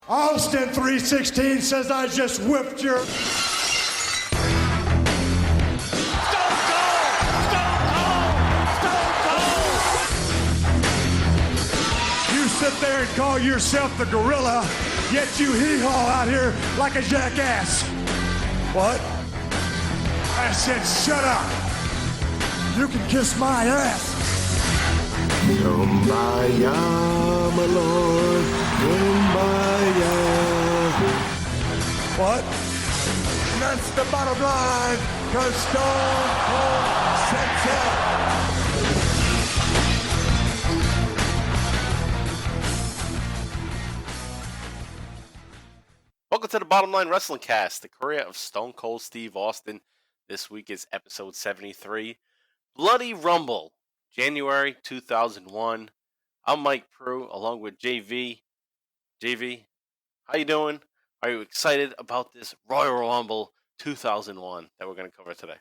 Austin 316 says I just whipped your... Stone Cold! You sit there and call yourself the gorilla, yet you hee-haw out here like a jackass. What? I said shut up. You can kiss my ass. Kumbaya, my lord, kumbaya. What? And that's the bottom line, because Stone Cold said so. Welcome to the Bottom Line Wrestling Cast, the career of Stone Cold Steve Austin. This week is episode 73, Bloody Rumble, January 2001. I'm Mike Prue, along with JV. JV, how you doing? Are you excited about this Royal Rumble 2001 that we're going to cover today?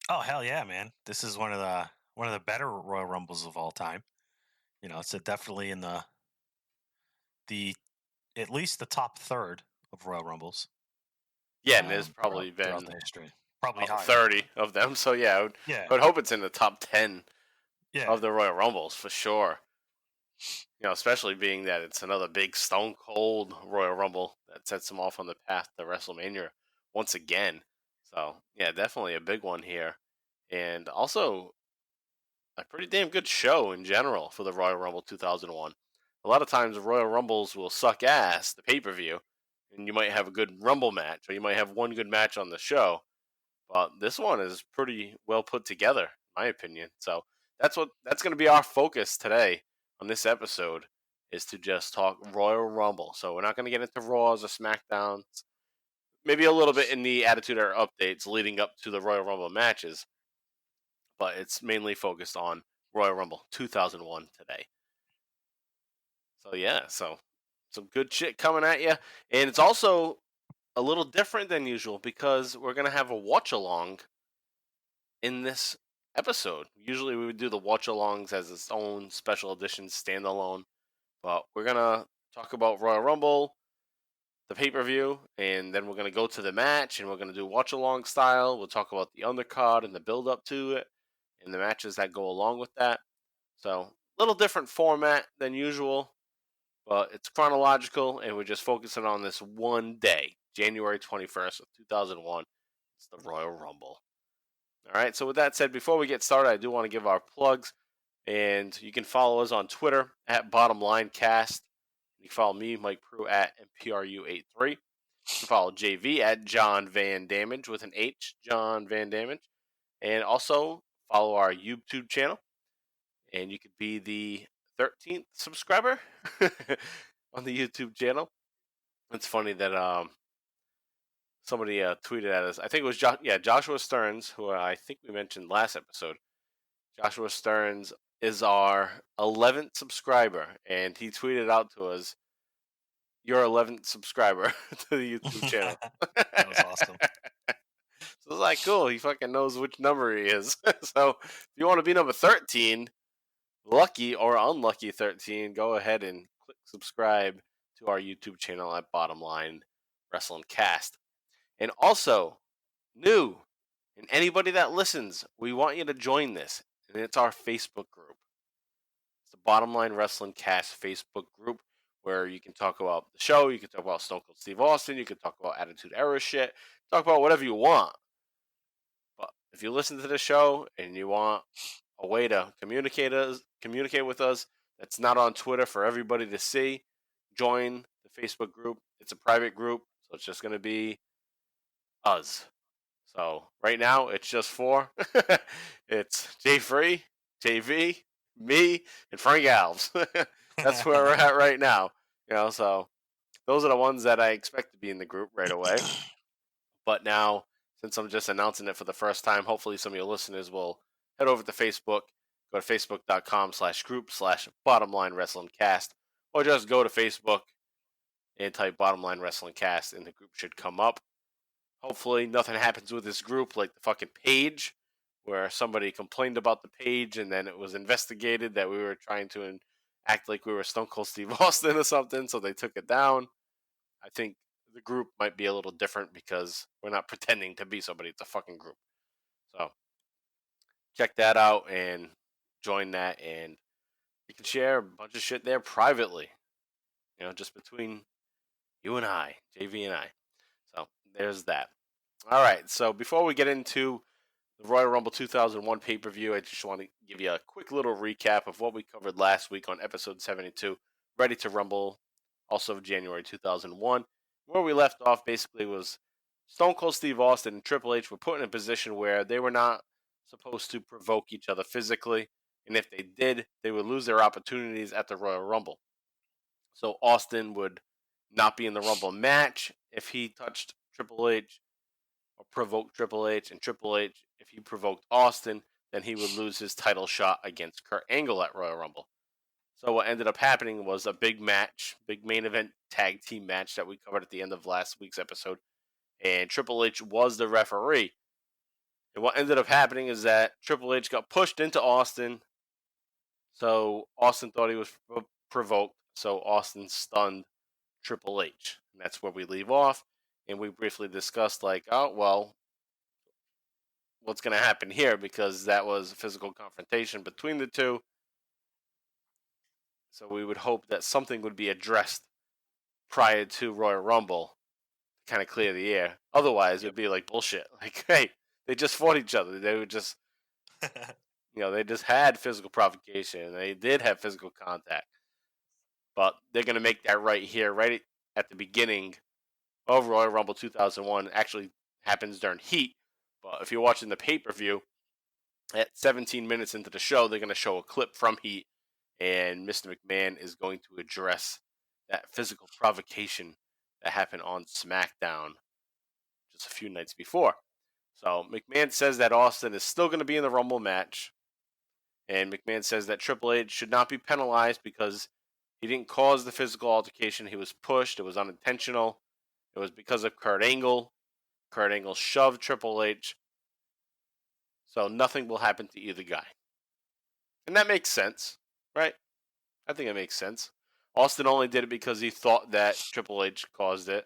Oh hell yeah, man! This is one of the better Royal Rumbles of all time. You know, it's definitely in the at least the top third of Royal Rumbles. Yeah, and there's probably throughout been the history, probably 30 of them. So yeah, I would hope it's in the top 10 of the Royal Rumbles for sure. You know, especially being that it's another big Stone Cold Royal Rumble that sets him off on the path to WrestleMania once again. So yeah, definitely a big one here, and also a pretty damn good show in general for the Royal Rumble 2001. A lot of times Royal Rumbles will suck ass, the pay-per-view, and you might have a good Rumble match, or you might have one good match on the show. But this one is pretty well put together, in my opinion. So that's going to be our focus today on this episode, is to just talk Royal Rumble. So we're not going to get into Raws or SmackDowns. Maybe a little bit in the Attitude Era updates leading up to the Royal Rumble matches. But it's mainly focused on Royal Rumble 2001 today. So yeah, so some good shit coming at you. And it's also a little different than usual because we're going to have a watch-along in this episode. Usually we would do the watch-alongs as its own special edition standalone. But we're going to talk about Royal Rumble, the pay-per-view, and then we're going to go to the match, and we're going to do watch-along style. We'll talk about the undercard and the build-up to it, and the matches that go along with that. So, a little different format than usual, but it's chronological, and we're just focusing on this one day, January 21st of 2001. It's the Royal Rumble. All right, so with that said, before we get started, I do want to give our plugs, and you can follow us on Twitter at BottomLineCast. You can follow me, Mike Prue, at MPRU83. You can follow JV at John Van Damage with an H, John Van Damage. And also follow our YouTube channel. And you could be the 13th subscriber on the YouTube channel. It's funny that somebody tweeted at us. I think it was Joshua Stearns, who I think we mentioned last episode. Joshua Stearns is our 11th subscriber, and he tweeted out to us, "Your 11th subscriber to the YouTube channel." That was awesome. So it's like, cool, he fucking knows which number he is. So if you want to be number 13, lucky or unlucky 13, go ahead and click subscribe to our YouTube channel at Bottom Line Wrestling Cast. And also, new, and anybody that listens, we want you to join this, and it's our Facebook group. It's the Bottom Line Wrestling Cast Facebook group, where you can talk about the show, you can talk about Stone Cold Steve Austin, you can talk about Attitude Era shit, talk about whatever you want. But if you listen to the show and you want a way to communicate with us that's not on Twitter for everybody to see, join the Facebook group. It's a private group, so it's just going to be us. So right now it's just four. It's Jay Free, JV, me, and Frank Alves. That's where we're at right now. You know, so those are the ones that I expect to be in the group right away. But now, since I'm just announcing it for the first time, hopefully some of your listeners will head over to Facebook, go to facebook.com/group/Bottomline Wrestling Cast, or just go to Facebook and type Bottomline Wrestling Cast, and the group should come up. Hopefully nothing happens with this group like the fucking page, where somebody complained about the page and then it was investigated that we were trying to act like we were Stone Cold Steve Austin or something, so they took it down. I think the group might be a little different because we're not pretending to be somebody. It's a fucking group. So check that out and join that, and you can share a bunch of shit there privately. Just between you and I, JV and I. So there's that. All right. So before we get into the Royal Rumble 2001 pay-per-view, I just want to give you a quick little recap of what we covered last week on episode 72, Ready to Rumble, also January 2001. Where we left off basically was Stone Cold Steve Austin and Triple H were put in a position where they were not supposed to provoke each other physically, and if they did, they would lose their opportunities at the Royal Rumble. So Austin would not be in the Rumble match if he touched Triple H or provoked Triple H, and Triple H, if he provoked Austin, then he would lose his title shot against Kurt Angle at Royal Rumble. So what ended up happening was a big match, big main event tag team match that we covered at the end of last week's episode, and Triple H was the referee. And what ended up happening is that Triple H got pushed into Austin, so Austin thought he was provoked, so Austin stunned Triple H. And that's where we leave off. And we briefly discussed, what's going to happen here, because that was a physical confrontation between the two. So we would hope that something would be addressed prior to Royal Rumble to kind of clear the air. Otherwise, it would be like bullshit. Like, hey, they just fought each other. They would just, they just had physical provocation. They did have physical contact. But they're going to make that right here, right at the beginning of Royal Rumble 2001. Actually happens during Heat. But if you're watching the pay-per-view, at 17 minutes into the show, they're going to show a clip from Heat. And Mr. McMahon is going to address that physical provocation that happened on SmackDown just a few nights before. So McMahon says that Austin is still going to be in the Rumble match. And McMahon says that Triple H should not be penalized because he didn't cause the physical altercation. He was pushed. It was unintentional. It was because of Kurt Angle. Kurt Angle shoved Triple H. So nothing will happen to either guy. And that makes sense, right? I think it makes sense. Austin only did it because he thought that Triple H caused it.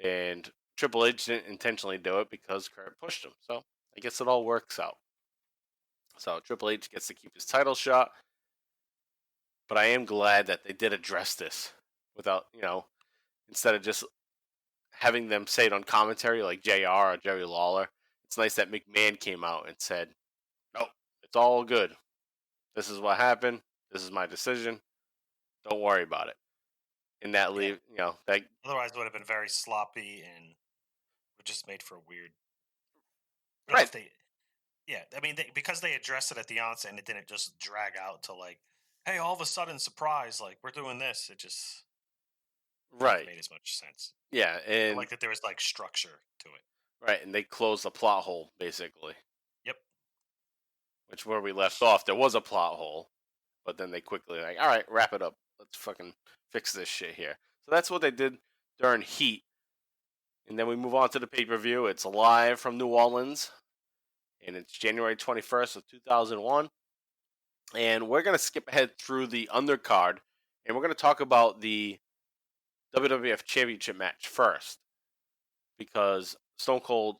And Triple H didn't intentionally do it because Kurt pushed him. So I guess it all works out. So Triple H gets to keep his title shot. But I am glad that they did address this without, instead of just having them say it on commentary like JR or Jerry Lawler. It's nice that McMahon came out and said, no, it's all good. This is what happened. This is my decision. Don't worry about it. And that that otherwise it would have been very sloppy and would just made for a weird. Right. Because they addressed it at the onset and it didn't just drag out to hey, all of a sudden, surprise, we're doing this. It just made as much sense. Yeah, and I like that there was structure to it. Right, and they closed the plot hole basically. Yep. Which where we left off, there was a plot hole, but then they quickly all right, wrap it up. Let's fucking fix this shit here. So that's what they did during Heat, and then we move on to the pay-per-view. It's live from New Orleans, and it's January 21st of 2001. And we're going to skip ahead through the undercard, and we're going to talk about the WWF Championship match first, because Stone Cold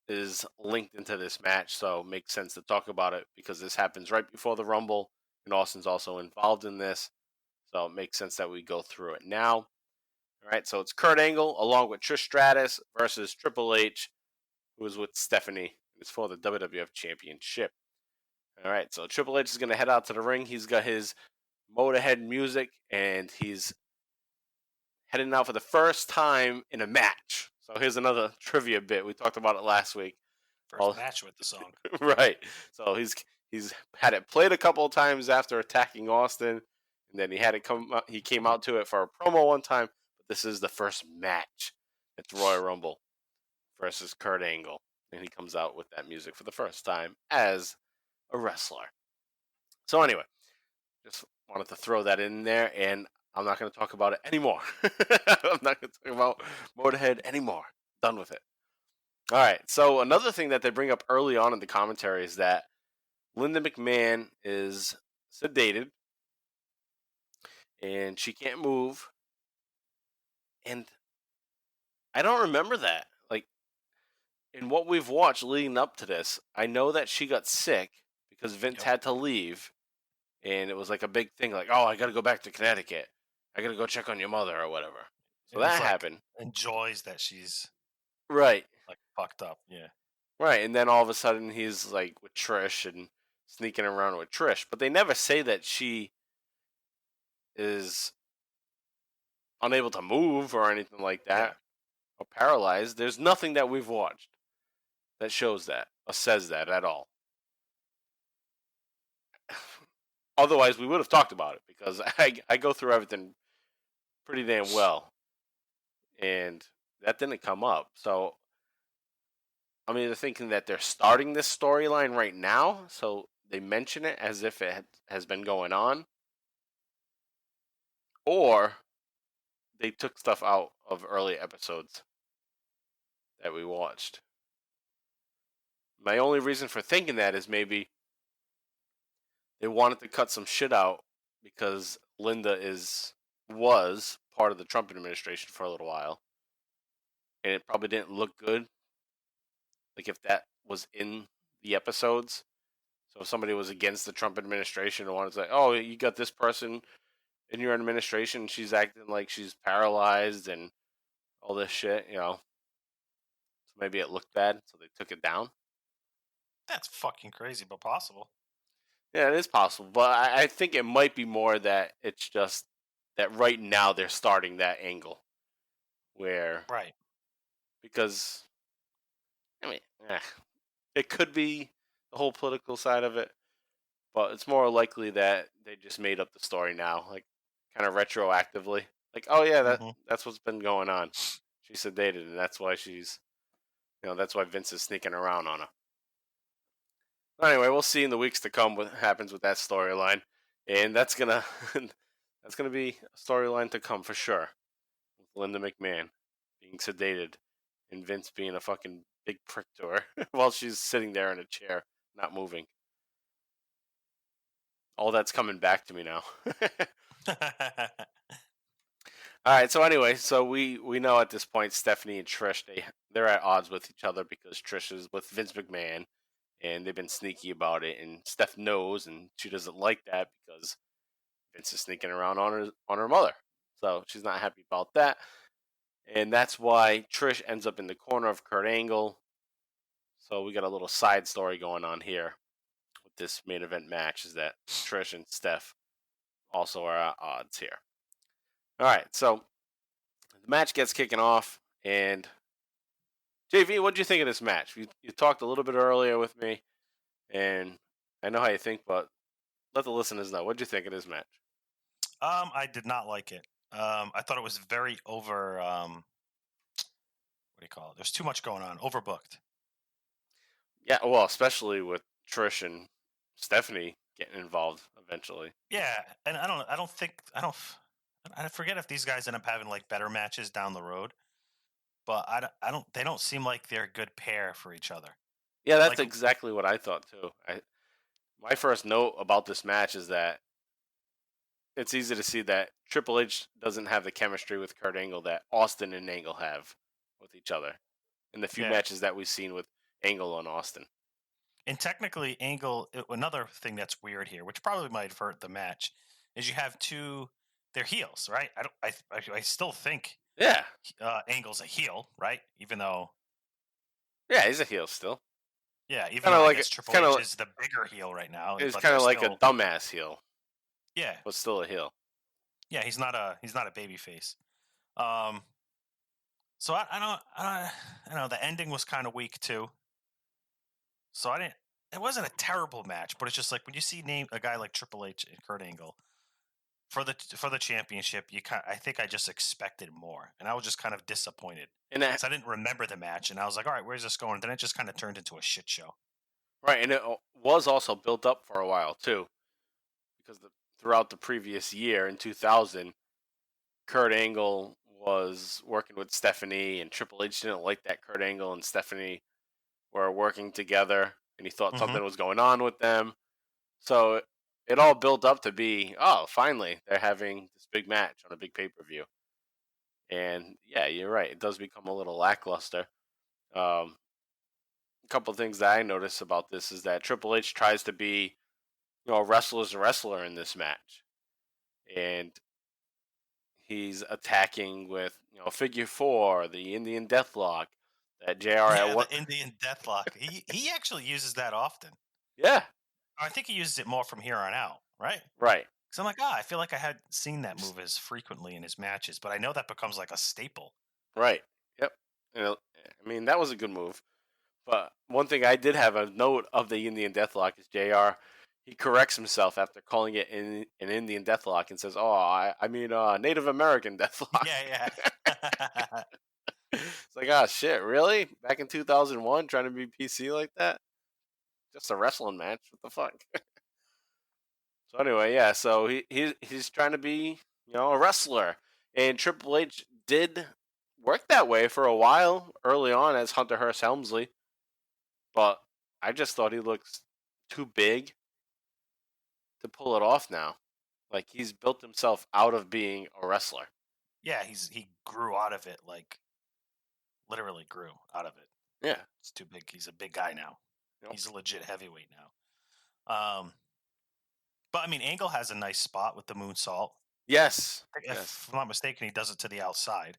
is linked into this match, so it makes sense to talk about it because this happens right before the Rumble, and Austin's also involved in this, so it makes sense that we go through it now. All right, so it's Kurt Angle along with Trish Stratus versus Triple H, who is with Stephanie. It's for the WWF Championship. All right, so Triple H is going to head out to the ring. He's got his Motorhead music, and he's heading out for the first time in a match. So here's another trivia bit. We talked about it last week. First match with the song. Right. So he's had it played a couple of times after attacking Austin, and then he came out to it for a promo one time, but this is the first match. It's Royal Rumble versus Kurt Angle, and he comes out with that music for the first time as a wrestler. So anyway, just wanted to throw that in there, and I'm not going to talk about it anymore. I'm not going to talk about Motorhead anymore. Done with it. All right, so another thing that they bring up early on in the commentary is that Linda McMahon is sedated, and she can't move, and I don't remember that. Like, in what we've watched leading up to this, I know that she got sick because Vince had to leave, and it was like a big thing. Like, oh, I got to go back to Connecticut. I got to go check on your mother or whatever. So that happened. Enjoys that she's right, like fucked up. Yeah. Right, and then all of a sudden he's like with Trish and sneaking around with Trish, but they never say that she is unable to move or anything like that, or paralyzed. There's nothing that we've watched that shows that or says that at all. Otherwise, we would have talked about it because I go through everything pretty damn well, and that didn't come up. So I'm either thinking that they're starting this storyline right now, so they mention it as if it has been going on, or they took stuff out of early episodes that we watched. My only reason for thinking that is maybe they wanted to cut some shit out because Linda was part of the Trump administration for a little while, and it probably didn't look good. Like if that was in the episodes, so if somebody was against the Trump administration and wanted to say, "Oh, you got this person in your administration, she's acting like she's paralyzed and all this shit," so maybe it looked bad, so they took it down. That's fucking crazy, but possible. Yeah, it is possible, but I think it might be more that it's just that right now they're starting that angle where because it could be the whole political side of it, but it's more likely that they just made up the story now, like kind of retroactively. Like, oh yeah, that's what's been going on. She's sedated, and that's why she's, that's why Vince is sneaking around on her. Anyway, we'll see in the weeks to come what happens with that storyline, and that's gonna be a storyline to come for sure. With Linda McMahon being sedated, and Vince being a fucking big prick to her while she's sitting there in a chair, not moving. All that's coming back to me now. All right, so anyway, we know at this point Stephanie and Trish, they're at odds with each other because Trish is with Vince McMahon, and they've been sneaky about it, and Steph knows, and she doesn't like that because Vince is sneaking around on her mother. So she's not happy about that, and that's why Trish ends up in the corner of Kurt Angle. So we got a little side story going on here with this main event match, is that Trish and Steph also are at odds here. All right, so the match gets kicking off, and JV, what did you think of this match? You talked a little bit earlier with me, and I know how you think, but let the listeners know. What did you think of this match? I did not like it. I thought it was very over. What do you call it? There's too much going on. Overbooked. Yeah, well, especially with Trish and Stephanie getting involved eventually. Yeah, and I forget if these guys end up having like better matches down the road, but they don't seem like they're a good pair for each other. Yeah, that's exactly what I thought too. My first note about this match is that it's easy to see that Triple H doesn't have the chemistry with Kurt Angle that Austin and Angle have with each other in the few matches that we've seen with Angle and Austin. And technically, Angle, another thing that's weird here, which probably might have hurt the match, is you have they're heels, right? I still think Angle's a heel, right? Even though he's a heel still. Yeah, even though Triple H is the bigger heel right now. He's kind of like a dumbass heel. Yeah, but still a heel. Yeah, he's not a baby face. So I don't know. The ending was kind of weak too. So it wasn't a terrible match, but it's just like when you see a guy like Triple H and Kurt Angle for the championship, I think I just expected more, and I was just kind of disappointed. And I didn't remember the match, and I was like, all right, where's this going? And then it just kind of turned into a shit show. Right, and it was also built up for a while too, because throughout the previous year in 2000, Kurt Angle was working with Stephanie, and Triple H didn't like that Kurt Angle and Stephanie were working together, and he thought something was going on with them. So it all built up to be, finally, they're having this big match on a big pay-per-view. And yeah, you're right. It does become a little lackluster. A couple of things that I notice about this is that Triple H tries to be, a wrestler's wrestler in this match, and he's attacking with figure four, the Indian Deathlock, that JR Yeah, at one. the Indian Deathlock. He actually uses that often. Yeah, I think he uses it more from here on out, right? right. Because I'm like, I feel like I hadn't seen that move as frequently in his matches, but I know that becomes like a staple. Right. Yep. I mean, that was a good move. But one thing I did have a note of the Indian Deathlock is JR. He corrects himself after calling it an Indian Deathlock and says, "Oh, I mean Native American Deathlock." Yeah. It's like, oh shit, really? Back in 2001, trying to be PC like that? Just a wrestling match? What the fuck? So anyway, yeah. So he's trying to be a wrestler, and Triple H did work that way for a while early on as Hunter Hearst Helmsley. But I just thought he looks too big to pull it off now. Like, he's built himself out of being a wrestler. Yeah, he grew out of it, like literally grew out of it. Yeah. It's too big. He's a big guy now. Yep. He's a legit heavyweight now. But I mean, Angle has a nice spot with the moonsault. Yes. If I'm not mistaken, he does it to the outside.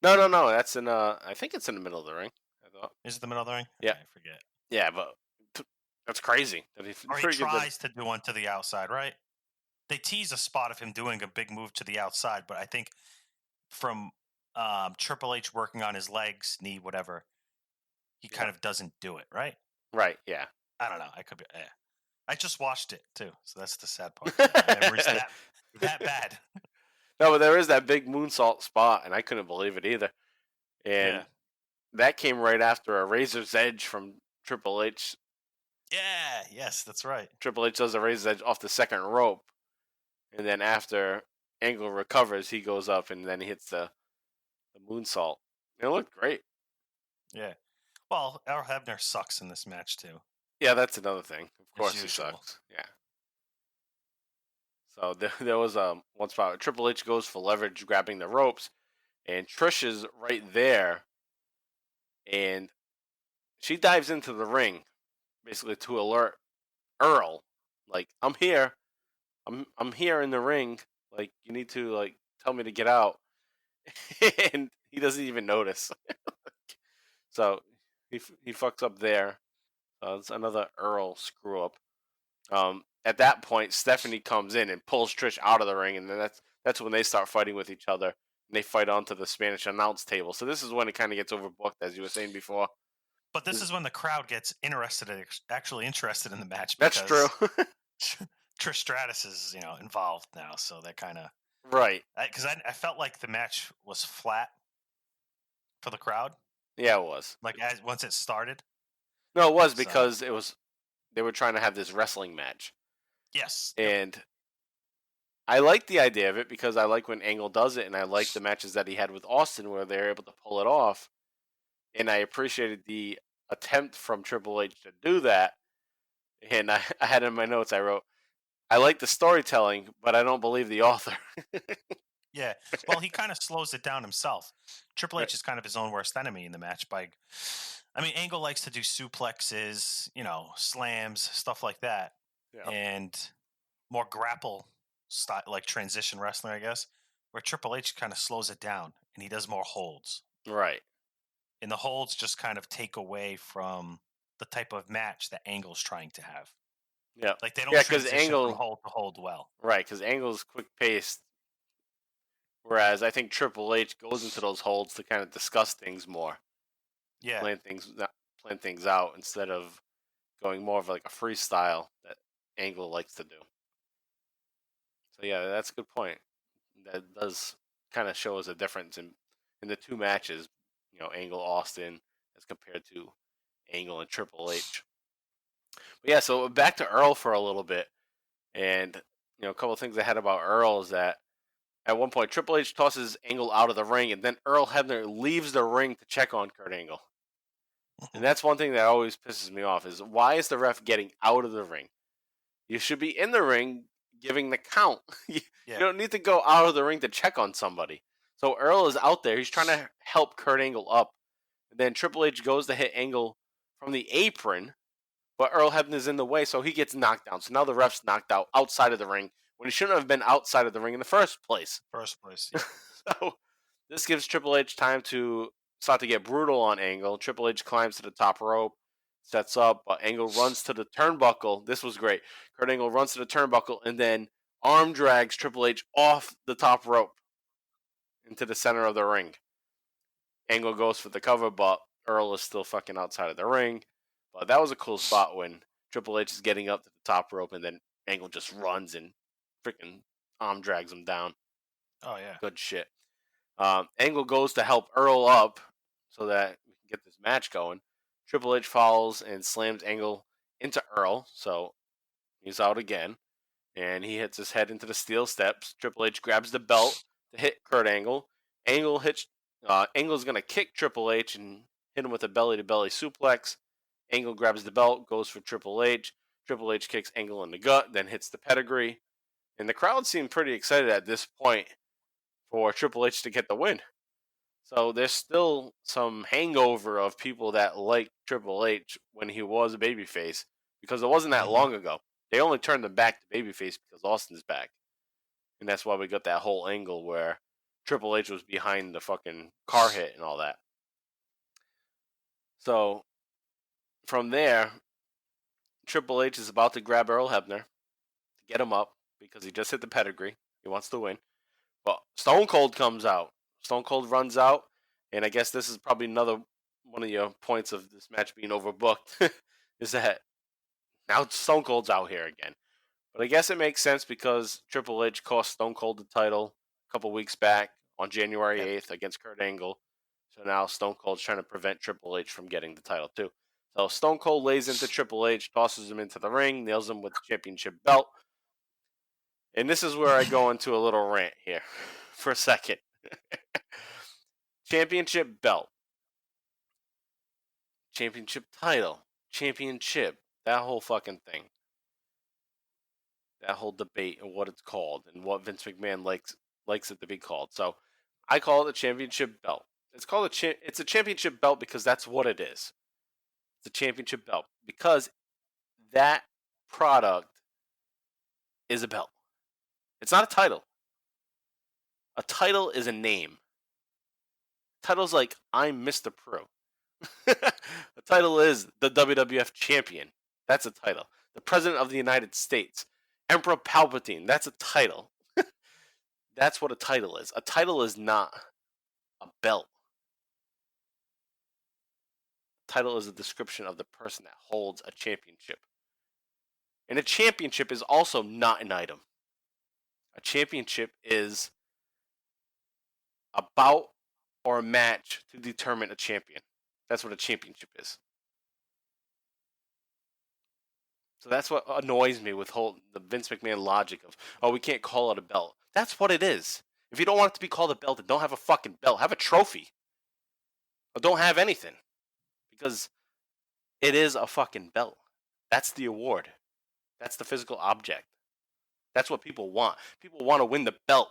No. That's in I think it's in the middle of the ring. I thought. Is it the middle of the ring? Yeah. Okay, I forget. Yeah, but that's crazy. Or he tries to do one to the outside, right? They tease a spot of him doing a big move to the outside, but I think from Triple H working on his legs, knee, whatever, he kind of doesn't do it, right? Right, yeah. I don't know. I could be. Yeah. I just watched it too, so that's the sad part. My memory's that bad. No, but there is that big moonsault spot, and I couldn't believe it either. And that came right after a Razor's Edge from Triple H. Yeah, yes, that's right. Triple H does a Razor's Edge off the second rope, and then after Angle recovers, he goes up and then he hits the moonsault. It looked great. Yeah. Well, Earl Hebner sucks in this match too. Yeah, that's another thing. Of course he sucks. Yeah. So there was one spot where Triple H goes for leverage, grabbing the ropes, and Trish is right there, and she dives into the ring, basically to alert Earl, like, I'm here, I'm here in the ring, like, you need to like tell me to get out, and he doesn't even notice. So he fucks up there. It's another Earl screw up. At that point, Stephanie comes in and pulls Trish out of the ring, and then that's when they start fighting with each other, and they fight onto the Spanish announce table. So this is when it kind of gets overbooked, as you were saying before. But this is when the crowd gets actually interested in the match. That's true. Trish Stratus is involved now, so that kind of right. Because I felt like the match was flat for the crowd. Yeah, it was. Like once it started. No, it was because they were trying to have this wrestling match. Yes. And I like the idea of it because I like when Angle does it, and I like the matches that he had with Austin where they're able to pull it off. And I appreciated the attempt from Triple H to do that. And I had in my notes, I wrote, I like the storytelling, but I don't believe the author. Yeah. Well, he kind of slows it down himself. Triple H is kind of his own worst enemy in the match. Angle likes to do suplexes, slams, stuff like that. Yeah. And more grapple style, like transition wrestling, I guess, where Triple H kind of slows it down and he does more holds. Right. And the holds just kind of take away from the type of match that Angle's trying to have. Yeah. Like they don't transition from hold to hold well. Right, because Angle's quick paced. Whereas I think Triple H goes into those holds to kind of discuss things more. Yeah. Plan things out instead of going more of like a freestyle that Angle likes to do. So yeah, that's a good point. That does kind of show us a difference in the two matches, Angle Austin as compared to Angle and Triple H. But yeah, so back to Earl for a little bit. And a couple of things I had about Earl is that at one point Triple H tosses Angle out of the ring, and then Earl Hebner leaves the ring to check on Kurt Angle. And that's one thing that always pisses me off is why is the ref getting out of the ring? You should be in the ring giving the count. You don't need to go out of the ring to check on somebody. So Earl is out there. He's trying to help Kurt Angle up. And then Triple H goes to hit Angle from the apron, but Earl Hebner is in the way, so he gets knocked down. So now the ref's knocked out outside of the ring when he shouldn't have been outside of the ring in the first place. Yeah. So this gives Triple H time to start to get brutal on Angle. Triple H climbs to the top rope, sets up, but Angle runs to the turnbuckle. This was great. Kurt Angle runs to the turnbuckle and then arm drags Triple H off the top rope into the center of the ring. Angle goes for the cover, but Earl is still fucking outside of the ring. But that was a cool spot when Triple H is getting up to the top rope and then Angle just runs and freaking arm drags him down. Oh, yeah. Good shit. Angle goes to help Earl up so that we can get this match going. Triple H follows and slams Angle into Earl, so he's out again. And he hits his head into the steel steps. Triple H grabs the belt to hit Kurt Angle. Angle's going to kick Triple H and hit him with a belly-to-belly suplex. Angle grabs the belt, goes for Triple H. Triple H kicks Angle in the gut, then hits the pedigree. And the crowd seemed pretty excited at this point for Triple H to get the win. So there's still some hangover of people that like Triple H when he was a babyface, because it wasn't that long ago. They only turned him back to babyface because Austin's back. And that's why we got that whole angle where Triple H was behind the fucking car hit and all that. So from there, Triple H is about to grab Earl Hebner to get him up because he just hit the pedigree. He wants to win. But Stone Cold comes out. Stone Cold runs out. And I guess this is probably another one of your points of this match being overbooked. Is that now Stone Cold's out here again. But I guess it makes sense because Triple H cost Stone Cold the title a couple weeks back on January 8th against Kurt Angle. So now Stone Cold's trying to prevent Triple H from getting the title too. So Stone Cold lays into Triple H, tosses him into the ring, nails him with the championship belt. And this is where I go into a little rant here for a second. Championship belt. Championship title. Championship. That whole fucking thing. That whole debate and what it's called and what Vince McMahon likes it to be called. So I call it a championship belt. It's a championship belt because that's what it is. It's a championship belt because that product is a belt. It's not a title. A title is a name. Title's like, I'm Mr. Pro. The title is the WWF Champion. That's a title. The President of the United States. Emperor Palpatine. That's a title. That's what a title is. A title is not a belt. A title is a description of the person that holds a championship. And a championship is also not an item. A championship is a bout or a match to determine a champion. That's what a championship is. So that's what annoys me with the Vince McMahon logic of, oh, we can't call it a belt. That's what it is. If you don't want it to be called a belt, then don't have a fucking belt. Have a trophy. Or don't have anything. Because it is a fucking belt. That's the award. That's the physical object. That's what people want. People want to win the belt.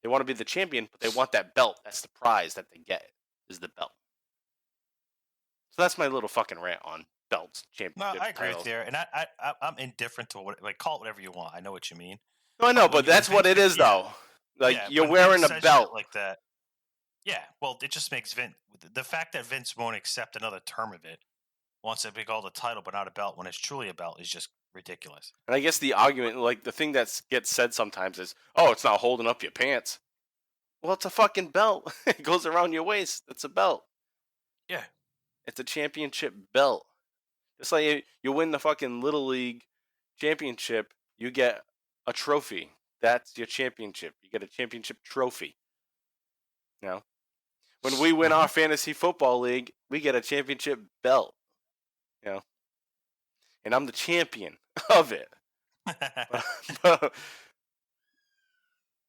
They want to be the champion, but they want that belt. That's the prize that they get, is the belt. So that's my little fucking rant on belts, championships. No, I agree with you. And I'm indifferent to call it whatever you want. I know what you mean. No, I know, but that's what it is, though. Like, you're wearing a belt. Like that. Yeah, well, it just makes the fact that Vince won't accept another term of it, wants it to be called a title but not a belt when it's truly a belt, is just ridiculous. And I guess the argument, like the thing that gets said sometimes is, oh, it's not holding up your pants. Well, it's a fucking belt. It goes around your waist. It's a belt. Yeah. It's a championship belt. Just like you win the fucking Little League championship, you get a trophy. That's your championship. You get a championship trophy. You know? When we win our fantasy football league, we get a championship belt. You know? And I'm the champion of it.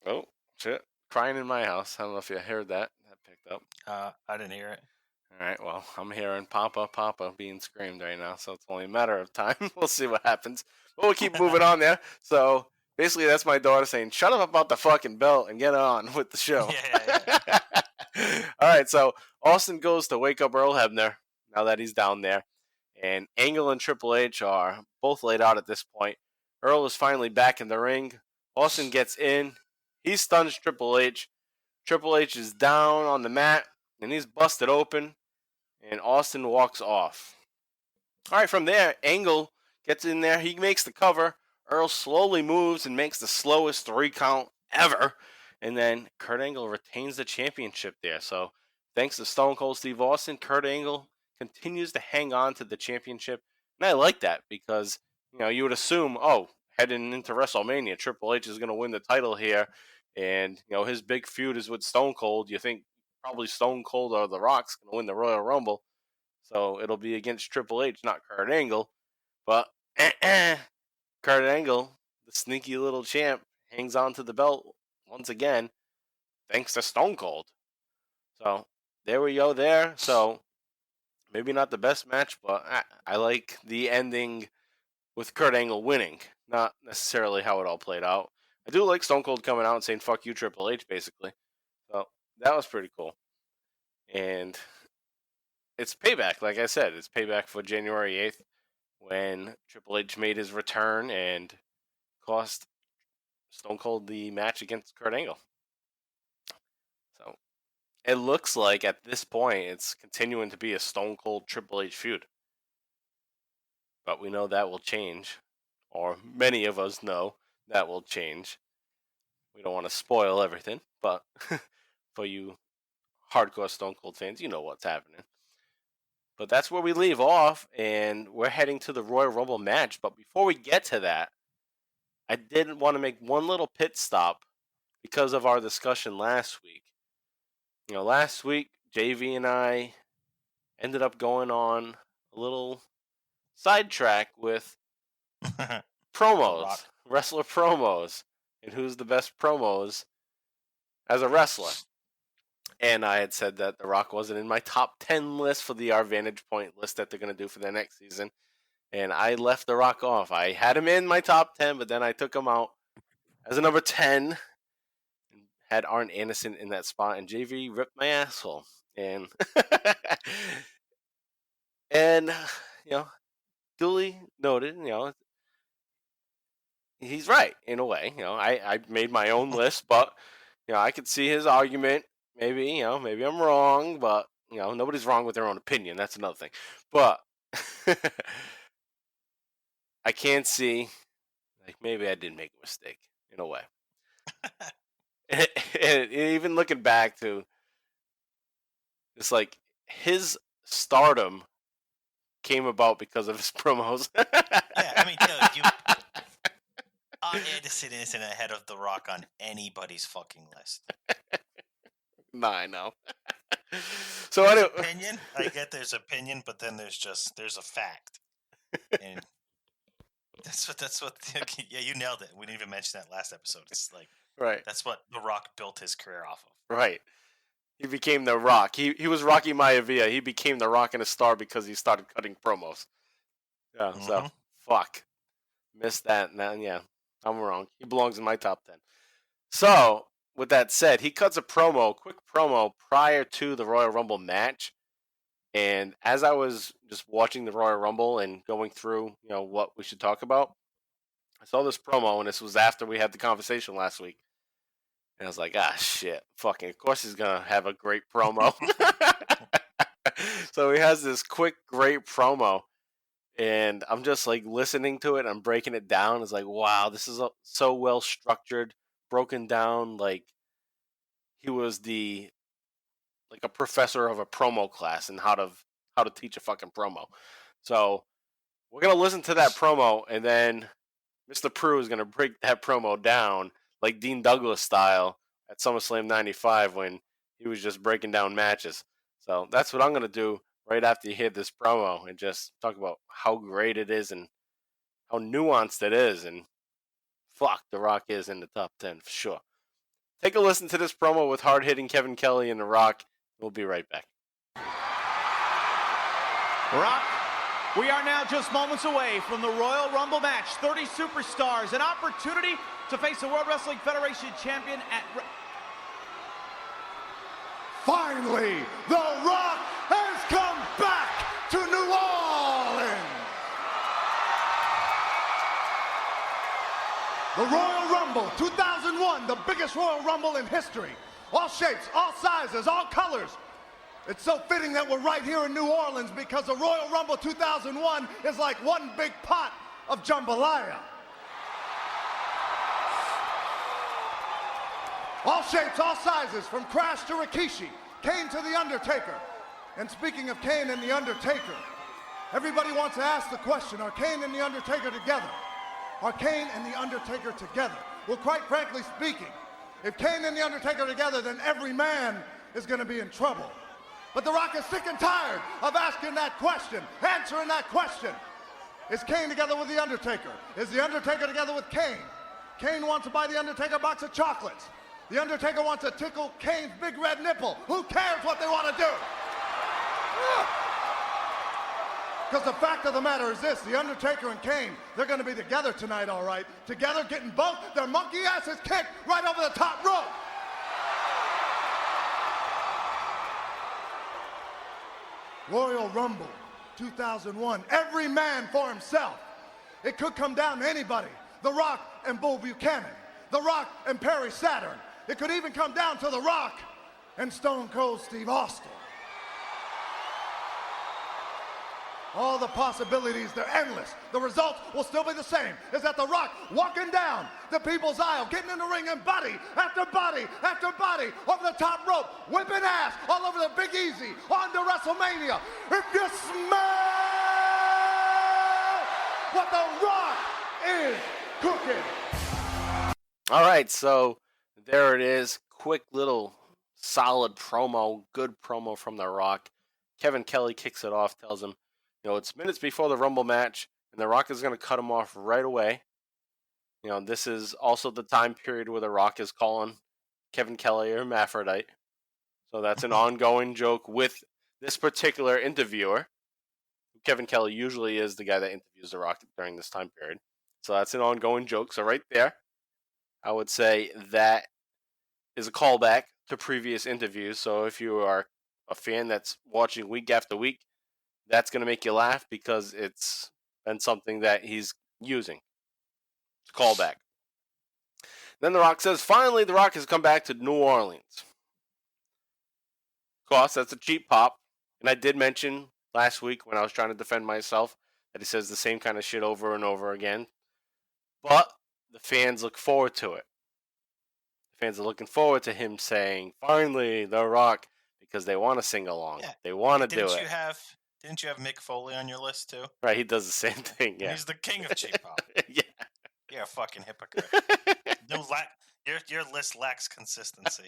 Oh, shit. Crying in my house. I don't know if you heard that. That picked up. I didn't hear it. All right, well, I'm hearing Papa, Papa being screamed right now, so it's only a matter of time. We'll see what happens. But we'll keep moving on there. So, Basically, that's my daughter saying, shut up about the fucking belt and get on with the show. Yeah. All right, so Austin goes to wake up Earl Hebner now that he's down there. And Angle and Triple H are both laid out at this point. Earl is finally back in the ring. Austin gets in. He stuns Triple H. Triple H is down on the mat, and he's busted open. And Austin walks off. All right, from there, Angle gets in there. He makes the cover. Earl slowly moves and makes the slowest 3 count ever. And then Kurt Angle retains the championship there. So thanks to Stone Cold Steve Austin, Kurt Angle continues to hang on to the championship. And I like that because, you would assume, heading into WrestleMania, Triple H is going to win the title here. And, his big feud is with Stone Cold. You think probably Stone Cold or The Rock's going to win the Royal Rumble. So it'll be against Triple H, not Kurt Angle. But Kurt Angle, the sneaky little champ, hangs on to the belt once again, thanks to Stone Cold. So there we go there. So maybe not the best match, but I like the ending with Kurt Angle winning, not necessarily how it all played out. I do like Stone Cold coming out and saying, fuck you, Triple H, basically. So that was pretty cool. And it's payback, like I said. It's payback for January 8th when Triple H made his return and cost Stone Cold the match against Kurt Angle. So it looks like at this point it's continuing to be a Stone Cold Triple H feud. But we know that will change, or many of us know that will change. We don't want to spoil everything, but for you hardcore Stone Cold fans, you know what's happening. But that's where we leave off, and we're heading to the Royal Rumble match. But before we get to that, I did want to make one little pit stop because of our discussion last week. Last week, JV and I ended up going on a little sidetrack with promos, wrestler promos, and who's the best promos as a wrestler. And I had said that The Rock wasn't in my top 10 list for the Our Vantage Point list that they're going to do for their next season. And I left The Rock off. I had him in my top 10, but then I took him out as a number 10 and had Arn Anderson in that spot. And JV ripped my asshole. And, duly noted, he's right in a way. I made my own list, but, I could see his argument. Maybe, maybe I'm wrong, but, nobody's wrong with their own opinion. That's another thing. But I can't see, maybe I did make a mistake in a way. and even looking back to, it's like his stardom came about because of his promos. Yeah, I mean, dude, Arn Anderson isn't ahead of The Rock on anybody's fucking list. Nah, I know. So I don't. Opinion. I get there's opinion, but then there's a fact, and that's what. Yeah, you nailed it. We didn't even mention that last episode. It's like right. That's what The Rock built his career off of. Right. He became The Rock. He was Rocky Maivia. He became The Rock and a star because he started cutting promos. Yeah. Mm-hmm. So fuck, missed that. Now, yeah, I'm wrong. He belongs in my top 10. So. With that said, he cuts a quick promo prior to the Royal Rumble match. And as I was just watching the Royal Rumble and going through, what we should talk about, I saw this promo, and this was after we had the conversation last week. And I was like, shit, fucking, of course he's going to have a great promo. So he has this quick, great promo. And I'm just like listening to it. I'm breaking it down. It's like, wow, this is so well structured. Broken down like he was a professor of a promo class and how to teach a fucking promo. So we're gonna listen to that promo, and then Mr. Prue is gonna break that promo down like Dean Douglas style at SummerSlam '95 when he was just breaking down matches. So that's what I'm gonna do right after you hear this promo and just talk about how great it is and how nuanced it is and. Fuck, The Rock is in the top 10 for sure. Take a listen to this promo with hard-hitting Kevin Kelly and The Rock. We'll be right back. Rock, We are now just moments away from the Royal Rumble match. 30 superstars, an opportunity to face the World Wrestling Federation champion at... Finally, The Rock has come back to New Orleans. The Royal Rumble 2001, the biggest Royal Rumble in history. All shapes, all sizes, all colors. It's so fitting that we're right here in New Orleans because the Royal Rumble 2001 is like one big pot of jambalaya. All shapes, all sizes, from Crash to Rikishi, Kane to The Undertaker. And speaking of Kane and The Undertaker, everybody wants to ask the question, are Kane and The Undertaker together? Are Kane and The Undertaker together? Well, quite frankly speaking, if Kane and The Undertaker are together, then every man is going to be in trouble. But The Rock is sick and tired of asking that question, answering that question. Is Kane together with The Undertaker? Is The Undertaker together with Kane? Kane wants to buy The Undertaker a box of chocolates. The Undertaker wants to tickle Kane's big red nipple. Who cares what they want to do? Because the fact of the matter is this, The Undertaker and Kane, they're going to be together tonight, all right. Together, getting both their monkey asses kicked right over the top rope. Royal Rumble 2001, every man for himself. It could come down to anybody. The Rock and Bull Buchanan. The Rock and Perry Saturn. It could even come down to The Rock and Stone Cold Steve Austin. All the possibilities, they're endless. The results will still be the same. Is that The Rock walking down the people's aisle, getting in the ring and body after body after body over the top rope, whipping ass all over the Big Easy on to WrestleMania. If you smell what The Rock is cooking. All right, so there it is. Quick little solid promo, good promo from The Rock. Kevin Kelly kicks it off, tells him, it's minutes before the Rumble match, and The Rock is going to cut him off right away. This is also the time period where The Rock is calling Kevin Kelly a hermaphrodite. So that's an ongoing joke with this particular interviewer. Kevin Kelly usually is the guy that interviews The Rock during this time period. So that's an ongoing joke. So right there, I would say that is a callback to previous interviews. So if you are a fan that's watching week after week, that's going to make you laugh because it's been something that he's using. It's a callback. Then The Rock says, finally, The Rock has come back to New Orleans. Of course, that's a cheap pop. And I did mention last week when I was trying to defend myself that he says the same kind of shit over and over again. But the fans look forward to it. The fans are looking forward to him saying, finally, The Rock, because they want to sing along. Yeah. They want to do it. Didn't you have Mick Foley on your list, too? Right, he does the same thing, yeah. He's the king of cheap pop. Yeah. You're a fucking hypocrite. Your list lacks consistency.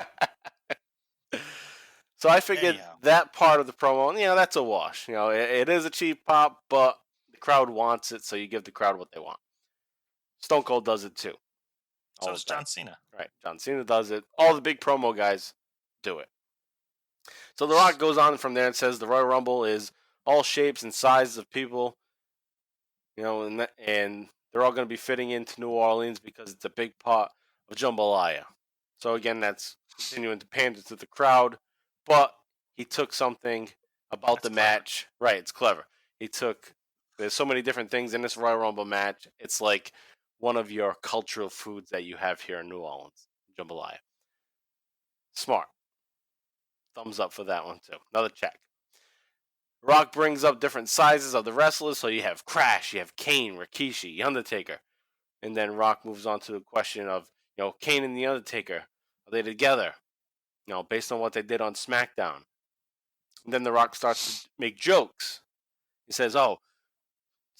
So I figured that part of the promo, that's a wash. It is a cheap pop, but the crowd wants it, so you give the crowd what they want. Stone Cold does it, too. So does John Cena. Right, John Cena does it. All the big promo guys do it. So The Rock goes on from there and says the Royal Rumble is all shapes and sizes of people, and they're all going to be fitting into New Orleans because it's a big pot of jambalaya. So again, that's continuing to pander to the crowd, but he took something about the match. Right, it's clever. There's so many different things in this Royal Rumble match. It's like one of your cultural foods that you have here in New Orleans, jambalaya. Smart. Thumbs up for that one, too. Another check. Rock brings up different sizes of the wrestlers. So you have Crash, you have Kane, Rikishi, Undertaker. And then Rock moves on to the question of, Kane and the Undertaker. Are they together? Based on what they did on SmackDown. And then The Rock starts to make jokes. He says,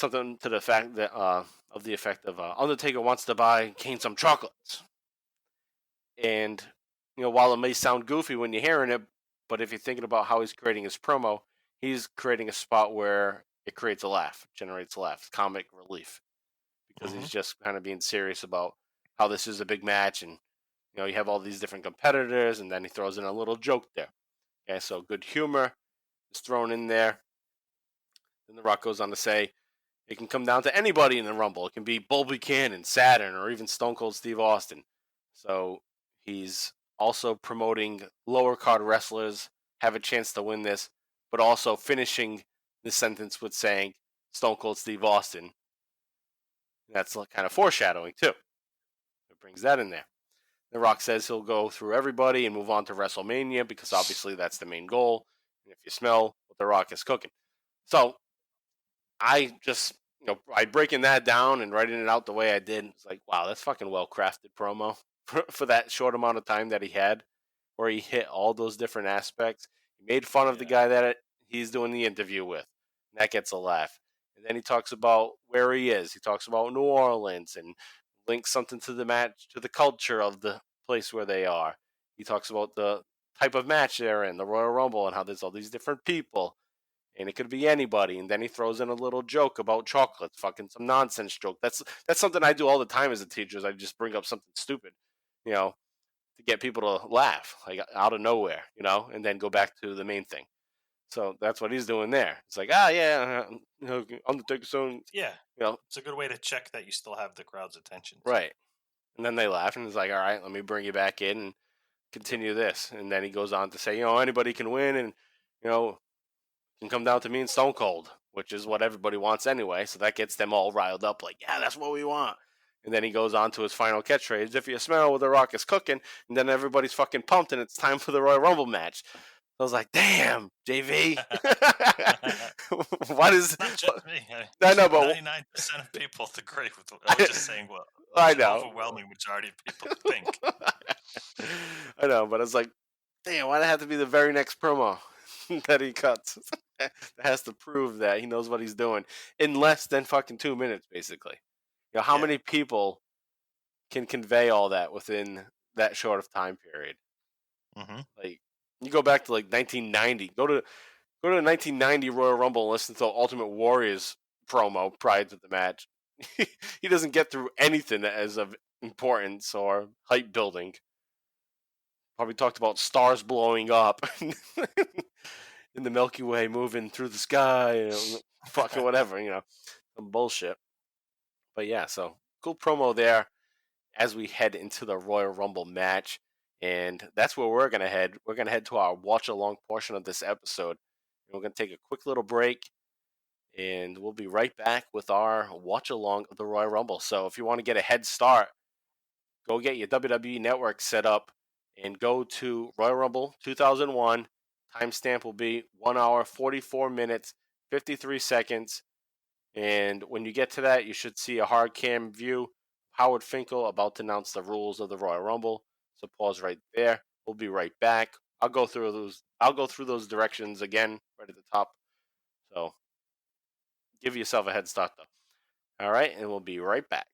something to the fact that, of the effect of, Undertaker wants to buy Kane some chocolates. And, while it may sound goofy when you're hearing it, but if you're thinking about how he's creating his promo, he's creating a spot where it creates a laugh, generates a laugh, comic relief. Because he's just kind of being serious about how this is a big match and, you have all these different competitors, and then he throws in a little joke there. Okay, so good humor is thrown in there. Then The Rock goes on to say it can come down to anybody in the Rumble. It can be Bull Buchanan, Saturn, or even Stone Cold Steve Austin. So he's also promoting lower card wrestlers have a chance to win this, but also finishing the sentence with saying Stone Cold Steve Austin. That's kind of foreshadowing too. It brings that in there. The Rock says he'll go through everybody and move on to WrestleMania because obviously that's the main goal. And if you smell what The Rock is cooking. So I just, by breaking that down and writing it out the way I did, it's like, wow, that's fucking well-crafted promo for that short amount of time that he had, where he hit all those different aspects. He made fun of the guy that he's doing the interview with, and that gets a laugh. And then he talks about where he is. He talks about New Orleans and links something to the match, to the culture of the place where they are. He talks about the type of match they're in, the Royal Rumble, and how there's all these different people. And it could be anybody. And then he throws in a little joke about chocolates, fucking some nonsense joke. That's something I do all the time as a teacher, is I just bring up something stupid, to get people to laugh, like out of nowhere, and then go back to the main thing. So that's what he's doing there. It's like, Undertaker soon. Yeah. It's a good way to check that you still have the crowd's attention. Right. And then they laugh, and it's like, all right, let me bring you back in and continue this. And then he goes on to say, anybody can win, and, can come down to me and Stone Cold, which is what everybody wants anyway. So that gets them all riled up, like, yeah, that's what we want. And then he goes on to his final catchphrase, if you smell what The Rock is cooking, and then everybody's fucking pumped, and it's time for the Royal Rumble match. I was like, damn, JV. What is... Not just me. I know, but 99% of people agree with what I was just saying. What I know. An overwhelming majority of people think. I know, but it's like, damn, why did it have to be the very next promo that he cuts? That has to prove that he knows what he's doing in less than fucking 2 minutes, basically. How many people can convey all that within that short of time period? Mm-hmm. Like, you go back to like 1990. Go to the 1990 Royal Rumble and listen to Ultimate Warrior's promo prior to the match. He doesn't get through anything as of importance or hype building. Probably talked about stars blowing up in the Milky Way, moving through the sky, fucking whatever, some bullshit. But yeah, so cool promo there as we head into the Royal Rumble match. And that's where we're going to head. We're going to head to our watch-along portion of this episode. And we're going to take a quick little break, and we'll be right back with our watch-along of the Royal Rumble. So if you want to get a head start, go get your WWE Network set up and go to Royal Rumble 2001. Timestamp will be 1 hour, 44 minutes, 53 seconds. And when you get to that, you should see a hard cam view of Howard Finkel about to announce the rules of the Royal Rumble. So pause right there. We'll be right back. I'll go through those directions again right at the top. So give yourself a head start though. All right, and we'll be right back.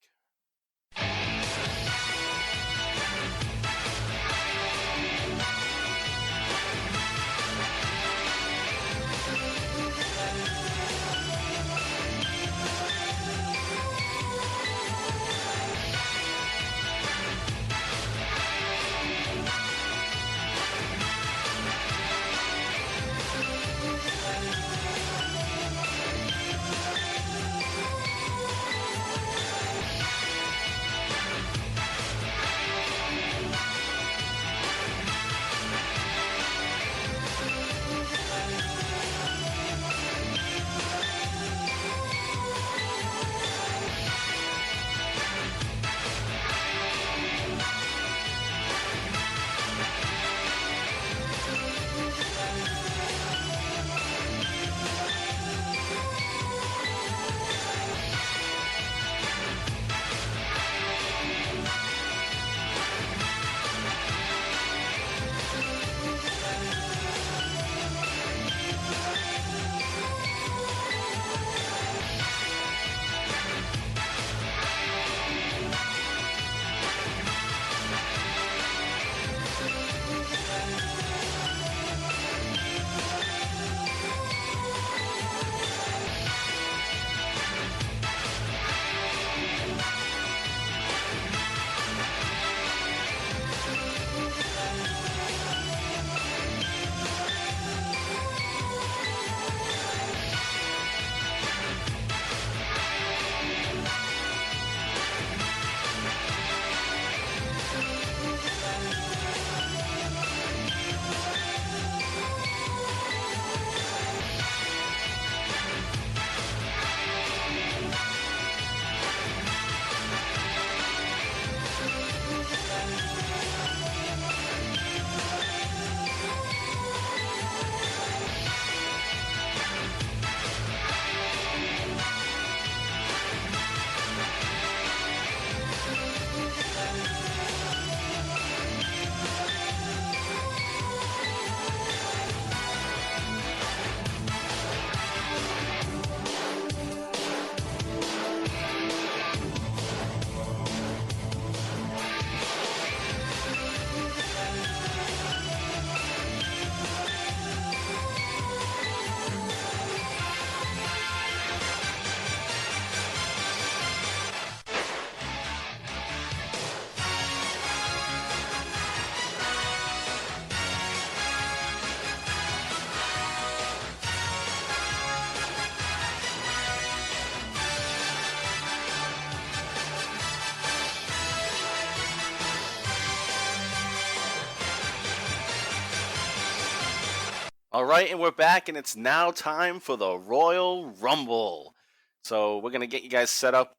All right, and we're back, and it's now time for the Royal Rumble. So we're going to get you guys set up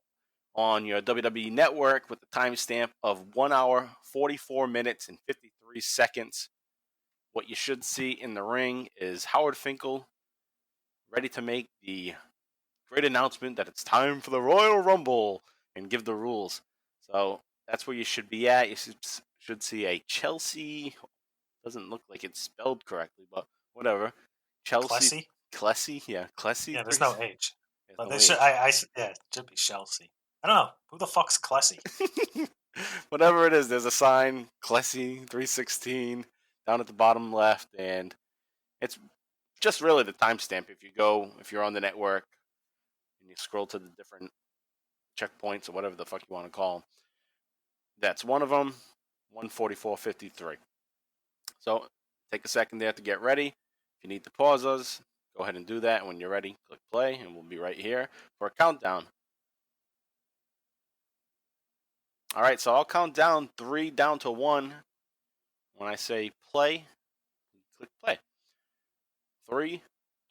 on your WWE Network with the timestamp of 1 hour, 44 minutes, and 53 seconds. What you should see in the ring is Howard Finkel ready to make the great announcement that it's time for the Royal Rumble and give the rules. So that's where you should be at. You should see a Chelsea. Doesn't look like it's spelled correctly, but whatever. Chelsea. Clessy? Yeah, Clessy. Yeah, there's no H. But they should, yeah, it should be Chelsea. I don't know. Who the fuck's Clessy? Whatever it is, there's a sign, Clessy 316, down at the bottom left, and it's just really the timestamp. If you're on the network, and you scroll to the different checkpoints or whatever the fuck you want to call them, that's one of them, 144.53. So take a second there to get ready. If you need to pause us, go ahead and do that. And when you're ready, click play, and we'll be right here for a countdown. All right, so I'll count down 3 down to 1. When I say play, click play. 3,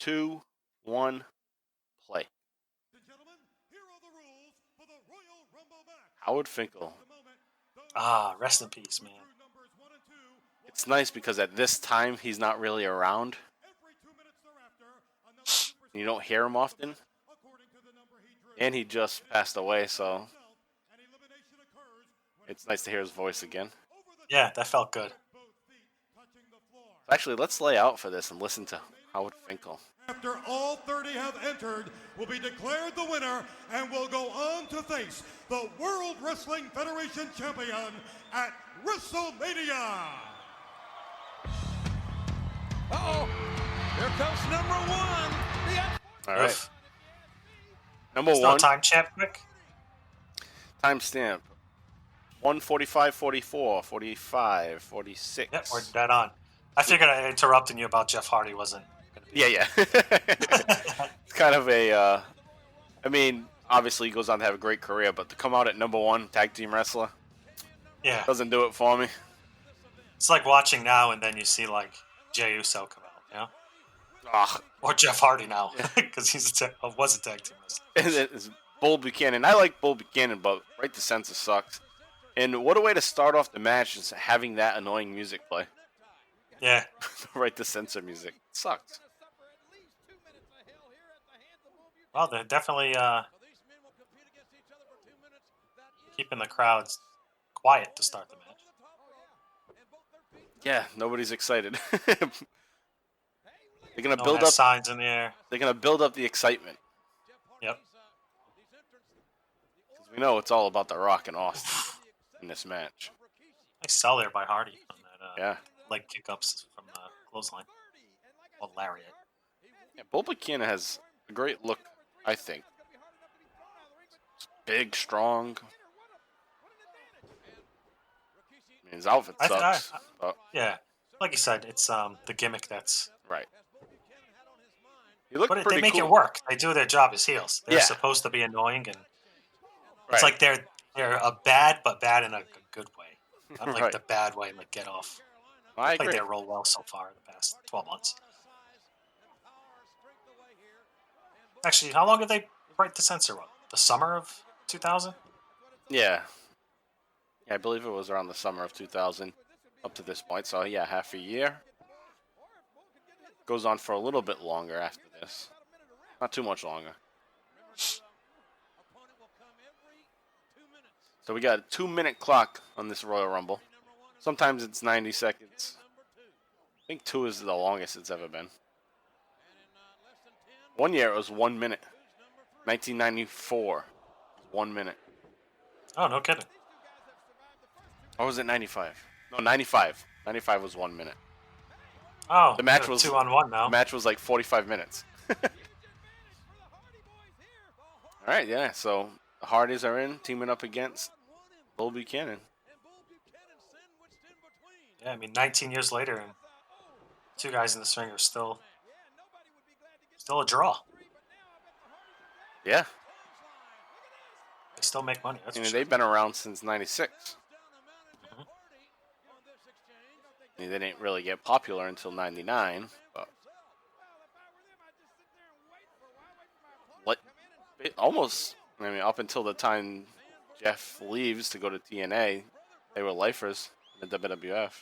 2, 1, play. Howard Finkel. Rest in peace, man. It's nice because at this time he's not really around. You don't hear him often. And he just passed away, so it's nice to hear his voice again. Yeah, that felt good. Actually, let's lay out for this and listen to Howard Finkel. After all 30 have entered, will be declared the winner and will go on to face the World Wrestling Federation champion at WrestleMania. Uh-oh, here comes number 1. All right. Number It's 1. no time champ quick. Timestamp. 1:45:44, 45, 46. Yep, we're dead on. I figured interrupting you about Jeff Hardy wasn't going to be... Yeah. It's kind of a... I mean, obviously he goes on to have a great career, but to come out at number 1 tag team wrestler, Yeah. doesn't do it for me. It's like watching now and then you see, like, Jey Uso come out, you know? Ugh. Or Jeff Hardy now, because he was a tag team wrestler. It's Bull Buchanan. I like Bull Buchanan, but Right to Censor sucks. And what a way to start off the match is having that annoying music play. Yeah. Right to Censor music. It sucks. Well, they're definitely keeping the crowds quiet to start the match. Yeah, nobody's excited. They're gonna No build one has up signs in the air. They're gonna build up the excitement. Yep. Because we know it's all about the Rock and Austin in this match. Nice sell there by Hardy on that Yeah. leg kick-ups from the clothesline. Well, lariat. Yeah, Bull Buchanan has a great look, I think. Big, strong. I mean, his outfit sucks. But Yeah. Like you said, it's the gimmick that's... right. He looked But pretty they make cool. it work. They do their job as heels. They're Yeah. supposed to be annoying, and Right. it's like they're a bad, but bad in a good way. Not like Right. the bad way, like get off. I They played agree. their role well so far in the past 12 months. Actually, how long did they write the censor run? The summer of 2000? Yeah. I believe it was around the summer of 2000 up to this point. So, yeah, half a year. Goes on for a little bit longer after this. Not too much longer. So we got a 2-minute clock on this Royal Rumble. Sometimes it's 90 seconds. I think 2 is the longest it's ever been. One year it was 1 minute. 1994. 1 minute. Oh, no kidding. Or was it 95? No, 95. 95 was 1 minute. Oh, The match they're was 2-on-1 now. The match was like 45 minutes. All right, yeah. So the Hardys are in, teaming up against Bull Buchanan. Yeah, I mean, 19 years later, and 2 guys in this ring are still a draw. Yeah, They still make money. That's I for mean, sure. they've been around since '96. Mhm. I mean, they didn't really get popular until '99, but almost. I mean, up until the time Jeff leaves to go to TNA, they were lifers in the WWF.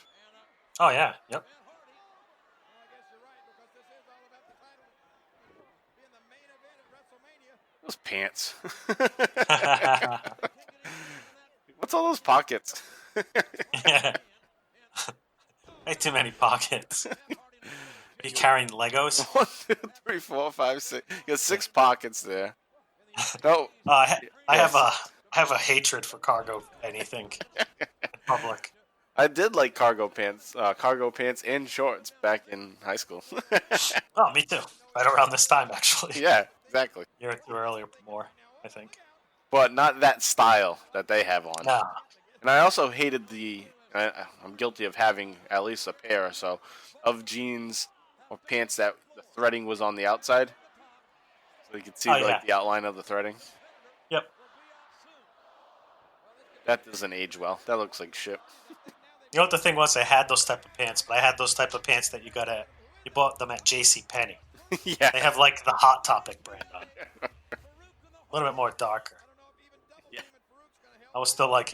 Oh yeah, yep. Those pants. What's all those pockets? Yeah. Way too many pockets. You carrying Legos? 1, 2, 3, 4, 5, 6. You got 6 pockets there. No. I have a hatred for cargo anything in public. I did like cargo pants and shorts back in high school. Oh, me too. Right around this time, actually. Yeah, exactly. A year or two earlier, more, I think. But not that style that they have on. No. And I also hated I'm guilty of having at least a pair or so of jeans or pants that the threading was on the outside. So you could see the outline of the threading. Yep. That doesn't age well. That looks like shit. You know what the thing was? I had those type of pants, but I had those type of pants that you bought them at JCPenney. Yeah. They have like the Hot Topic brand on. A little bit more darker. Yeah. I was still like,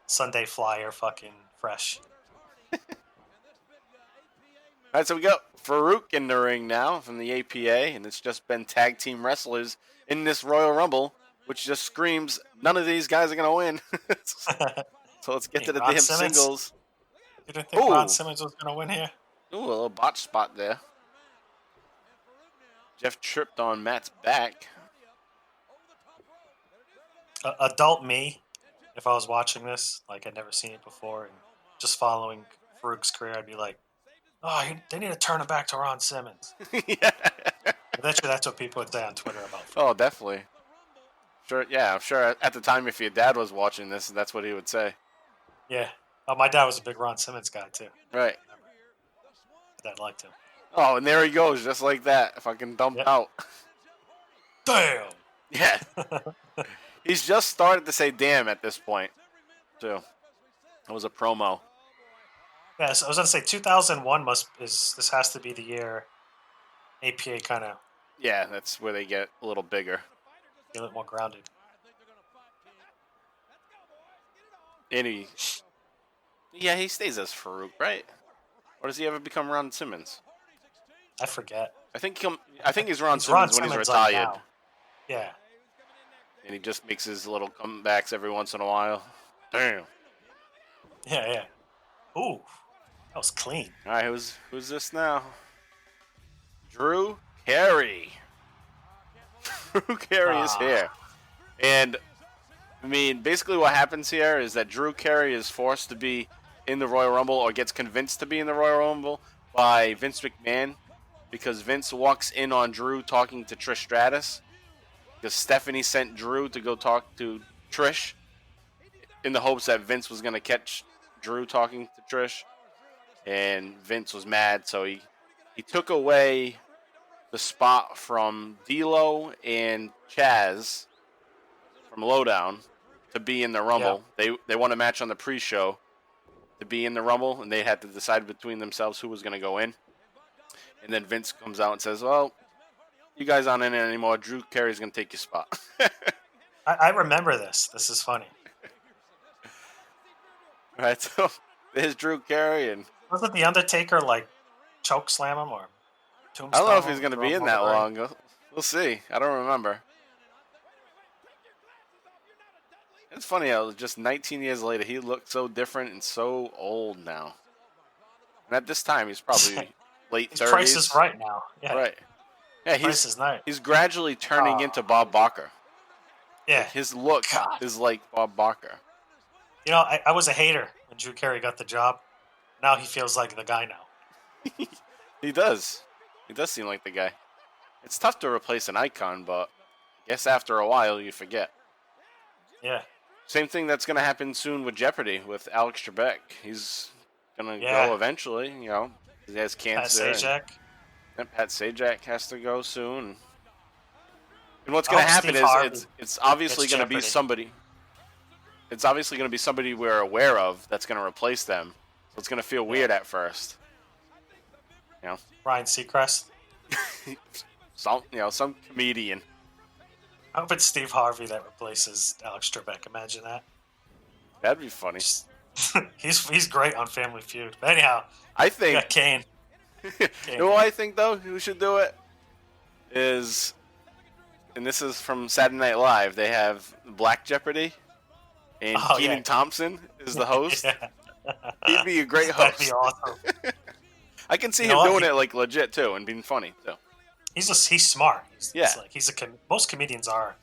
Sunday Flyer fucking fresh. All right, so we got Farouk in the ring now from the APA, and it's just been tag team wrestlers in this Royal Rumble, which just screams none of these guys are going to win. So let's get to the damn singles. You didn't think Ron Simmons was going to win here? Ooh, a little botch spot there. Jeff tripped on Matt's back. Adult me, if I was watching this, like I'd never seen it before, and just following Farouk's career, I'd be like, oh, they need to turn him back to Ron Simmons. Yeah. That's what people would say on Twitter about Farouk. Oh, definitely. Sure. Yeah, I'm sure at the time if your dad was watching this, that's what he would say. Yeah. Oh, my dad was a big Ron Simmons guy, too. Right. My dad liked him. Oh, and there he goes, just like that. Fucking dumped out. Damn! Yeah. He's just started to say damn at this point, too. It was a promo. Yeah, so I was going to say 2001 this has to be the year APA kind of... Yeah, that's where they get a little bigger. Get a little more grounded. And he stays as Farouk, right? Or does he ever become Ron Simmons? I forget. I think he's Ron Simmons when he's retired. Like yeah. And he just makes his little comebacks every once in a while. Damn. Yeah. Ooh, that was clean. All right, who's this now? Drew Carey. Drew Carey is here. And, I mean, basically what happens here is that Drew Carey is forced to be in the Royal Rumble or gets convinced to be in the Royal Rumble by Vince McMahon because Vince walks in on Drew talking to Trish Stratus because Stephanie sent Drew to go talk to Trish in the hopes that Vince was going to catch Drew talking to Trish. And Vince was mad, so he took away the spot from D'Lo and Chaz from Lowdown to be in the Rumble. Yeah. They won a match on the pre-show to be in the Rumble, and they had to decide between themselves who was going to go in. And then Vince comes out and says, well, you guys aren't in it anymore. Drew Carey's going to take your spot. I remember this. This is funny. All right, so there's Drew Carey. And wasn't The Undertaker, like, choke slam him or tombstone? I don't know if he's going to be in that long. We'll see. I don't remember. It's funny how just 19 years later, he looked so different and so old now. And at this time, he's probably late 30s. Price is right now. Yeah. Right. Yeah, Price is nice. He's gradually turning into Bob Barker. Yeah. Like his look is like Bob Barker. You know, I was a hater when Drew Carey got the job. Now he feels like the guy now. He does. He does seem like the guy. It's tough to replace an icon, but I guess after a while you forget. Yeah. Same thing that's going to happen soon with Jeopardy with Alex Trebek. He's going to go eventually, you know. He has cancer. Pat Sajak. And Pat Sajak has to go soon. And what's going to happen is it's obviously going to be somebody. It's obviously going to be somebody we're aware of that's going to replace them. So it's going to feel weird at first. You know? Ryan Seacrest. some comedian. I hope it's Steve Harvey that replaces Alex Trebek. Imagine that. That'd be funny. He's great on Family Feud. But anyhow, I think. Yeah, Kane. You know what I think though? Who should do it? Is, and this is from Saturday Night Live. They have Black Jeopardy, and Kenan Thompson is the host. Yeah. He'd be a great host. That'd be awesome. I can see him doing it like legit too, and being funny too. He's smart. Most comedians are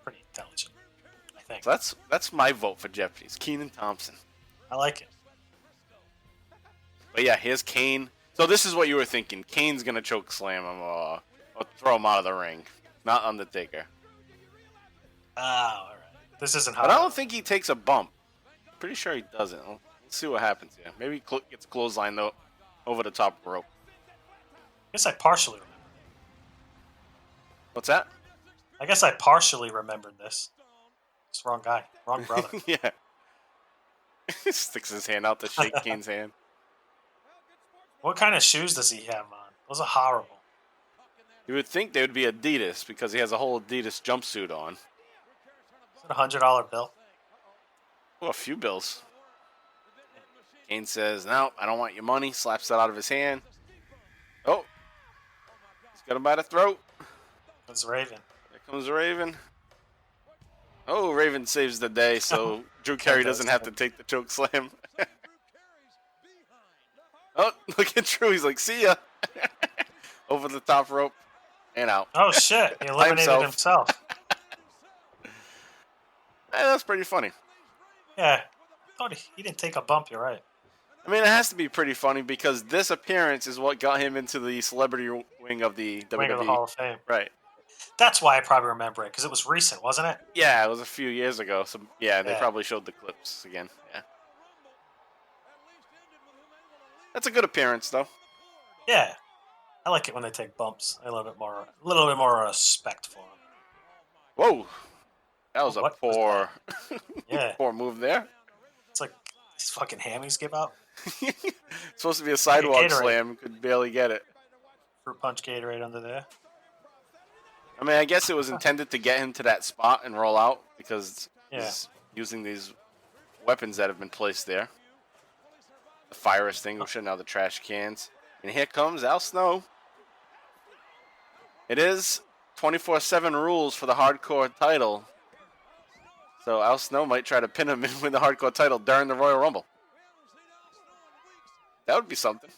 pretty intelligent, I think. So that's my vote for Jeopardy. It's Kenan Thompson. I like it. But yeah, here's Kane. So this is what you were thinking. Kane's gonna choke slam him or throw him out of the ring, not Undertaker. Oh, all right. This isn't how. But I don't think he takes a bump. Pretty sure he doesn't. Let's see what happens here. Maybe he gets clotheslined though over the top rope. I guess I partially remember. What's that? I guess I partially remembered this. It's the wrong guy. Wrong brother. Yeah. Sticks his hand out to shake Kane's hand. What kind of shoes does he have on? Those are horrible. You would think they would be Adidas because he has a whole Adidas jumpsuit on. Is it a $100 bill? Oh, a few bills. Kane says, "No, I don't want your money." Slaps that out of his hand. Oh, he's got him by the throat. It's Raven. There comes Raven. Oh, Raven saves the day, so Drew Carey doesn't have to take the choke slam. Oh, look at Drew. He's like, "See ya." Over the top rope and out. Oh, shit. He eliminated himself. That's pretty funny. Yeah. Oh, he didn't take a bump. You're right. I mean, it has to be pretty funny because this appearance is what got him into the celebrity wing of the WWE. Wing of the Hall of Fame. Right. That's why I probably remember it, because it was recent, wasn't it? Yeah, it was a few years ago. So, yeah, they probably showed the clips again. Yeah. That's a good appearance, though. Yeah. I like it when they take bumps. A little bit more respect for them. Whoa. That was poor, yeah. poor move there. It's like these fucking hammies give out. Supposed to be a sidewalk slam. Could barely get it. Fruit punch Gatorade under there. I mean, I guess it was intended to get him to that spot and roll out because he's using these weapons that have been placed there. The fire extinguisher, now the trash cans. And here comes Al Snow. It is 24/7 rules for the hardcore title. So Al Snow might try to pin him in with the hardcore title during the Royal Rumble. That would be something.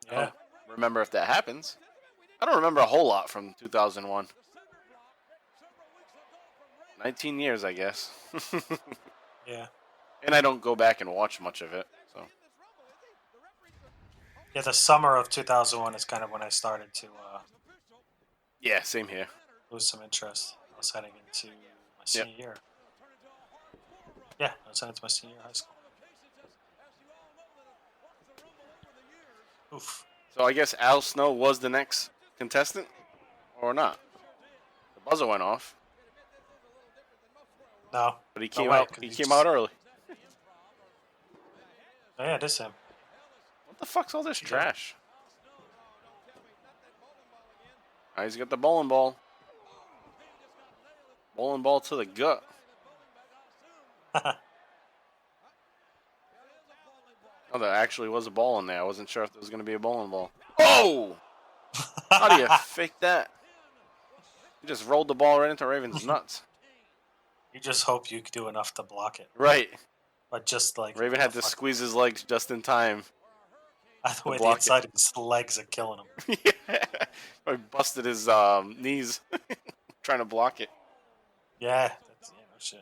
Yeah. I don't remember if that happens. I don't remember a whole lot from 2001. 19 years, I guess. Yeah. And I don't go back and watch much of it. So. Yeah, the summer of 2001 is kind of when I started to Yeah, same here. lose some interest. I was heading into my senior year. Yeah, I was heading into my senior year of high school. Oof. So I guess Al Snow was the next contestant, or not? The buzzer went off. No. But he came out. He came out early. Oh, yeah, it is him. What the fuck's all this trash? He's got the bowling ball. Bowling ball to the gut. Oh, there actually was a ball in there. I wasn't sure if there was going to be a bowling ball. Oh! How do you fake that? You just rolled the ball right into Raven's nuts. You just hope you do enough to block it. Right. But just like... Raven had to squeeze his legs just in time. The way the inside of his legs are killing him. Yeah. He busted his knees trying to block it. Yeah. That's, no shit.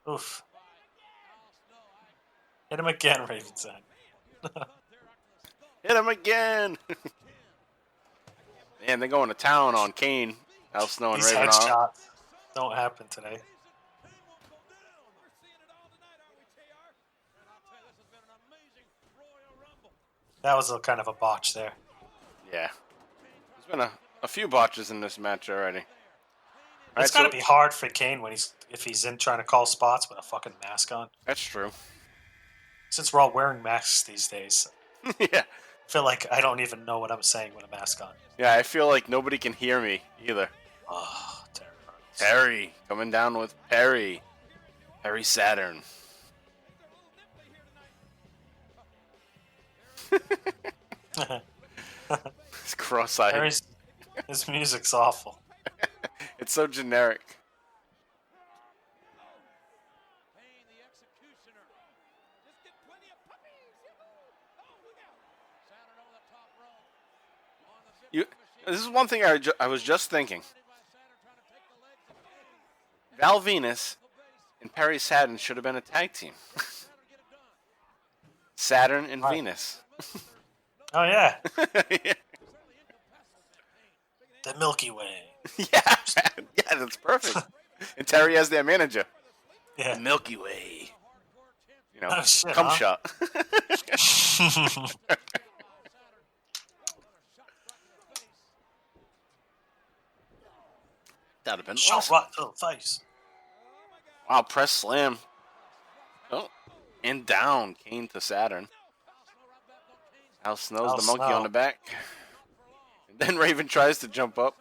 Oof. Hit him again, Ravenstein. Hit him again! Man, they're going to town on Kane. Al Snow and These Raven headshots don't happen today. That was kind of a botch there. Yeah. There's been a few botches in this match already. It's got to be hard for Kane if he's in trying to call spots with a fucking mask on. That's true. Since we're all wearing masks these days, Yeah. I feel like I don't even know what I'm saying with a mask on. Yeah, I feel like nobody can hear me either. Oh, Terry. Terry coming down with Perry. Perry Saturn. It's cross-eyed. His music's awful. It's so generic. This is one thing I was just thinking. Val Venus and Perry Saturn should have been a tag team. Saturn and Venus. Oh, yeah. Yeah. The Milky Way. Yeah, that's perfect. And Terry as their manager. Yeah. The Milky Way. You know, Oh, shit, cum huh? shot. That'd have been Shot awesome. right to the face. Wow, press slam. Oh, and down. Kane to Saturn. Al Snow's Al the monkey Snow. on the back. And then Raven tries to jump up.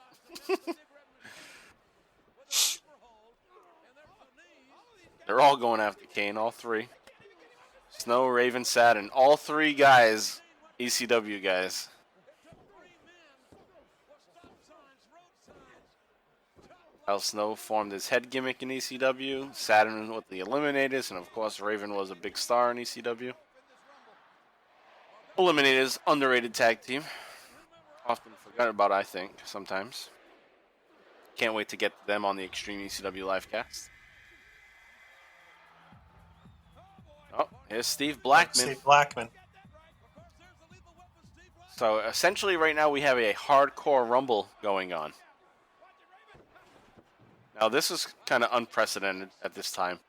They're all going after Kane, all three. Snow, Raven, Saturn. All three guys, ECW guys. Al Snow formed his head gimmick in ECW. Saturn with the Eliminators. And of course, Raven was a big star in ECW. Eliminators, underrated tag team. Often forgotten about, I think, sometimes. Can't wait to get them on the Extreme ECW livecast. Oh, here's Steve Blackman. Steve Blackman. So essentially right now we have a hardcore rumble going on. Now this is kind of unprecedented at this time.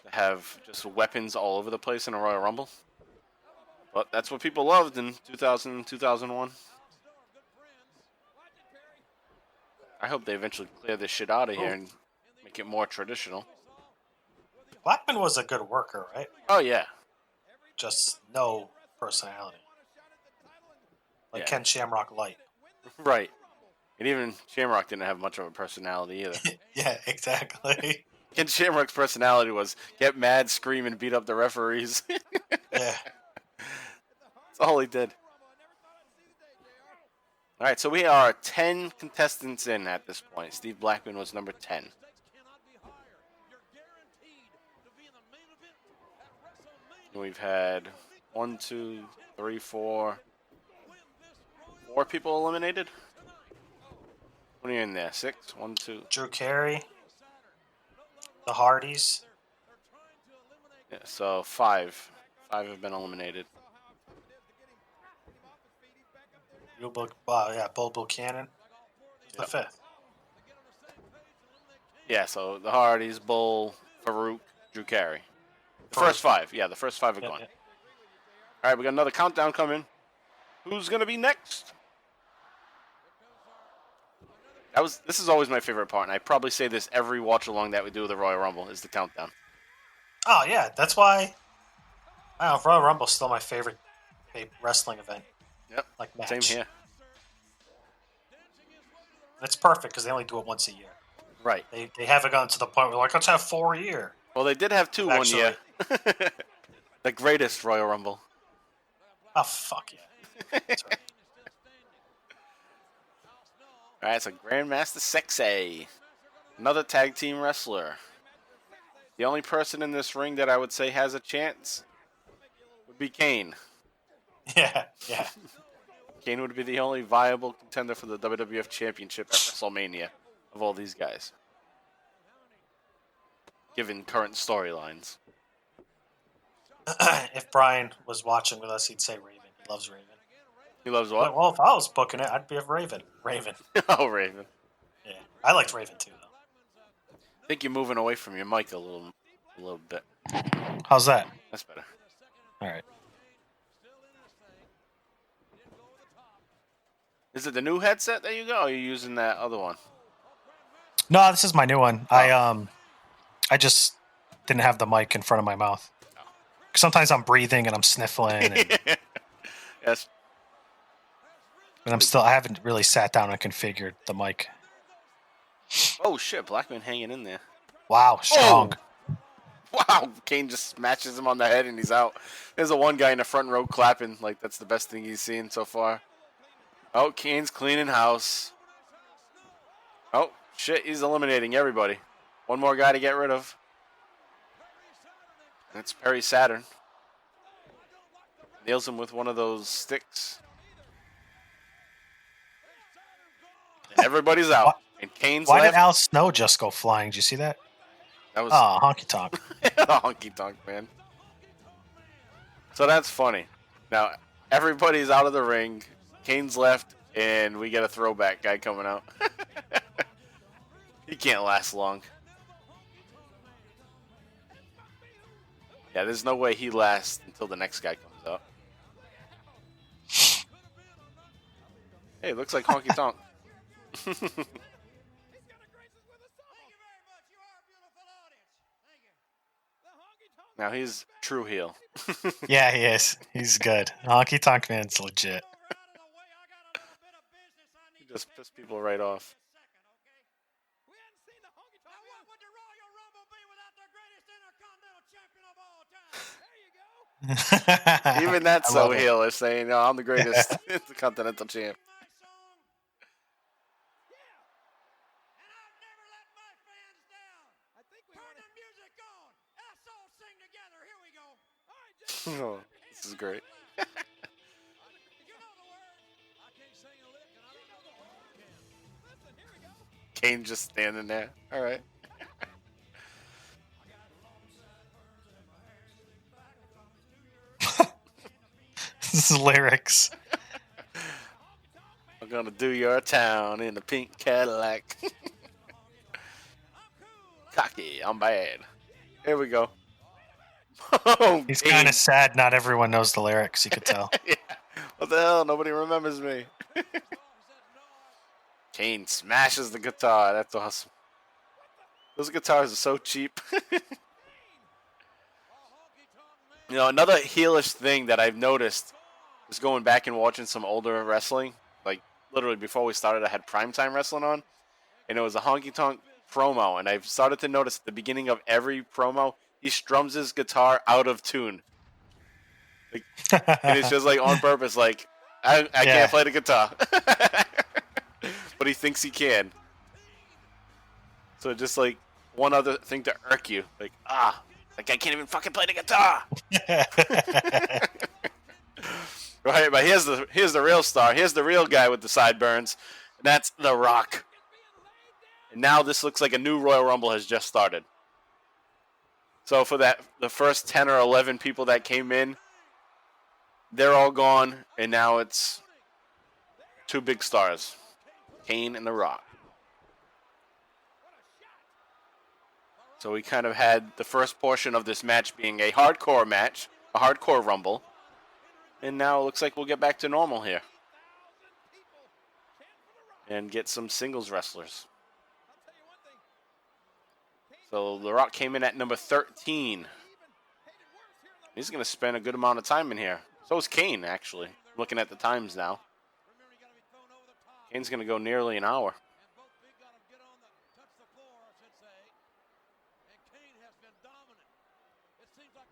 To have just weapons all over the place in a Royal Rumble. But that's what people loved in 2000, 2001. I hope they eventually clear this shit out of here and make it more traditional. Blackman was a good worker, right? Oh, yeah. Just no personality. Like Yeah. Ken Shamrock Light. Right. And even Shamrock didn't have much of a personality either. Yeah, exactly. Ken Shamrock's personality was get mad, scream, and beat up the referees. Yeah. That's all he did. All right, so we are 10 contestants in at this point. Steve Blackman was number 10. And we've had 4 people eliminated. What are you in there? 6? 1, 2. Drew Carey. The Hardys. Yeah, so 5. 5 have been eliminated. Bull Buchanan. The fifth. Yeah, so the Hardys, Bull, Farouk, Drew Carey. The first 5. Yeah, the first 5 are gone. Yeah. All right, we got another countdown coming. Who's going to be next? This is always my favorite part, and I probably say this every watch-along that we do with the Royal Rumble, is the countdown. Oh, yeah. That's why Royal Rumble's still my favorite wrestling event. Yep, Like match. same here. And it's perfect because they only do it once a year. Right. They haven't gotten to the point where let's have 4 a year. Well, they did have 2 one year. The greatest Royal Rumble. Oh, fuck yeah. That's right. All right, so Grandmaster Sexay. Another tag team wrestler. The only person in this ring that I would say has a chance would be Kane. Yeah. Kane would be the only viable contender for the WWF Championship at WrestleMania of all these guys. Given current storylines. If Brian was watching with us, he'd say Raven. He loves Raven. He loves what? Well, if I was booking it, I'd be a Raven. Oh, Raven. Yeah. I liked Raven too, though. I think you're moving away from your mic a little bit. How's that? That's better. All right. Is it the new headset that you got, or are you using that other one? No, this is my new one. Oh. I just didn't have the mic in front of my mouth. sometimes I'm breathing and I'm sniffling. And, Yes. and I haven't really sat down and configured the mic. Oh shit! Blackman hanging in there. Wow, strong. Oh. Wow! Kane just smashes him on the head and he's out. There's a one guy in the front row clapping like that's the best thing he's seen so far. Oh, Kane's cleaning house. Oh shit! He's eliminating everybody. One more guy to get rid of. And it's Perry Saturn. Nails him with one of those sticks. And everybody's out. And Kane's Why left. did Al Snow just go flying? Did you see that? That was honky tonk. honky tonk, man. So that's funny. Now everybody's out of the ring. Kane's left, and we get a throwback guy coming out. He can't last long. Yeah, there's no way he lasts until the next guy comes out. Hey, looks like honky tonk. Now he's true heel. Yeah, he is. He's good. Honky Tonk Man's legit. He just pissed people right off. Even that's so heel is saying, "No, I'm the greatest Continental Champ." Oh, this is great. Kane just standing there. All right. This is lyrics. I'm gonna do your town in a pink Cadillac. Cocky, I'm bad. Here we go. Oh, he's kind of sad. Not everyone knows the lyrics. You could tell. Yeah. What the hell? Nobody remembers me. Kane smashes the guitar. That's awesome. Those guitars are so cheap. You know, another heelish thing that I've noticed is going back and watching some older wrestling. Like, literally before we started, I had Primetime Wrestling on, and it was a honky tonk promo. And I've started to notice at the beginning of every promo, he strums his guitar out of tune. Like, and it's just like on purpose, like, I can't play the guitar. But he thinks he can. So just like one other thing to irk you. Like, like I can't even fucking play the guitar. Right, but here's the real star. Here's the real guy with the sideburns. And that's The Rock. And now this looks like a new Royal Rumble has just started. So for the first 10 or 11 people that came in, they're all gone, and now it's two big stars, Kane and The Rock. So we kind of had the first portion of this match being a hardcore match, a hardcore Rumble, and now it looks like we'll get back to normal here and get some singles wrestlers. So The Rock came in at number 13. He's going to spend a good amount of time in here. So is Kane, actually. Looking at the times now. Kane's going to go nearly an hour.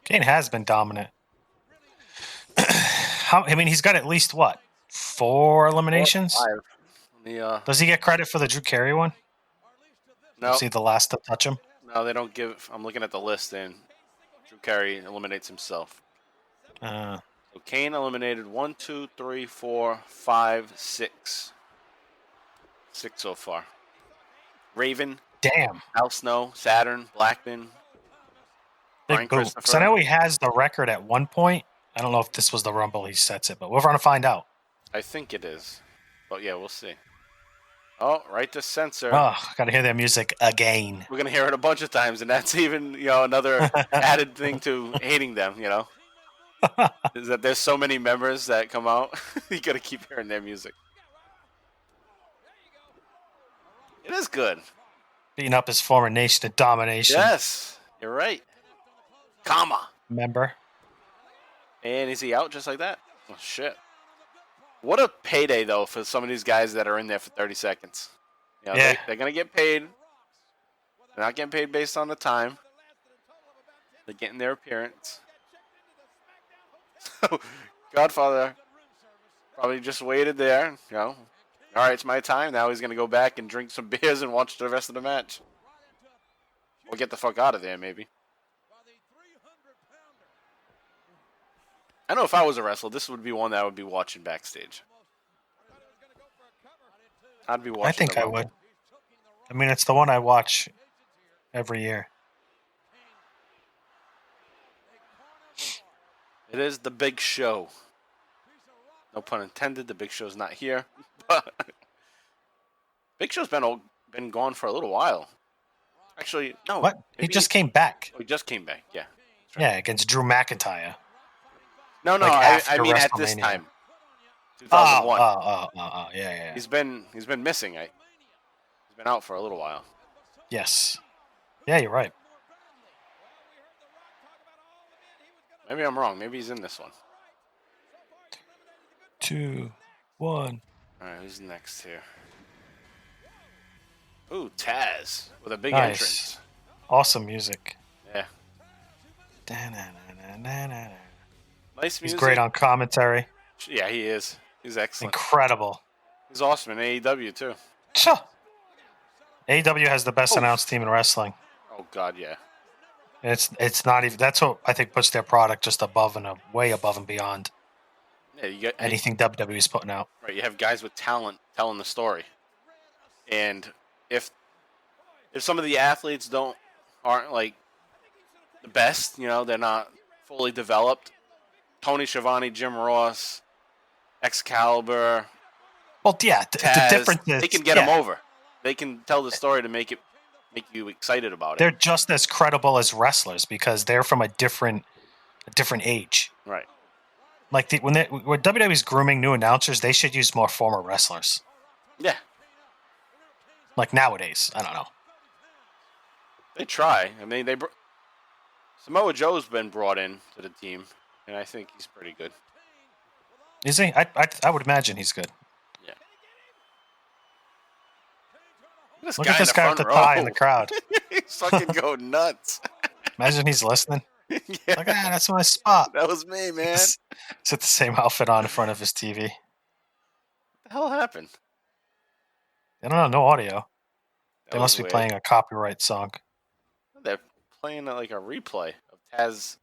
Kane has been dominant. He's got at least, 4 eliminations? 5. Does he get credit for the Drew Carey one? No. Is he the last to touch him? No, they don't give. I'm looking at the list, and Drew Carey eliminates himself. So Kane eliminated 1, 2, 3, 4, 5, 6. 6 so far. Raven. Damn. Al Snow, Saturn, Blackman. Big boot. So I know he has the record at one point. I don't know if this was the Rumble he sets it, but we're going to find out. I think it is. But yeah, we'll see. Oh, right to censor. Oh, got to hear that music again. We're going to hear it a bunch of times, and that's even, another added thing to hating them, is that there's so many members that come out. You got to keep hearing their music. It is good. Beating up his former Nation of Domination. Yes, you're right. Kama. Remember? And is he out just like that? Oh, shit. What a payday, though, for some of these guys that are in there for 30 seconds. You know, Yeah. They're going to get paid. They're not getting paid based on the time. They're getting their appearance. So, Godfather probably just waited there. You know, all right, it's my time. Now he's going to go back and drink some beers and watch the rest of the match. Or get the fuck out of there, maybe. I know if I was a wrestler, this would be one that I would be watching backstage. I'd be watching. I think I would. I mean, it's the one I watch every year. It is the big show. No pun intended. The big show's not here. But Big Show's been gone for a little while. Actually, no. What? He just came back. Oh, he just came back. Yeah. Right. Yeah, against Drew McIntyre. No, like I mean at this time. 2001. Yeah. He's been missing. He's been out for a little while. Yes. Yeah, you're right. Maybe I'm wrong. Maybe he's in this one. 2, 1. All right, who's next here? Ooh, Taz with a big Nice. entrance. Awesome music. Yeah. Da-na-na-na-na-na. Nice music. He's great on commentary. Yeah, he is. He's excellent. Incredible. He's awesome in AEW too. Sure. AEW has the best announced team in wrestling. Oh God, yeah. It's not even. That's what I think puts their product just above and way above and beyond Yeah, you get anything WWE is putting out. Right, you have guys with talent telling the story, and if some of the athletes aren't like the best, you know, they're not fully developed. Tony Schiavone, Jim Ross, Excalibur. Well, yeah, Taz, the difference is they can get them over. They can tell the story to make you excited about it. They're just as credible as wrestlers because they're from a different age. Right. Like when WWE's grooming new announcers, they should use more former wrestlers. Yeah. Like nowadays, I don't know. They try. I mean, Samoa Joe's been brought in to the team, and I think he's pretty good. Is he? I would imagine he's good. Yeah. Look at this guy with the tie in the crowd. He's fucking go nuts. Imagine he's listening. Yeah. Like, that's my spot. That was me, man. He's with the same outfit on in front of his TV. What the hell happened? I don't know. No audio. They must be playing a copyright song. They're playing like a replay of Taz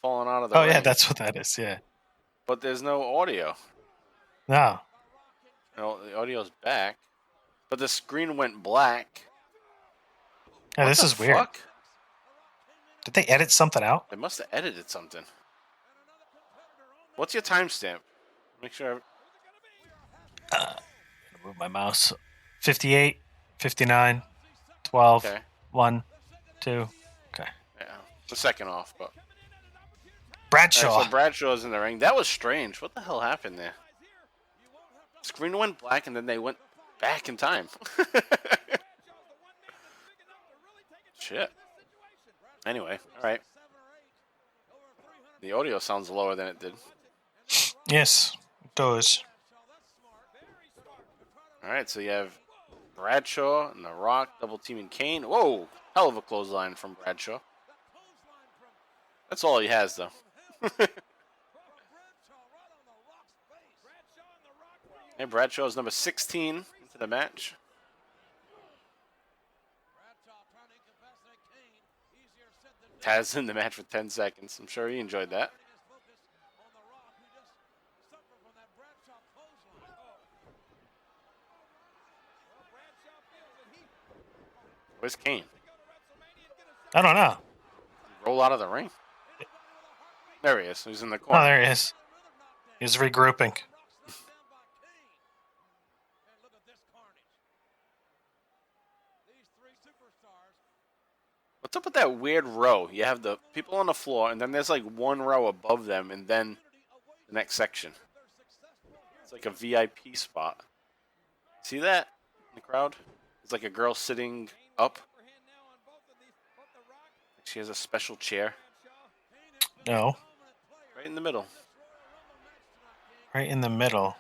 falling out of the ring. Yeah, that's what that is. Yeah. But there's no audio. No. No, the audio's back. But the screen went black. Yeah, this is weird. Fuck? Did they edit something out? They must have edited something. What's your timestamp? Make sure. Move my mouse. 58, 59, 12, Okay. 1, 2. Okay. Yeah, the second off, but. Bradshaw. Right, so Bradshaw's in the ring. That was strange. What the hell happened there? Screen went black and then they went back in time. Shit. Anyway, all right. The audio sounds lower than it did. Yes, it does. All right, so you have Bradshaw and The Rock double teaming Kane. Whoa, hell of a clothesline from Bradshaw. That's all he has, though. And Bradshaw is number 16 into the match. Taz in the match for 10 seconds. I'm sure he enjoyed that. Where's Kane? I don't know. Roll out of the ring? There he is. He's in the Oh, corner. there he is. He's regrouping. What's up with that weird row? You have the people on the floor, and then there's like one row above them, and then the next section. It's like a VIP spot. See that in the crowd? It's like a girl sitting up. She has a special chair. No. Right in the middle. Right in the middle.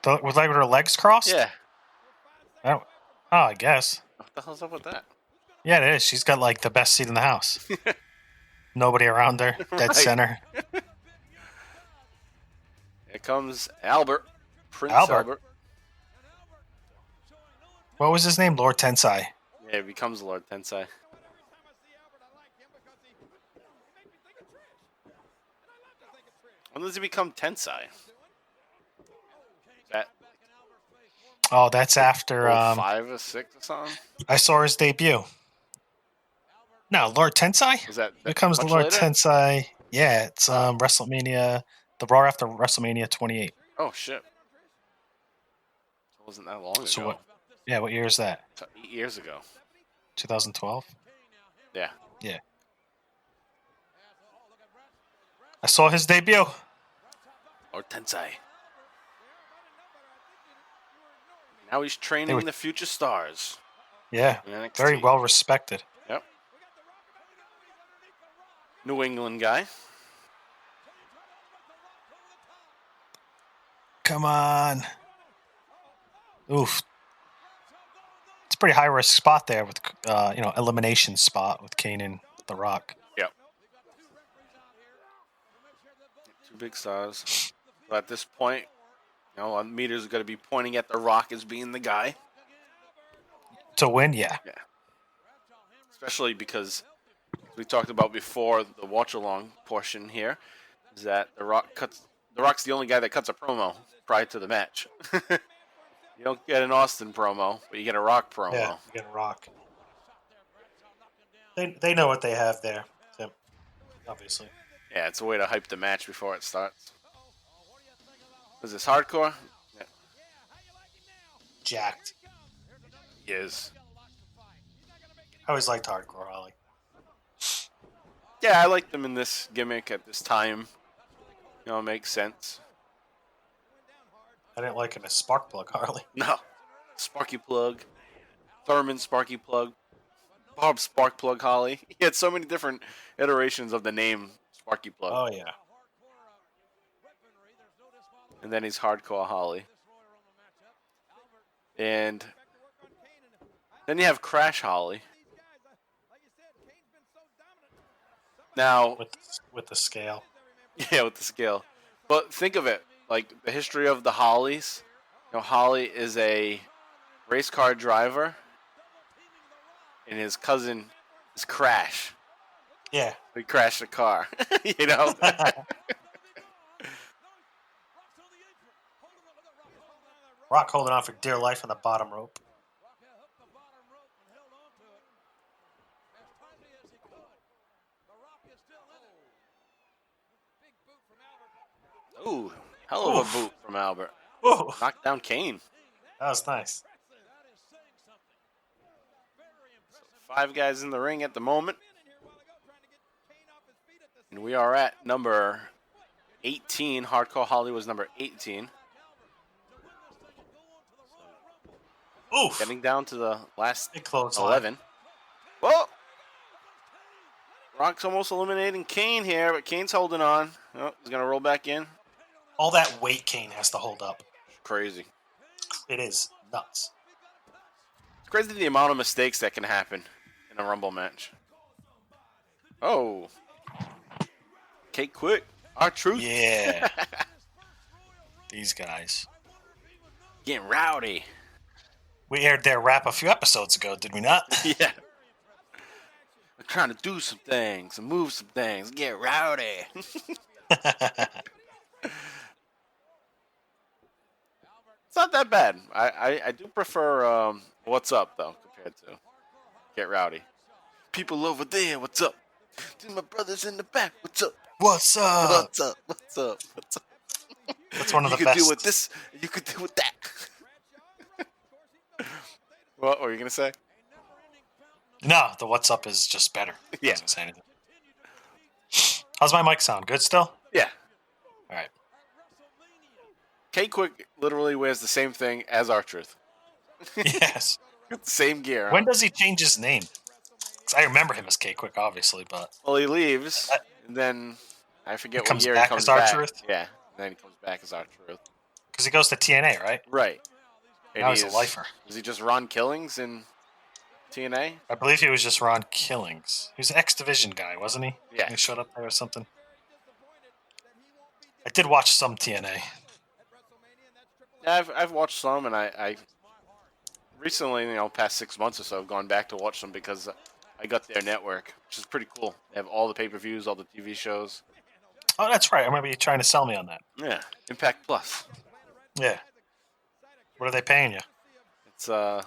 Was like with her legs crossed? Yeah. Oh, I guess. What the hell's up with that? Yeah, it is. She's got like the best seat in the house. Nobody around her. Dead Right. center. Here comes Albert. Prince Albert. What was his name? Lord Tensai. Yeah, he becomes Lord Tensai. When does he become Tensai? That Oh, that's after 5 or 6 or something? I saw his debut. No, Lord Tensai? Was that becomes much Lord later? Tensai. Yeah, it's WrestleMania, the Raw after WrestleMania 28. Oh, shit. It wasn't that long ago. What year is that? 8 years ago. 2012? Yeah. Yeah. I saw his debut. Lord Tensai. Now he's training the future stars. Yeah, in NXT. very well respected. Yep. New England guy. Come on. Oof. It's a pretty high risk spot there with, elimination spot with Kane and The Rock. Yep. 2 big stars. But at this point, meters are going to be pointing at The Rock as being the guy. To win, yeah. Yeah. Especially because we talked about before the watch along portion here is that The Rock's the only guy that cuts a promo prior to the match. You don't get an Austin promo, but you get a Rock promo. Yeah, you get a Rock. They know what they have there, Tim. Obviously. Yeah, it's a way to hype the match before it starts. Was this hardcore? Yeah. Jacked. He is. I always liked hardcore, Holly. Yeah, I liked them in this gimmick at this time. It makes sense. I didn't like him as Sparkplug, Harley. No. Sparky Plug. Thurman Sparky Plug. Bob Sparkplug Holly. He had so many different iterations of the name Sparky Plug. Oh, yeah. And then he's Hardcore Holly. And then you have Crash Holly. Now, with the scale. Yeah, with the scale. But think of it, like the history of the Hollies. Holly is a race car driver, and his cousin is Crash. Yeah. He crashed a car, Rock holding on for dear life on the bottom rope. Ooh, hell of a boot from Albert. Ooh. Knocked down Kane. That was nice. So 5 guys in the ring at the moment. And we are at number 18. Hardcore Holly was number 18. Oof. Getting down to the last Big clothesline. 11. Whoa! Rock's almost eliminating Kane here, but Kane's holding on. Oh, he's going to roll back in. All that weight Kane has to hold up. Crazy. It is nuts. It's crazy the amount of mistakes that can happen in a Rumble match. Oh. Kate Quick. R-Truth. Yeah. These guys. Getting rowdy. We aired their rap a few episodes ago, did we not? Yeah. I'm trying to do some things and move some things. Get rowdy. It's not that bad. I do prefer What's Up, though, compared to Get Rowdy. People over there, what's up? To my brothers in the back, what's up? What's up? What's up? What's up? What's up? That's one of the You best. could do with this, you could do with that. What were you going to say? No, the what's up is just better. Yeah. I wasn't saying anything. How's my mic sound? Good still? Yeah. All right. K-Quick literally wears the same thing as R-Truth. Yes. Same gear. When does he change his name? 'Cause I remember him as K-Quick, obviously, but... Well, he leaves. And then I forget He what year he back comes as back. R-Truth? Yeah, and then he comes back as R-Truth. Because he goes to TNA, right? Right. And Now he's a lifer. Is he just Ron Killings in TNA? I believe he was just Ron Killings. He was an X Division guy, wasn't he? Yeah. He showed up there or something. I did watch some TNA. Yeah, I've watched some, and I recently, past 6 months or so, I've gone back to watch them because I got their network, which is pretty cool. They have all the pay-per-views, all the TV shows. Oh, that's right. I remember you trying to sell me on that. Yeah, Impact Plus. Yeah. What are they paying you? It's I'm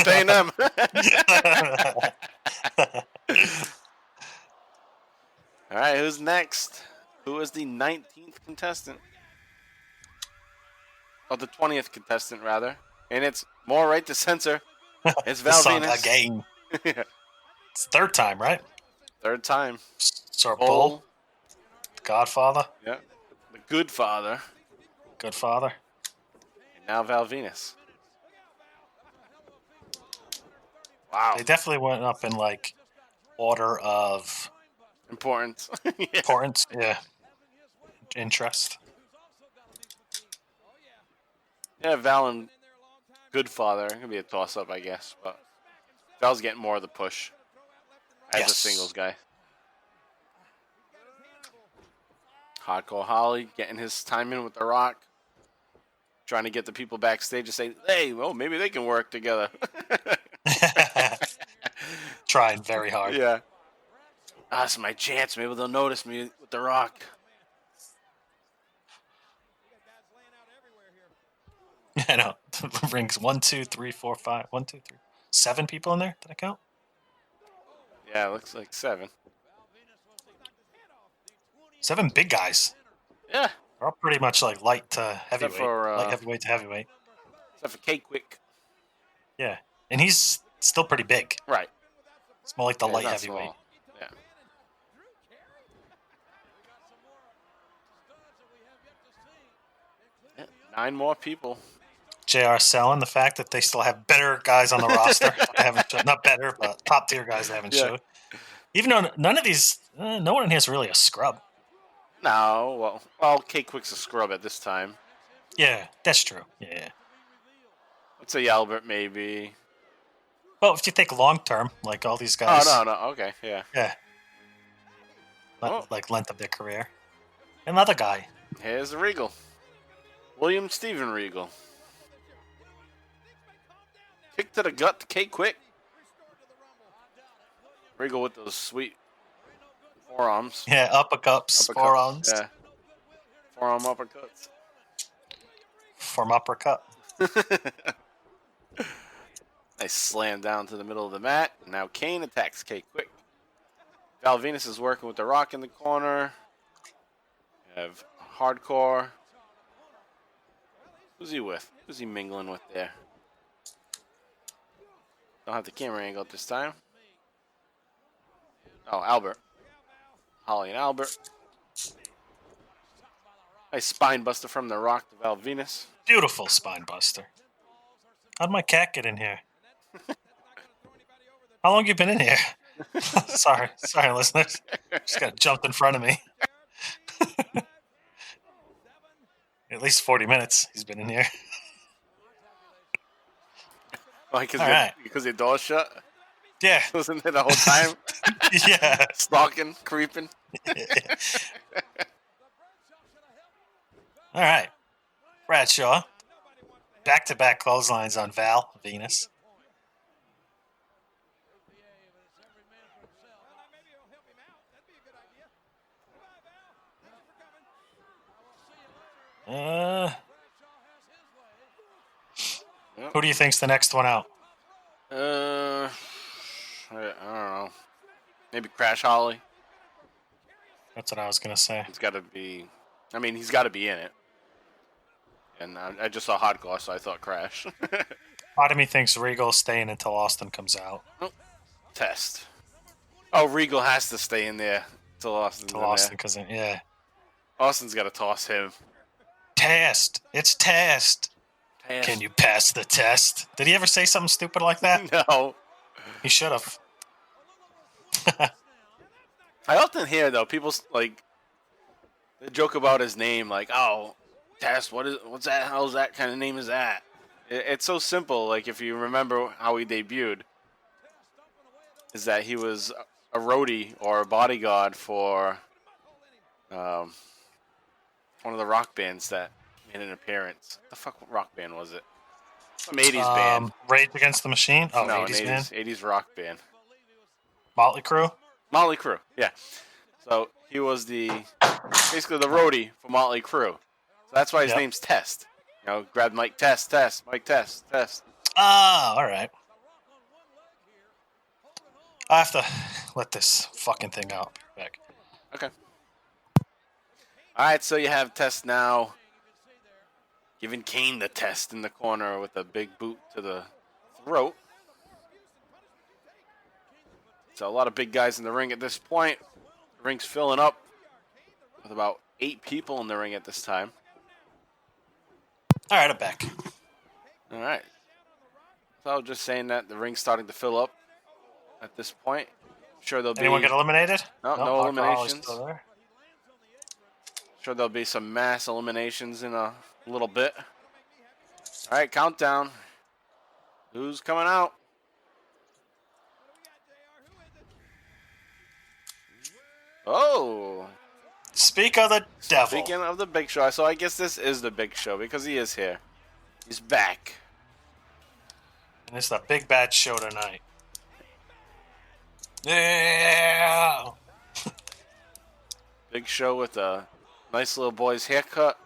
paying them. All right, who's next? Who is the 19th contestant? Oh, the 20th contestant, rather. And it's more right to censor. It's Val Venus. Again. It's the third time, right? Third time. So Bull. Godfather. Yeah. The Good Father. Good Father. And now Val Venus. Wow. They definitely went up in order of importance. Importance, yeah. Interest. Yeah, Val and Good Father. It could be a toss-up, I guess. But Val's getting more of the push as a singles guy. Hardcore Holly getting his time in with The Rock. Trying to get the people backstage to say, hey, well, maybe they can work together. Trying very hard. Yeah. That's my chance. Maybe they'll notice me with The Rock. I know. Rings 1, 2, 3, 4, 5. 1, 2, 3. 7 people in there? Did I count? Yeah, it looks like 7. 7 big guys. Yeah. They're all pretty much light to heavyweight. For, light heavyweight to heavyweight. Except for K-Quick. Yeah. And he's still pretty big. Right. It's more like the light not heavyweight. small. Yeah. 9 more people. JR selling the fact that they still have better guys on the roster. They haven't showed, not better, but top tier guys they haven't showed. Even though none of these, no one in here is really a scrub. No, well, K-Quick's a scrub at this time. Yeah, that's true. Yeah. Let's say Albert, maybe. Well, if you think long term, like all these guys. Oh, no, okay, yeah. Yeah. Like length of their career. Another guy. Here's Regal. William Steven Regal. Kick to the gut to K-Quick. Regal with those sweet forearms. Yeah, uppercuts, forearms. Yeah. Forearm uppercuts. From uppercut. Nice slam down to the middle of the mat. Now Kane attacks K-Quick. Val Venus is working with The Rock in the corner. You have Hardcore. Who's he with? Who's he mingling with there? Don't have the camera angle this time. Oh, Albert. Holly and Albert. Nice spine buster from The Rock to Val Venus. Beautiful spine buster. How'd my cat get in here? How long you been in here? sorry, listeners. Just got jumped in front of me. At least 40 minutes he's been in here. Oh, because your door's shut? Yeah. Wasn't there the whole time? Yeah. Stalking, creeping. All right. Bradshaw. Back-to-back clotheslines on Val Venus. Who do you think's the next one out? I don't know. Maybe Crash Holly. That's what I was going to say. He's got to be... I mean, he's got to be in it. And I just saw Hardcore, so I thought Crash. Part of me thinks Regal's staying until Austin comes out. Oh, test. Oh, Regal has to stay in there until Austin's in there. Because, yeah. Austin's got to toss him. Test. It's test. Can you pass the test? Did he ever say something stupid like that? No. He should have. I often hear though people like they joke about his name, like, "Oh, Test, what's that? How's that kind of name is that?" It's so simple. Like if you remember how he debuted, is that he was a roadie or a bodyguard for one of the rock bands that made an appearance. What the fuck rock band was it? Some 80s band. Rage Against the Machine? Oh, no, 80s band? 80s rock band. Motley Crue? Motley Crue, yeah. So he was basically the roadie for Motley Crue. So that's why his name's Test. You know, grab Mike Test, Mike Test. Ah, all right. I have to let this fucking thing out. Back. Okay. All right, so you have Test now giving Kane the test in the corner with a big boot to the throat. So a lot of big guys in the ring at this point. The ring's filling up with about 8 people in the ring at this time. All right, I'm back. All right. So I was just saying that the ring's starting to fill up at this point. I'm sure there'll Anyone get eliminated? No eliminations. Sure there'll be some mass eliminations in a little bit. All right, countdown. Who's coming out? Oh. Speak of the devil. Speaking of the Big Show, so I guess this is the Big Show because he is here. He's back. And it's the big bad show tonight. Yeah. Big Show with a nice little boy's haircut.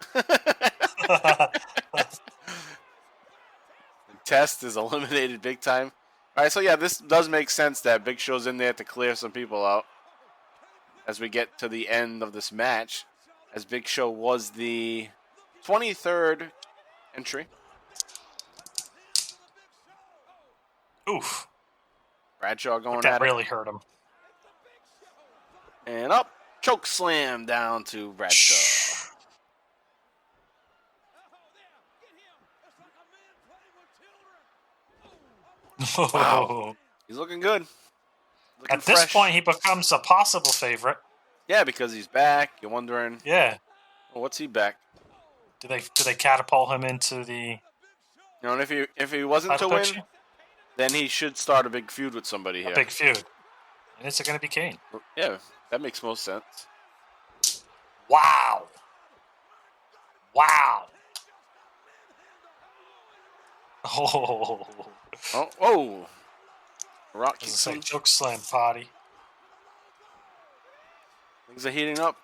Test is eliminated big time. All right, so yeah, this does make sense that Big Show's in there to clear some people out as we get to the end of this match, as Big Show was the 23rd entry. Oof. Bradshaw going at that it. really hurt him. And up, choke slam down to Bradshaw. Wow. He's looking good. Looking At this fresh. point, he becomes a possible favorite. Yeah, because he's back. You're wondering, Yeah. well, what's he back? Do they catapult him into the? You know, and if he wasn't to win, then he should start a big feud with somebody here. A big feud. And it's going to be Kane. Yeah, that makes most sense. Wow. Wow. Oh. Oh. Rock It's kicks like him. choke slam party. Things are heating up.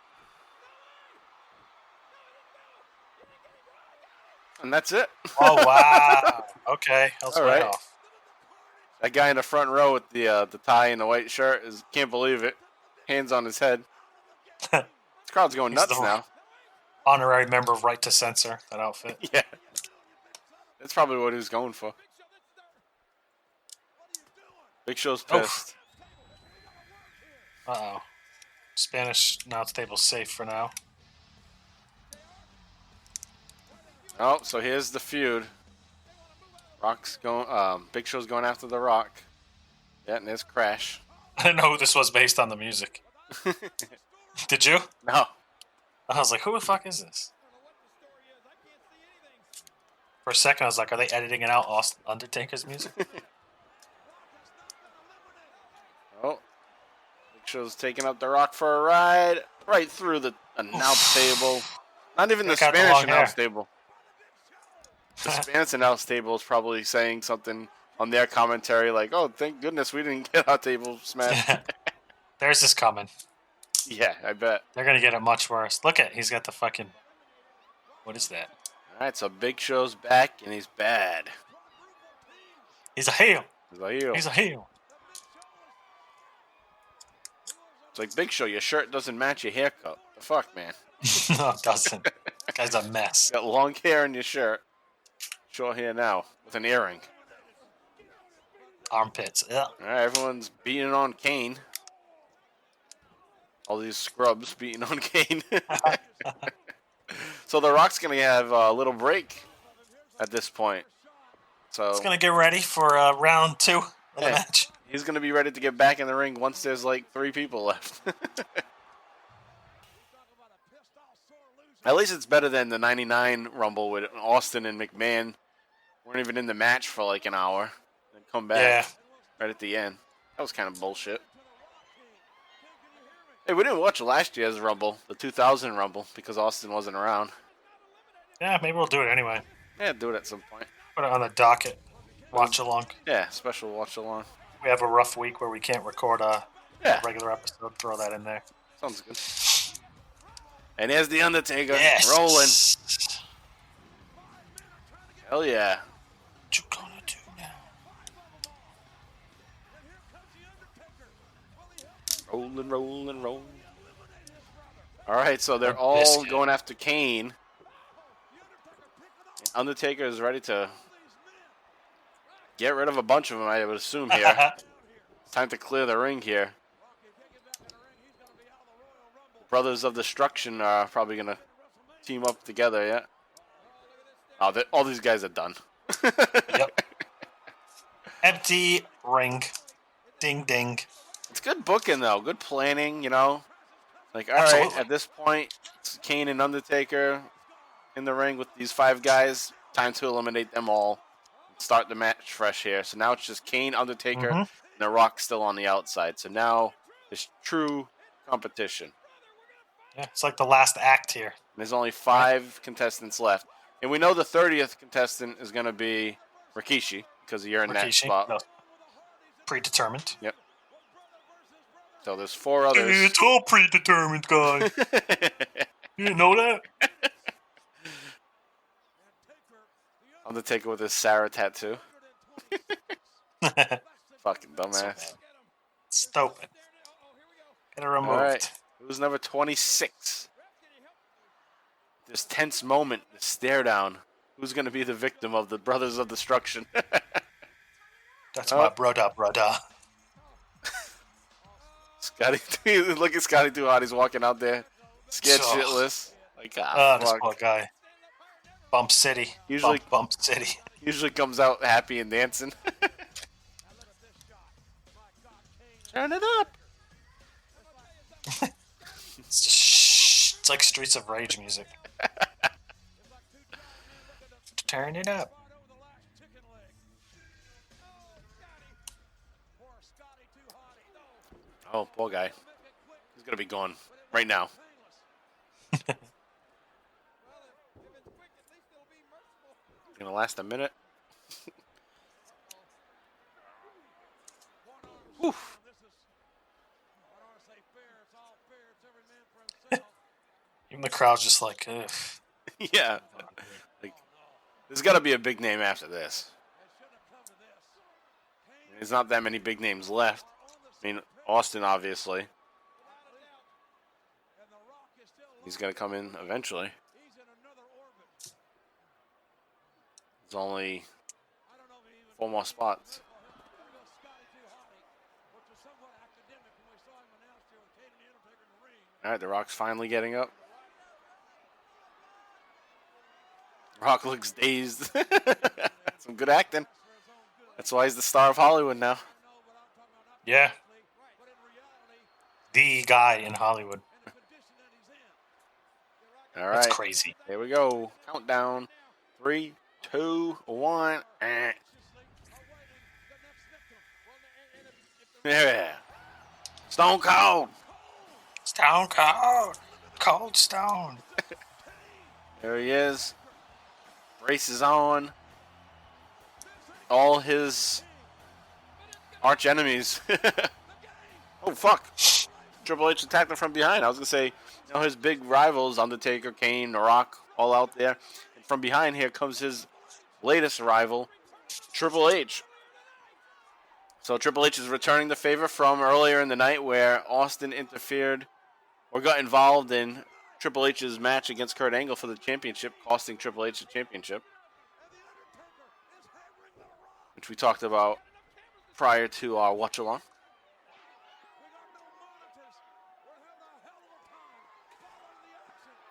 And that's it. Oh, wow. Okay. That's All way right. off. That guy in the front row with the tie and the white shirt can't believe it. Hands on his head. This crowd's going He's nuts the now. Honorary member of Right to Censor, that outfit. Yeah. That's probably what he was going for. Big Show's pissed. Uh-oh. Spanish announce table's safe for now. Oh, so here's the feud. Rock's going. Big Show's going after the Rock. Yeah, and there's Crash. I didn't know who this was based on the music. Did you? No. I was like, who the fuck is this? For a second, I was like, are they editing it out Undertaker's music? Oh. Big Show's taking up the Rock for a ride. Right through the announce table. Not even the Check out the Spanish long announce hair. table. The Spanish announce table is probably saying something on their commentary like, oh, thank goodness we didn't get our table smashed. There's this coming. Yeah, I bet. They're going to get it much worse. Look at, he's got the fucking, what is that? All right, so Big Show's back, and he's bad. He's a heel. He's a heel. He's a heel. It's like, Big Show, your shirt doesn't match your haircut. The fuck, man? No, it doesn't. That guy's a mess. Got long hair in your shirt. Short hair now, with an earring. Armpits. Yeah. All right, everyone's beating on Kane. All these scrubs beating on Kane. So the Rock's going to have a little break at this point. So He's going to get ready for round 2 of the match. He's going to be ready to get back in the ring once there's like 3 people left. At least it's better than the 99 Rumble with Austin and McMahon weren't even in the match for like an hour and come back right at the end. That was kind of bullshit. Hey, we didn't watch last year's Rumble, the 2000 Rumble, because Austin wasn't around. Yeah, maybe we'll do it anyway. Yeah, do it at some point. Put it on the docket. Watch along. Yeah, special watch along. We have a rough week where we can't record a regular episode. Throw that in there. Sounds good. And there's the Undertaker rolling. Hell yeah. What you gonna do now? Rolling, rolling, rolling. All right, so they're all going after Kane. Undertaker is ready to get rid of a bunch of them, I would assume, here. It's time to clear the ring here. Brothers of Destruction are probably going to team up together, yeah? Oh, all these guys are done. Yep. Empty ring. Ding, ding. It's good booking, though. Good planning, you know? Like, all right, at this point, it's Kane and Undertaker in the ring with these 5 guys. Time to eliminate them all. Start the match fresh here. So now it's just Kane, Undertaker, and The Rock still on the outside. So now there's true competition. Yeah, it's like the last act here. And there's only 5 contestants left. And we know the 30th contestant is going to be Rikishi because you're in that spot. No. Predetermined. Yep. So there's 4 others. It's all predetermined, guy. You didn't know that? Undertaker with his Sarah tattoo. Fucking dumbass. Stupid. Get it removed. All right. Who's number 26? This tense moment, this stare down. Who's going to be the victim of the Brothers of Destruction? That's my brother. Scotty, look at Scotty Too Hot. He's walking out there, scared shitless. Like, this poor guy. Bump City. Usually, Bump City. Usually comes out happy and dancing. Turn it up. It's like Streets of Rage music. Turn it up. Oh, poor guy. He's going to be gone right now. Going to last a minute. Oof. Even the crowd's just like, ugh. Yeah. Like, there's got to be a big name after this. There's not that many big names left. I mean, Austin, obviously. He's going to come in eventually. There's only 4 more spots. All right, The Rock's finally getting up. Rock looks dazed. Some good acting. That's why he's the star of Hollywood now. Yeah. The guy in Hollywood. All right. That's crazy. Here we go. Countdown. 3, 2, 1. Yeah. Stone Cold. Stone Cold. Cold Stone. There he is. Braces on. All his arch enemies. Oh, fuck. Triple H attacked him from behind. I was going to say, you know, his big rivals, Undertaker, Kane, The Rock, all out there. And from behind here comes his latest rival, Triple H. So Triple H is returning the favor from earlier in the night where Austin interfered or got involved in Triple H's match against Kurt Angle for the championship, costing Triple H the championship, which we talked about prior to our watch-along.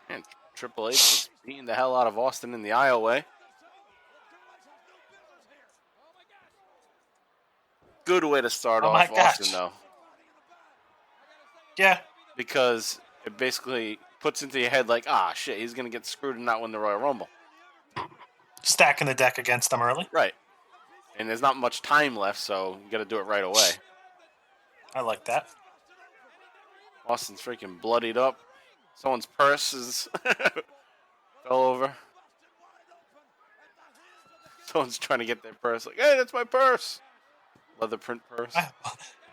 And Triple H is beating the hell out of Austin in the aisleway. good way to start Oh off my gosh. Austin, though. Yeah. Because it basically puts into your head like, shit, he's going to get screwed and not win the Royal Rumble. Stacking the deck against them early. Right. And there's not much time left, so you got to do it right away. I like that. Austin's freaking bloodied up. Someone's purse is fell over. Someone's trying to get their purse. Like, hey, that's my purse. Leather print purse.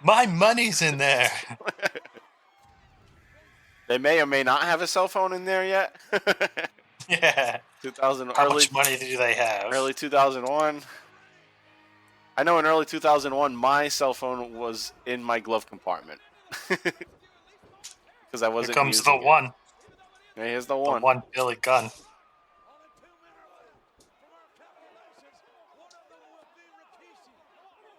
My money's in there. They may or may not have a cell phone in there yet. Yeah. How much money do they have? Early 2001. I know in early 2001, my cell phone was in my glove compartment. Because I wasn't Here comes using the one. Yeah, here's the one. The one Billy Gunn.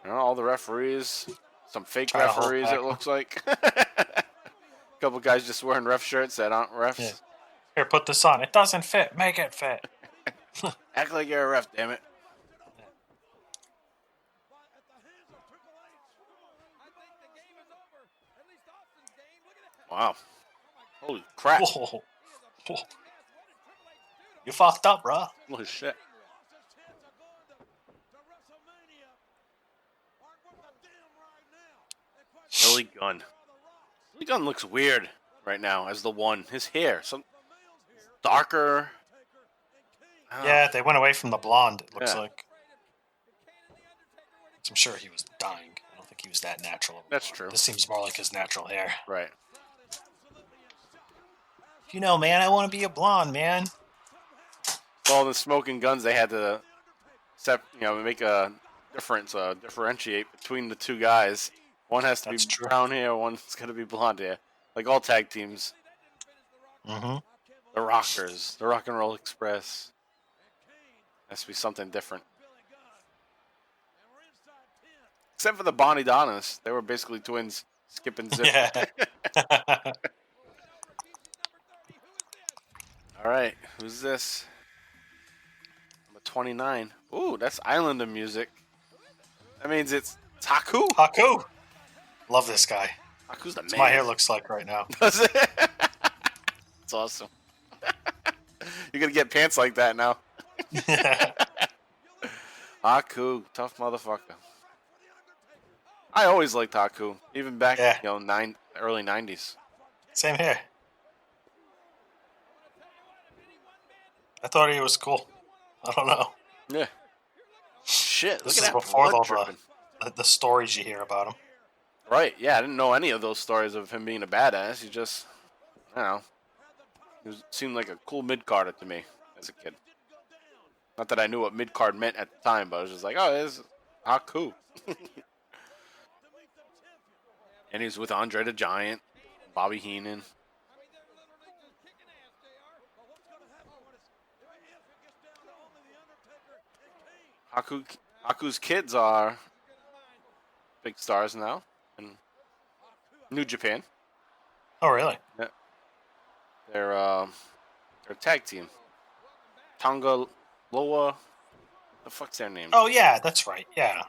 You know, all the referees. Some fake referees, it looks like. A couple guys just wearing ref shirts that aren't refs. Yeah. Here, put this on. It doesn't fit. Make it fit. Act like you're a ref, damn it. Wow. Holy crap. Whoa. Whoa. You fucked up, bro. Holy shit. Billy Gunn. Billy Gunn looks weird right now as the one. His hair, some darker. Yeah, they went away from the blonde, it looks like. I'm sure he was dying. I don't think he was that natural. That's true. This seems more like his natural hair. Right. You know, man, I want to be a blonde, man. All the smoking guns, they had to make a difference, differentiate between the two guys. One has to be brown hair, one's going to be blonde hair. Like all tag teams. Mm-hmm. The Rockers, the Rock and Roll Express. Has to be something different. Except for the Bonnie Donnas. They were basically twins, Skip and Zip. Yeah. All right, who's this? Number 29. Ooh, that's Islander music. That means it's Haku. Haku. Love this guy. Haku's the man. That's what my hair looks like right now. Does it? That's awesome. You're going to get pants like that now. Haku, tough motherfucker. I always liked Haku, even back, early 90s. Same here. I thought he was cool. I don't know. Yeah. Shit, This look is at that before blood dripping. the stories you hear about him. Right, yeah, I didn't know any of those stories of him being a badass. He just, I don't know. Seemed like a cool mid-carder to me as a kid. Not that I knew what mid-card meant at the time, but I was just like, oh, this is Haku. And he's with Andre the Giant, Bobby Heenan. Haku's kids are big stars now in New Japan. Oh, really? Yeah. They're a tag team. Tonga Loa. The fuck's their name? Oh, yeah, that's right. Yeah.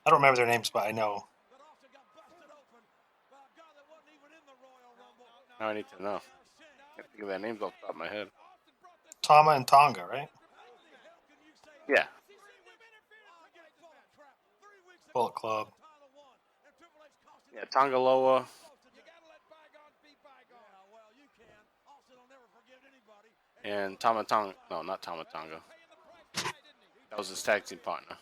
I don't remember their names, but I know. Now I need to know. I can't think of their names off the top of my head. Tama and Tonga, right? Yeah. Bullet Club. Yeah, Tongaloa. And Tama Tonga. No, not Tama Tonga. That was his tag team partner.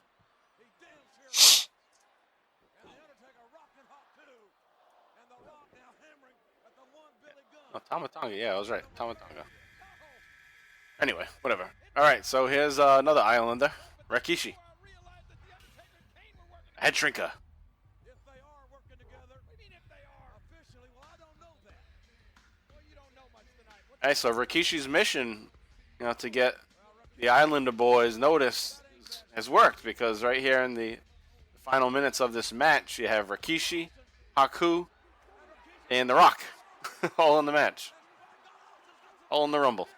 Oh, Tama Tonga. Yeah, I was right. Tama Tonga. Anyway, whatever. All right, so here's another Islander, Rikishi. Head shrinker. All right, so Rikishi's mission, to get the Islander boys noticed has worked, because right here in the final minutes of this match, you have Rikishi, Haku, and The Rock all in the match. All in the Rumble.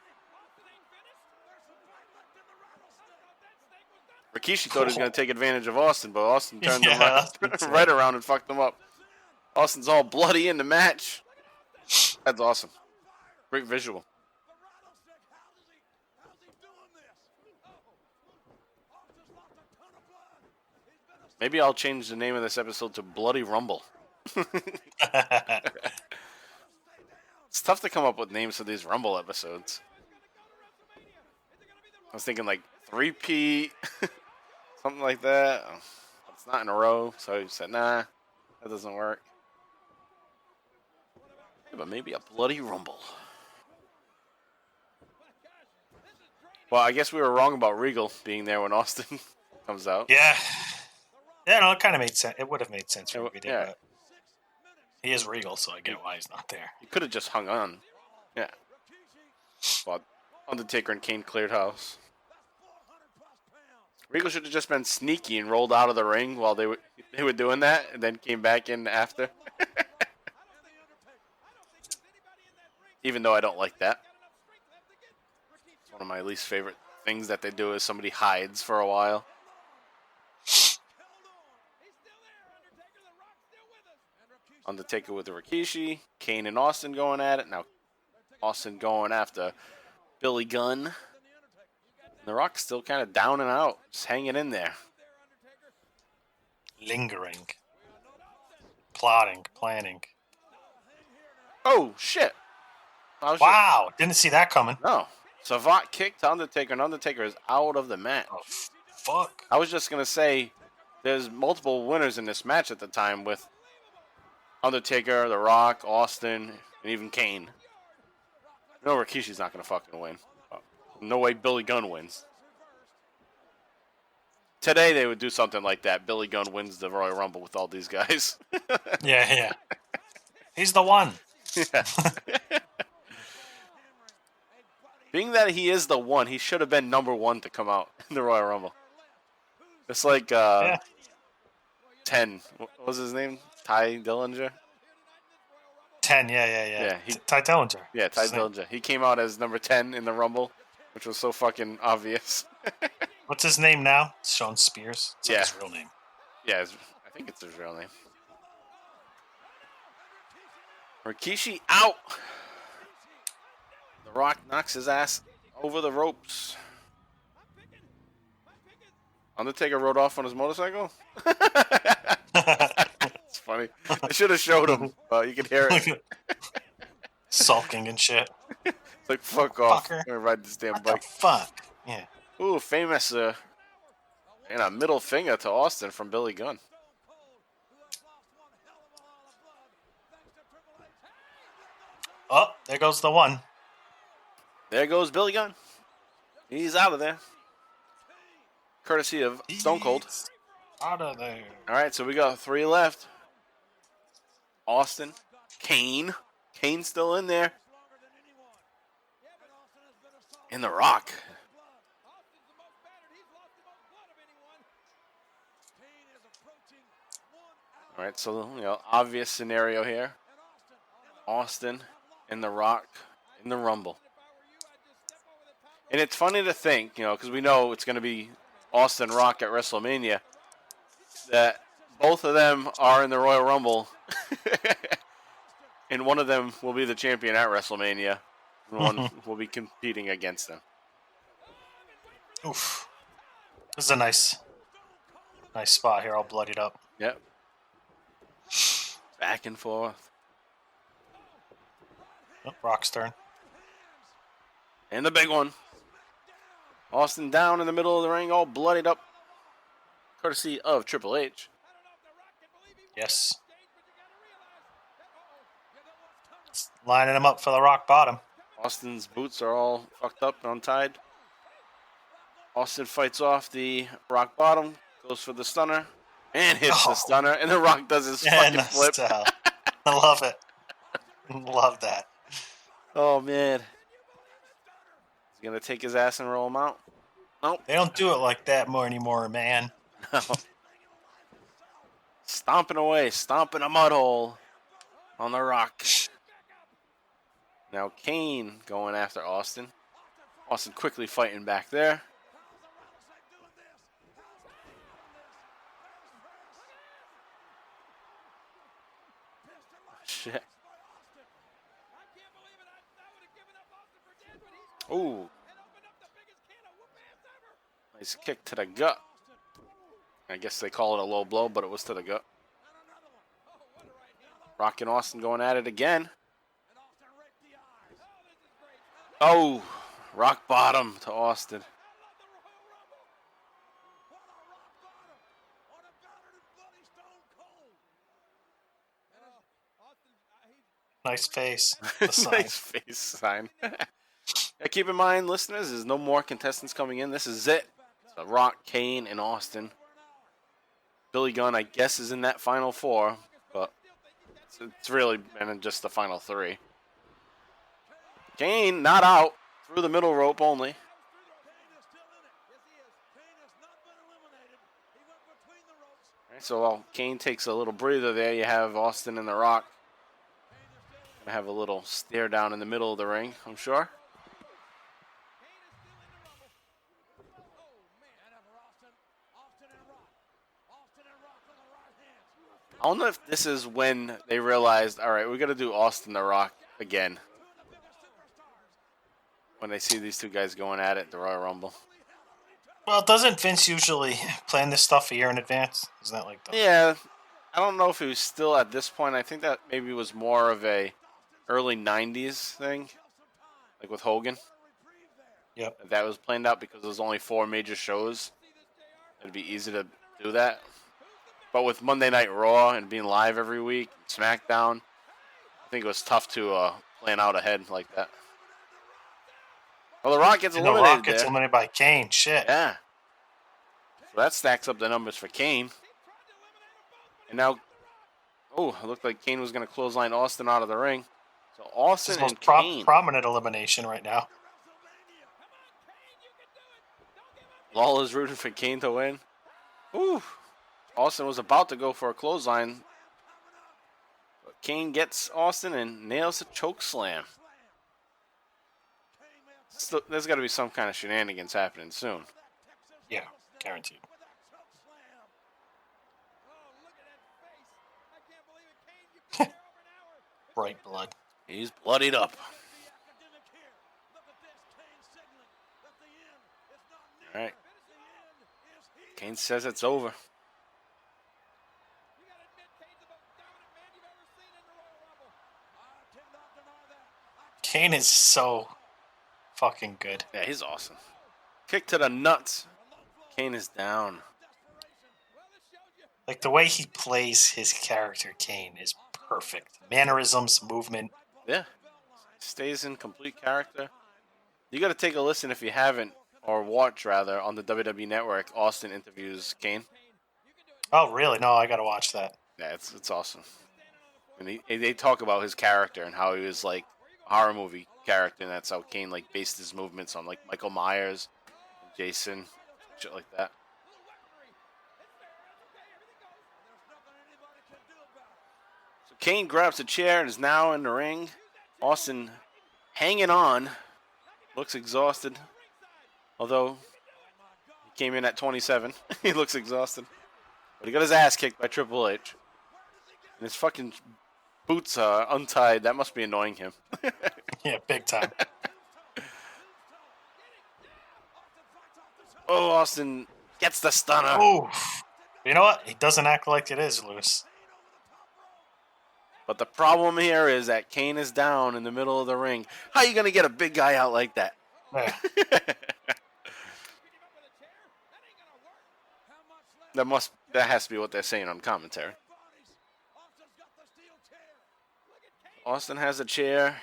Rikishi thought he was going to take advantage of Austin, but Austin turned him right around and fucked him up. Austin's all bloody in the match. That's awesome. Great visual. Maybe I'll change the name of this episode to Bloody Rumble. It's tough to come up with names for these Rumble episodes. I was thinking like 3P, something like that. It's not in a row, so he said, nah, that doesn't work. Yeah, but maybe a Bloody Rumble. Well, I guess we were wrong about Regal being there when Austin comes out. Yeah. Yeah, no, it kind of made sense. It would have made sense for me, but he is Regal, so I get why he's not there. He could have just hung on. Yeah. Well, Undertaker and Kane cleared house. Regal should have just been sneaky and rolled out of the ring while they were doing that, and then came back in after. Even though I don't like that. It's one of my least favorite things that they do is somebody hides for a while. Undertaker with the Rikishi. Kane and Austin going at it. Now Austin going after Billy Gunn. The Rock's still kind of down and out. Just hanging in there. Lingering. Plotting. Planning. Oh, shit. Wow. Didn't see that coming. No. Savant kicked Undertaker, and Undertaker is out of the match. Oh, fuck. I was just going to say, there's multiple winners in this match at the time with Undertaker, The Rock, Austin, and even Kane. No, Rikishi's not going to fucking win. No way Billy Gunn wins. Today they would do something like that. Billy Gunn wins the Royal Rumble with all these guys. Yeah. He's the one. Yeah. Being that he is the one, he should have been number one to come out in the Royal Rumble. It's like 10. What was his name? Ty Dillinger? 10, yeah. Ty Dillinger. Yeah, Ty Dillinger. He came out as number 10 in the Rumble, which was so fucking obvious. What's his name now? Sean Spears? It's his real name. Yeah, I think it's his real name. Rikishi out. The Rock knocks his ass over the ropes. Undertaker rode off on his motorcycle? It's funny. I should have showed him, but you can hear it. Sulking and shit. It's like, fuck off. Fucker. I'm going to ride this damn What bike. the fuck? Yeah. Ooh, famous and a middle finger to Austin from Billy Gunn. Oh, there goes the one. There goes Billy Gunn. He's out of there. Courtesy of Stone Cold. Out of there. All right, so we got 3 left. Austin, Kane. Kane's still in there. And The Rock. All right, so, obvious scenario here. Austin and The Rock in the Rumble. And it's funny to think, because we know it's going to be Austin Rock at WrestleMania, that both of them are in the Royal Rumble, and one of them will be the champion at WrestleMania, and one will be competing against them. Oof. This is a nice spot here, all bloodied up. Yep. Back and forth. Oh, Rock's turn. And the big one. Austin down in the middle of the ring, all bloodied up. Courtesy of Triple H. Yes. Lining him up for the rock bottom. Austin's boots are all fucked up and untied. Austin fights off the rock bottom, goes for the stunner, and hits the stunner, and the Rock does his fucking flip. I love it. Love that. Oh, man. He's going to take his ass and roll him out. Nope. They don't do it like that more anymore, man. No. Stomping away, stomping a mud hole on the Rock. Now Kane going after Austin. Austin quickly fighting back there. shit. Ooh. Nice kick to the gut. I guess they call it a low blow, but it was to the gut. Rock and Austin going at it again. Oh, rock bottom to Austin. Nice face. Nice face sign. Yeah, keep in mind, listeners, there's no more contestants coming in. This is it. It's The Rock, Kane, and Austin. Billy Gunn, I guess, is in that final four, but it's really been just the final three. Kane not out. Through the middle rope only. All right, so while Kane takes a little breather there, you have Austin and The Rock. Gonna have a little stare down in the middle of the ring, I'm sure. I don't know if this is when they realized, all right, we're going to do Austin The Rock again. When they see these two guys going at it, the Royal Rumble. Well, doesn't Vince usually plan this stuff a year in advance? Isn't that like that? Yeah. I don't know if he was still at this point. I think that maybe was more of a early 90s thing. Like with Hogan. Yep. That was planned out because there was only 4 major shows. It'd be easy to do that. But with Monday Night Raw and being live every week, SmackDown, I think it was tough to plan out ahead like that. Well, The Rock gets eliminated. The Rock gets eliminated by Kane. Shit. Yeah. So that stacks up the numbers for Kane. And now, oh, it looked like Kane was going to clothesline Austin out of the ring. So Austin and Kane. Prominent elimination right now. Lawler's rooting for Kane to win. Ooh. Austin was about to go for a clothesline. But Kane gets Austin and nails a choke slam. So there's got to be some kind of shenanigans happening soon. Yeah, guaranteed. Bright blood. He's bloodied up. All right. Kane says it's over. Kane is so fucking good. Yeah, he's awesome. Kick to the nuts. Kane is down. Like the way he plays his character, Kane, is perfect. Mannerisms, movement. Yeah. Stays in complete character. You got to take a listen if you haven't, or watch rather, on the WWE Network. Austin interviews Kane. Oh, really? No, I got to watch that. Yeah, it's awesome. And they talk about his character and how he was like a horror movie character, and that's how Kane like based his movements on like Michael Myers, Jason, shit like that. So Kane grabs a chair and is now in the ring. Austin hanging on, looks exhausted. Although he came in at 27, he looks exhausted. But he got his ass kicked by Triple H. And his fucking boots are untied. That must be annoying him. Yeah, big time. Oh, Austin gets the stunner. Oh, you know what? He doesn't act like it is, Lewis. But the problem here is that Kane is down in the middle of the ring. How are you going to get a big guy out like that? Yeah. That has to be what they're saying on commentary. Austin has a chair.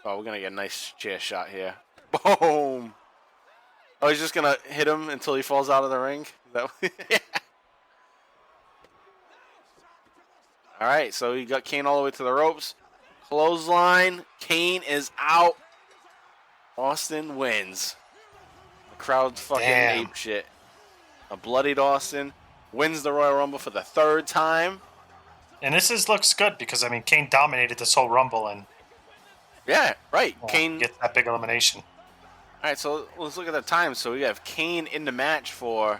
Oh, we're going to get a nice chair shot here. Boom! Oh, he's just going to hit him until he falls out of the ring? All right, so he got Kane all the way to the ropes. Clothesline. Kane is out. Austin wins. The crowd's fucking ape shit. A bloodied Austin wins the Royal Rumble for the 3rd time. And this looks good because, I mean, Kane dominated this whole Rumble and... Yeah, right. Kane gets that big elimination. All right, so let's look at the time. So we have Kane in the match for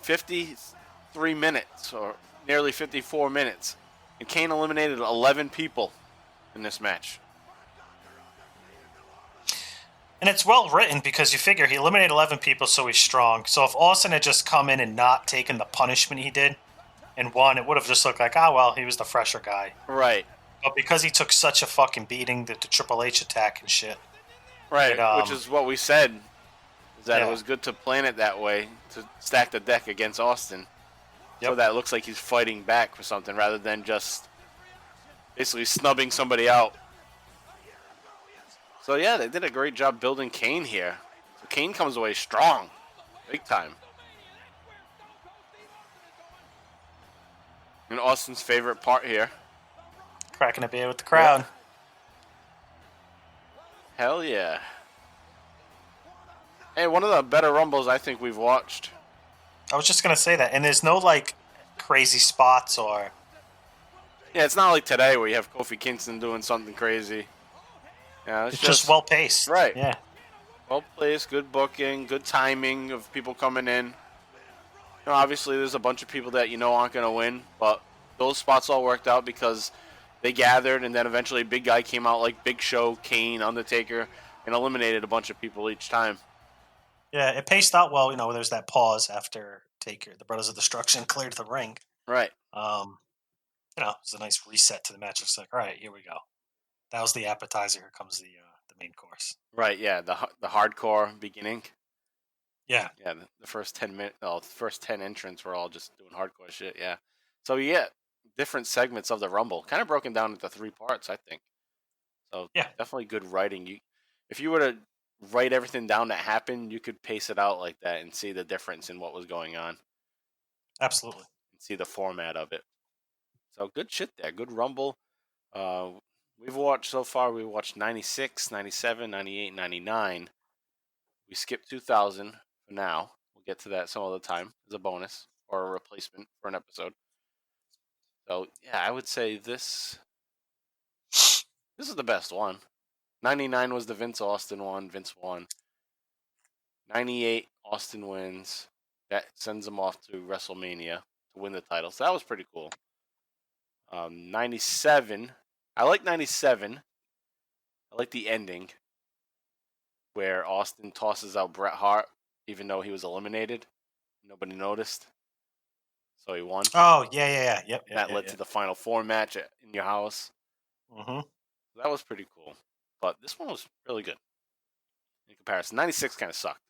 53 minutes, or nearly 54 minutes. And Kane eliminated 11 people in this match. And it's well written because you figure he eliminated 11 people, so he's strong. So if Austin had just come in and not taken the punishment he did and won, it would have just looked like, well, he was the fresher guy. Right. But because he took such a fucking beating, the Triple H attack and shit. Right, which is what we said, is that it was good to plan it that way, to stack the deck against Austin. Yep. So that it looks like he's fighting back for something rather than just basically snubbing somebody out. So, yeah, they did a great job building Kane here. So Kane comes away strong, big time. And Austin's favorite part here. Cracking a beer with the crowd. Yeah. Hell yeah. Hey, one of the better Rumbles I think we've watched. I was just going to say that. And there's no, crazy spots or... Yeah, it's not like today where you have Kofi Kingston doing something crazy. Yeah, it's just well paced. Right. Yeah. Well placed, good booking, good timing of people coming in. Obviously, there's a bunch of people that aren't going to win, but those spots all worked out because they gathered, and then eventually a big guy came out like Big Show, Kane, Undertaker, and eliminated a bunch of people each time. Yeah, it paced out well. There's that pause after Taker, the Brothers of Destruction, cleared the ring. Right. It's a nice reset to the match. It's like, all right, here we go. That was the appetizer. Here comes the main course. Right. Yeah. The hardcore beginning. Yeah. Yeah. The first 10 minutes, the first 10 entrants were all just doing hardcore shit. Yeah. So yeah, different segments of the Rumble, kind of broken down into 3 parts, I think. So yeah, definitely good writing. If you were to write everything down that happened, you could pace it out like that and see the difference in what was going on. Absolutely. And see the format of it. So good shit there. Good Rumble. We watched 96, 97, 98, 99. We skipped 2000 for now. We'll get to that some other time as a bonus or a replacement for an episode. So, yeah, I would say this is the best one. 99 was the Vince Austin one. Vince won. 98, Austin wins. That sends him off to WrestleMania to win the title. So that was pretty cool. 97. I like 97. I like the ending where Austin tosses out Bret Hart even though he was eliminated. Nobody noticed. So he won. Oh, yeah. Yep. That led to the Final Four match in your house. Mm-hmm. That was pretty cool. But this one was really good in comparison. 96 kind of sucked.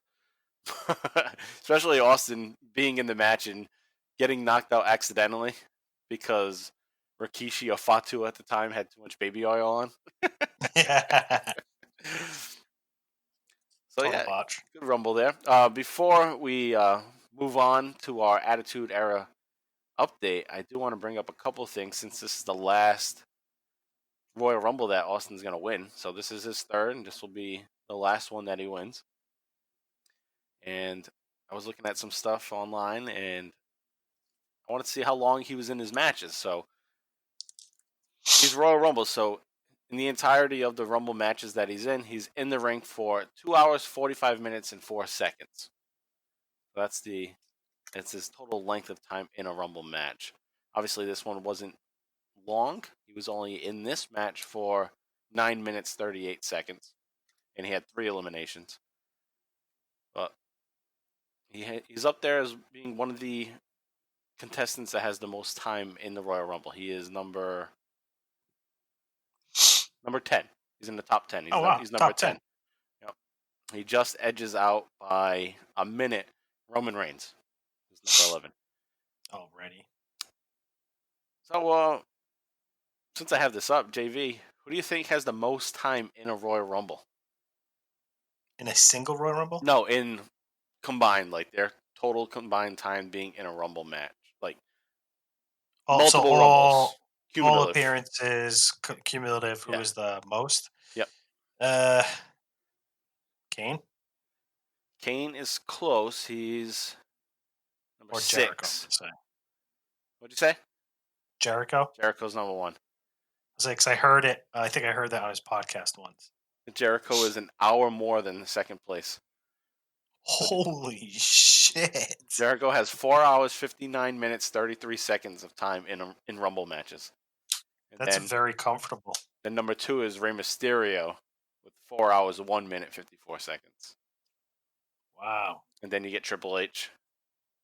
Especially Austin being in the match and getting knocked out accidentally because Rikishi or Fatu at the time had too much baby oil on. Yeah. So yeah, good Rumble there. Before we move on to our Attitude Era update, I do want to bring up a couple things since this is the last Royal Rumble that Austin's going to win. So this is his third, and this will be the last one that he wins. And I was looking at some stuff online, and I wanted to see how long he was in his matches. So he's Royal Rumble. So in the entirety of the Rumble matches that he's in the ring for 2 hours, 45 minutes, and 4 seconds. So that's his total length of time in a Rumble match. Obviously, this one wasn't long. He was only in this match for 9 minutes, 38 seconds. And he had 3 eliminations. But he's up there as being one of the contestants that has the most time in the Royal Rumble. He is number 10. He's in the top 10. He's number top 10. Yep. He just edges out by a minute Roman Reigns, who's number 11. Already. So, since I have this up, JV, who do you think has the most time in a Royal Rumble? In a single Royal Rumble? No, in combined, like their total combined time being in a Rumble match. Like multiple Rumbles. All appearances, cumulative, who is the most? Yep. Kane? Kane is close. He's number 6. Jericho, What'd you say? Jericho? Jericho's number 1. I was like, 'cause I heard it. I think I heard that on his podcast once. Jericho is an hour more than the second place. Holy shit. Jericho has 4 hours, 59 minutes, 33 seconds of time in Rumble matches. And That's very comfortable. Then number 2 is Rey Mysterio with 4 hours, 1 minute, 54 seconds. Wow. And then you get Triple H,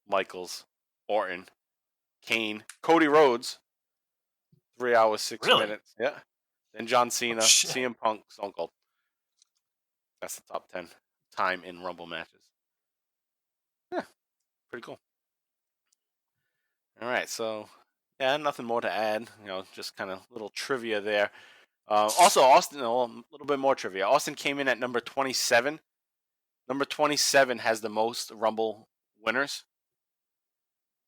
Michaels, Orton, Kane, Cody Rhodes, 3 hours, 6 minutes. Yeah. Then John Cena, CM Punk, Stone Cold. That's the top 10 time in Rumble matches. Yeah, pretty cool. All right, so yeah, nothing more to add. Just kind of little trivia there. Also, Austin, a little bit more trivia. Austin came in at number 27. Number 27 has the most Rumble winners.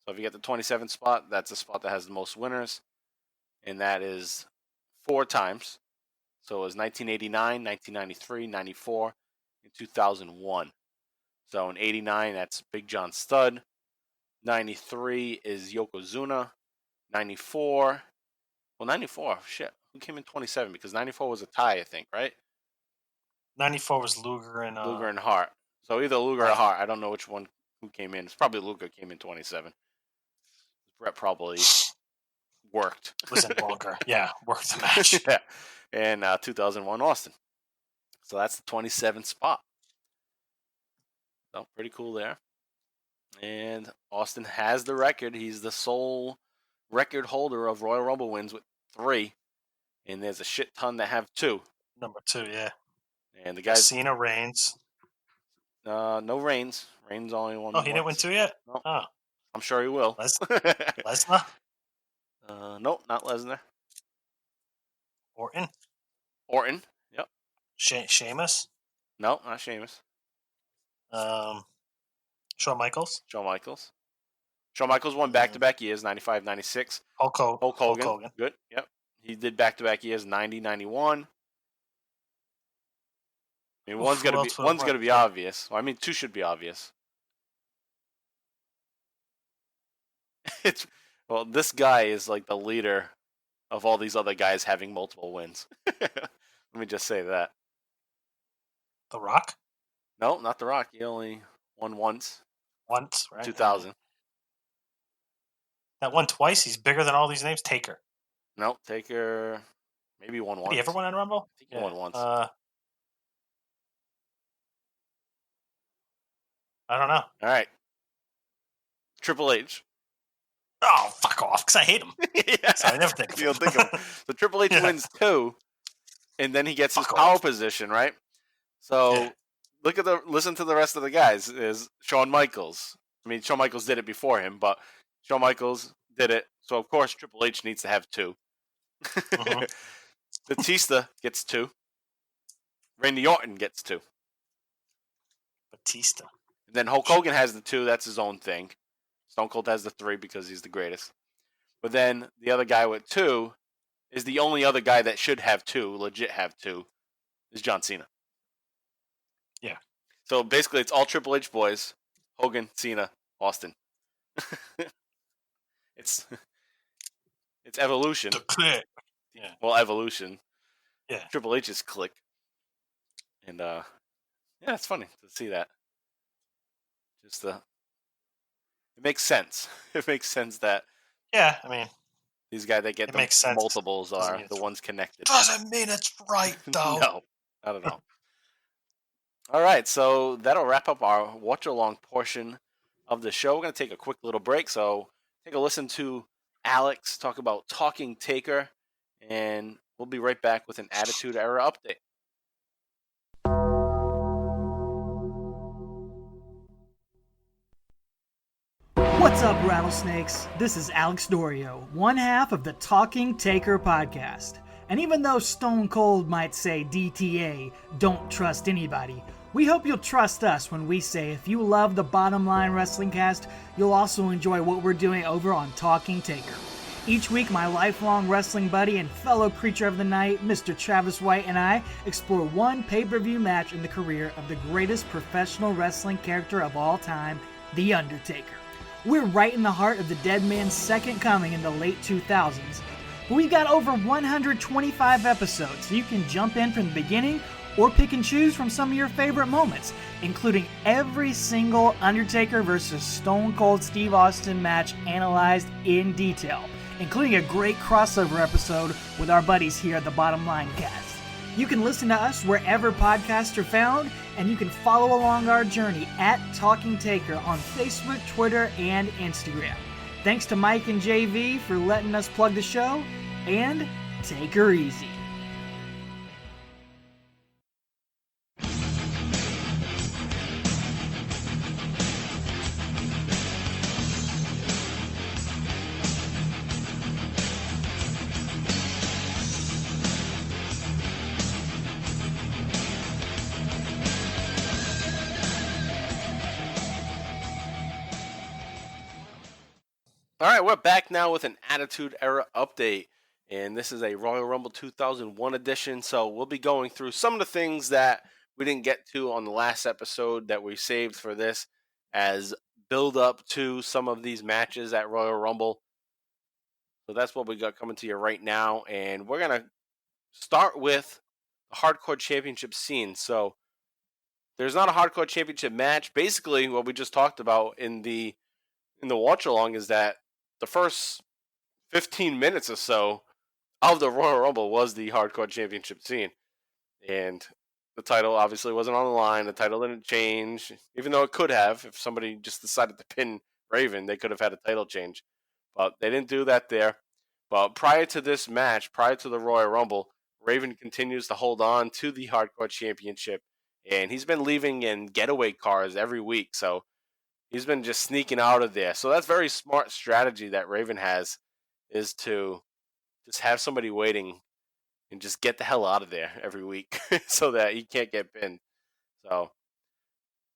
So if you get the 27th spot, that's the spot that has the most winners. And that is 4 times. So it was 1989, 1993, 94, and 2001. So in 89, that's Big John Studd. 93 is Yokozuna. 94. Well, 94, shit. Who came in 27? Because 94 was a tie, I think, right? 94 was Luger and Hart. So either Luger or Hart. I don't know which one who came in. It's probably Luger came in 27. Brett probably worked. Was in longer. Yeah, worked the match. Yeah. And 2001 Austin. So that's the 27th spot. So pretty cool there. And Austin has the record. He's the sole record holder of Royal Rumble wins with 3. And there's a shit ton that have 2. Number 2, yeah. And the guys. Cena, Reigns. No Reigns. Reigns only won. Oh, he didn't win 2 yet? No. Oh. I'm sure he will. Lesnar? Nope, not Lesnar. Orton? Yep. Sheamus? No, not Sheamus. Shawn Michaels? Shawn Michaels won back-to-back years, 95, 96. Hulk Hogan. Good, yep. He did back-to-back years, 90, 91. I mean, one's gonna be obvious. Well, I mean, 2 should be obvious. This guy is like the leader of all these other guys having multiple wins. Let me just say that. The Rock? No, not The Rock. He only won once. Once, right? 2000. That won twice. He's bigger than all these names. Taker. No, Taker maybe won once. Did he ever win on Rumble? I think he won once. I don't know. All right. Triple H. Oh, fuck off, because I hate him. Yeah. So I never think of him. Think of him. So Triple H wins 2, and then he gets his power position, right? So listen to the rest of the guys. Is Shawn Michaels. I mean, Shawn Michaels did it before him, but Shawn Michaels did it. So, of course, Triple H needs to have 2. Batista gets 2. Randy Orton gets 2. Batista. And then Hulk Hogan has the 2. That's his own thing. Stone Cold has the 3 because he's the greatest. But then the other guy with 2 is the only other guy that should have 2, legit have 2, is John Cena. Yeah. So basically it's all Triple H boys. Hogan, Cena, Austin. It's evolution. The clique. Yeah. Well, evolution. Yeah. Triple H's clique. And yeah, it's funny to see that. Just it makes sense. It makes sense that I mean, these guys that get the multiples are the ones connected. Doesn't mean it's right though. No, not at all. All right, so that'll wrap up our watch-along portion of the show. We're going to take a quick little break, so take a listen to Alex talk about Talking Taker, and we'll be right back with an Attitude Era update. What's up, rattlesnakes? This is Alex Dorio, one half of the Talking Taker podcast. And even though Stone Cold might say DTA, don't trust anybody, we hope you'll trust us when we say if you love the Bottom Line Wrestling Cast, you'll also enjoy what we're doing over on Talking Taker. Each week, my lifelong wrestling buddy and fellow creature of the night, Mr. Travis White, and I explore one pay-per-view match in the career of the greatest professional wrestling character of all time, The Undertaker. We're right in the heart of the Deadman's second coming in the late 2000s, but we've got over 125 episodes, so you can jump in from the beginning or pick and choose from some of your favorite moments, including every single Undertaker versus Stone Cold Steve Austin match analyzed in detail, including a great crossover episode with our buddies here at the Bottom Line Cast. You can listen to us wherever podcasts are found, and you can follow along our journey at Talking Taker on Facebook, Twitter, and Instagram. Thanks to Mike and JV for letting us plug the show, and take her easy. All right, we're back now with an Attitude Era update, and this is a Royal Rumble 2001 edition, so we'll be going through some of the things that we didn't get to on the last episode that we saved for this as build up to some of these matches at Royal Rumble. So that's what we got coming to you right now, and we're going to start with the Hardcore Championship scene. So there's not a Hardcore Championship match. Basically, what we just talked about in the watch-along is that the first 15 minutes or so of the Royal Rumble was the Hardcore Championship scene. And the title obviously wasn't on the line. The title didn't change, even though it could have. If somebody just decided to pin Raven, they could have had a title change. But they didn't do that there. But prior to this match, prior to the Royal Rumble, Raven continues to hold on to the Hardcore Championship. And he's been leaving in getaway cars every week. So he's been just sneaking out of there. So that's very smart strategy that Raven has, is to just have somebody waiting and just get the hell out of there every week so that he can't get pinned. So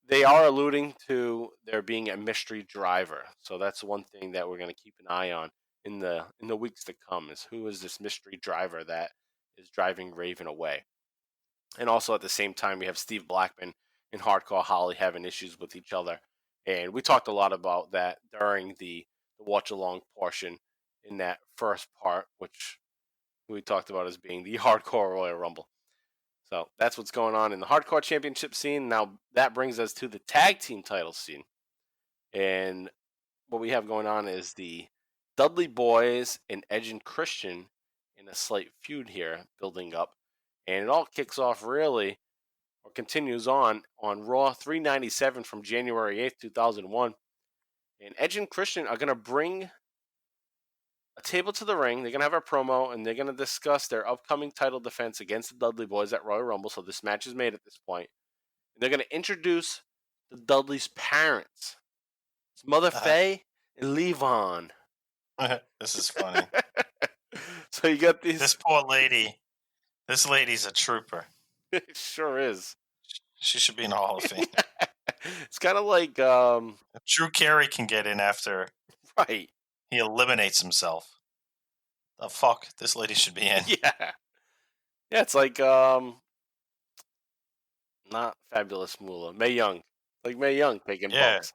they are alluding to there being a mystery driver. So that's one thing that we're going to keep an eye on in the weeks to come, is who is this mystery driver that is driving Raven away. And also at the same time, we have Steve Blackman and Hardcore Holly having issues with each other. And we talked a lot about that during the watch-along portion in that first part, which we talked about as being the Hardcore Royal Rumble. So that's what's going on in the Hardcore Championship scene. Now that brings us to the Tag Team title scene. And what we have going on is the Dudley Boys and Edge and Christian in a slight feud here building up. And it all kicks off really, or continues on Raw 397 from January 8th, 2001. And Edge and Christian are going to bring a table to the ring. They're going to have a promo, and they're going to discuss their upcoming title defense against the Dudley Boys at Royal Rumble. So this match is made at this point. And they're going to introduce the Dudley's parents. It's Mother Faye and Levon. This is funny. So you got these... This poor lady. This lady's a trooper. It sure is. She should be in the Hall of Fame. It's kind of like... Drew Carey can get in after right. He eliminates himself. The fuck? This lady should be in. Yeah. Yeah, it's like... not Fabulous Moolah. Mae Young. Like Mae Young taking bumps.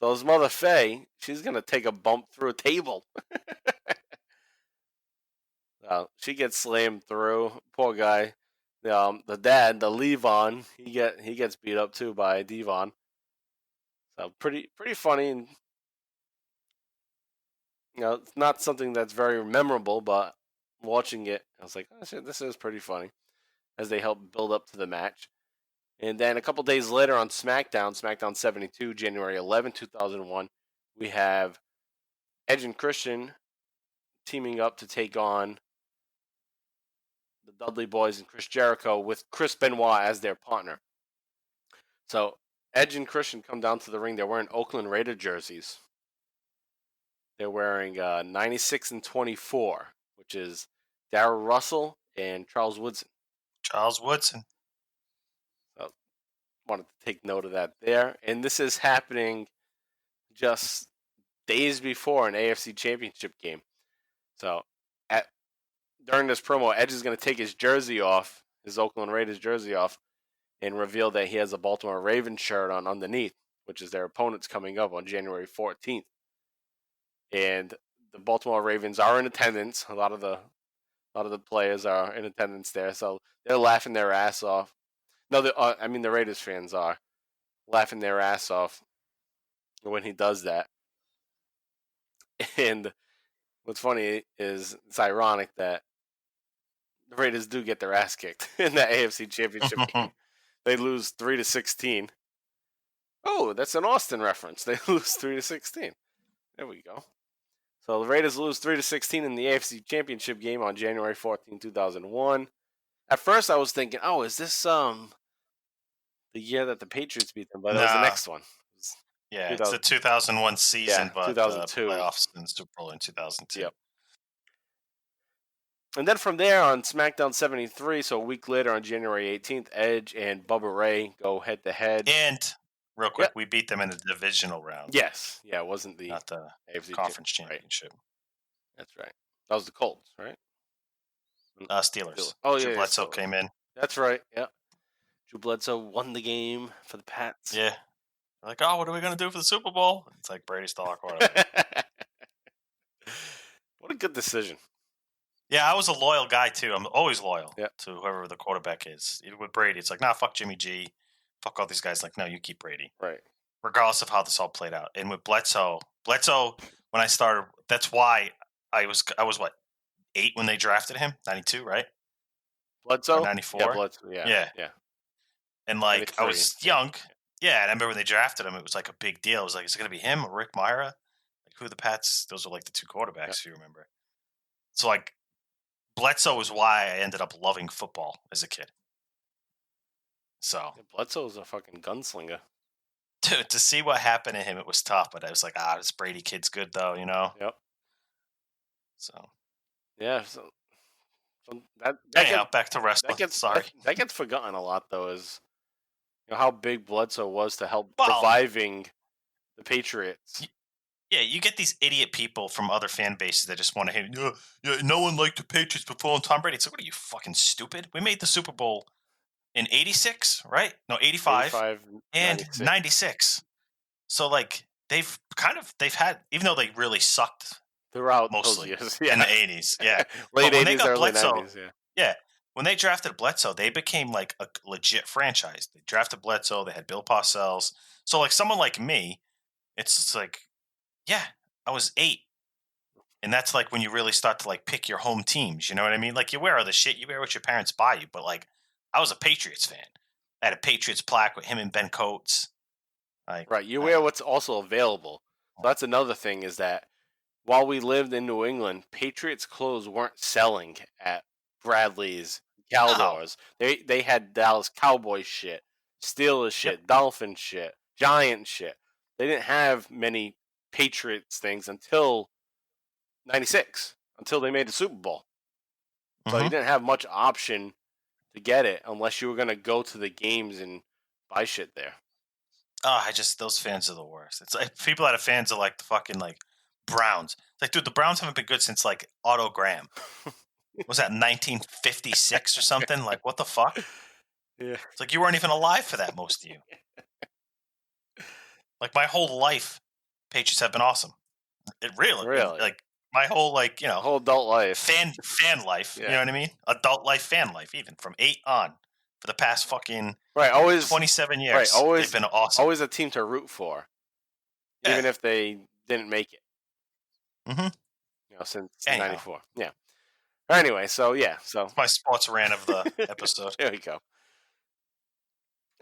So his Mother Faye, she's going to take a bump through a table. She gets slammed through. Poor guy. The dad, the Levon, he gets beat up too by Devon. So pretty funny, and it's not something that's very memorable, but watching it, I was like, oh, shit, this is pretty funny, as they help build up to the match. And then a couple days later on SmackDown 72, January 11, 2001, we have Edge and Christian teaming up to take on the Dudley Boys and Chris Jericho with Chris Benoit as their partner. So Edge and Christian come down to the ring. They're wearing Oakland Raider jerseys. They're wearing 96 and 24, which is Darrell Russell and Charles Woodson. So wanted to take note of that there. And this is happening just days before an AFC Championship game. So during this promo, Edge is going to take his jersey off, his Oakland Raiders jersey off, and reveal that he has a Baltimore Ravens shirt on underneath, which is their opponents coming up on January 14th. And the Baltimore Ravens are in attendance. A lot of the A lot of the players are in attendance there, so they're laughing their ass off. No, the Raiders fans are laughing their ass off when he does that. And what's funny is it's ironic that the Raiders do get their ass kicked in that AFC Championship game. They lose 3-16. Oh, that's an Austin reference. They lose 3-16. There we go. So the Raiders lose 3-16 in the AFC Championship game on January 14, 2001. At first, I was thinking, "Oh, is this the year that the Patriots beat them?" But that was the next one. Yeah, it's the 2001 season, but 2002 playoffs in Super Bowl in 2002. Yep. And then from there on SmackDown 73, so a week later on January 18th, Edge and Bubba Ray go head to head. And real quick, we beat them in the divisional round. Yes, yeah, it wasn't not the AFC conference championship. Right. That's right. That was the Colts, right? Steelers. Oh, Drew yeah, Bledsoe came in. That's right. Yeah, Drew Bledsoe won the game for the Pats. Yeah. Like, oh, what are we going to do for the Super Bowl? It's like Brady Stark or whatever. What a good decision. Yeah, I was a loyal guy, too. I'm always loyal to whoever the quarterback is. Even with Brady, it's like, nah, fuck Jimmy G. Fuck all these guys. Like, no, you keep Brady. Right. Regardless of how this all played out. And with Bledsoe, when I started, that's why I was what, 8 when they drafted him? 92, right? Bledsoe? Or 94? Yeah, Bledsoe. Yeah. And, like, I was young. Yeah, and I remember when they drafted him, it was like a big deal. It was like, is it going to be him or Rick Myra? Like, who are the Pats? Those are like the 2 quarterbacks, if you remember. So, like, Bledsoe was why I ended up loving football as a kid. So Bledsoe's a fucking gunslinger. Dude, to see what happened to him, it was tough. But I was like, this Brady kid's good, though, you know? Yep. So. Yeah, so back to wrestling. That gets forgotten a lot, though, is how big Bledsoe was to help reviving the Patriots. Yeah, you get these idiot people from other fan bases that just want to hate. No one liked the Patriots before Tom Brady. It's like, what are you, fucking stupid? We made the Super Bowl in 86, right? No, 85 and 96. So, like, they've had, even though they really sucked throughout mostly those years, in the 80s, late 80s, early 90s, yeah. When they drafted Bledsoe, they became like a legit franchise. They drafted Bledsoe. They had Bill Parcells. So, like, someone like me, it's like, yeah, I was 8. And that's like when you really start to like pick your home teams. You know what I mean? Like, you wear other shit. You wear what your parents buy you. But, like, I was a Patriots fan. I had a Patriots plaque with him and Ben Coates. Like, right. You wear what's also available. So that's another thing, is that while we lived in New England, Patriots clothes weren't selling at Bradley's, Caldors. No. They had Dallas Cowboys shit, Steelers shit, Dolphin shit, Giant shit. They didn't have many Patriots things until 96, until they made the Super Bowl. So you didn't have much option to get it unless you were going to go to the games and buy shit there. Oh, those fans are the worst. It's like people that are fans of like the fucking like Browns. It's like, dude, the Browns haven't been good since like Otto Graham. Was that 1956 or something? Like, what the fuck? Yeah. It's like you weren't even alive for that, most of you. Like, my whole life, Patriots have been awesome. It really. Like, my whole, like, whole adult life. Fan life. Yeah. You know what I mean? Adult life, fan life, even from 8 on. For the past fucking 27 years. Right, always, they've been awesome. Always a team to root for. Yeah. Even if they didn't make it. Since 94. Yeah. Anyway, so it's my sports rant of the episode. There we go.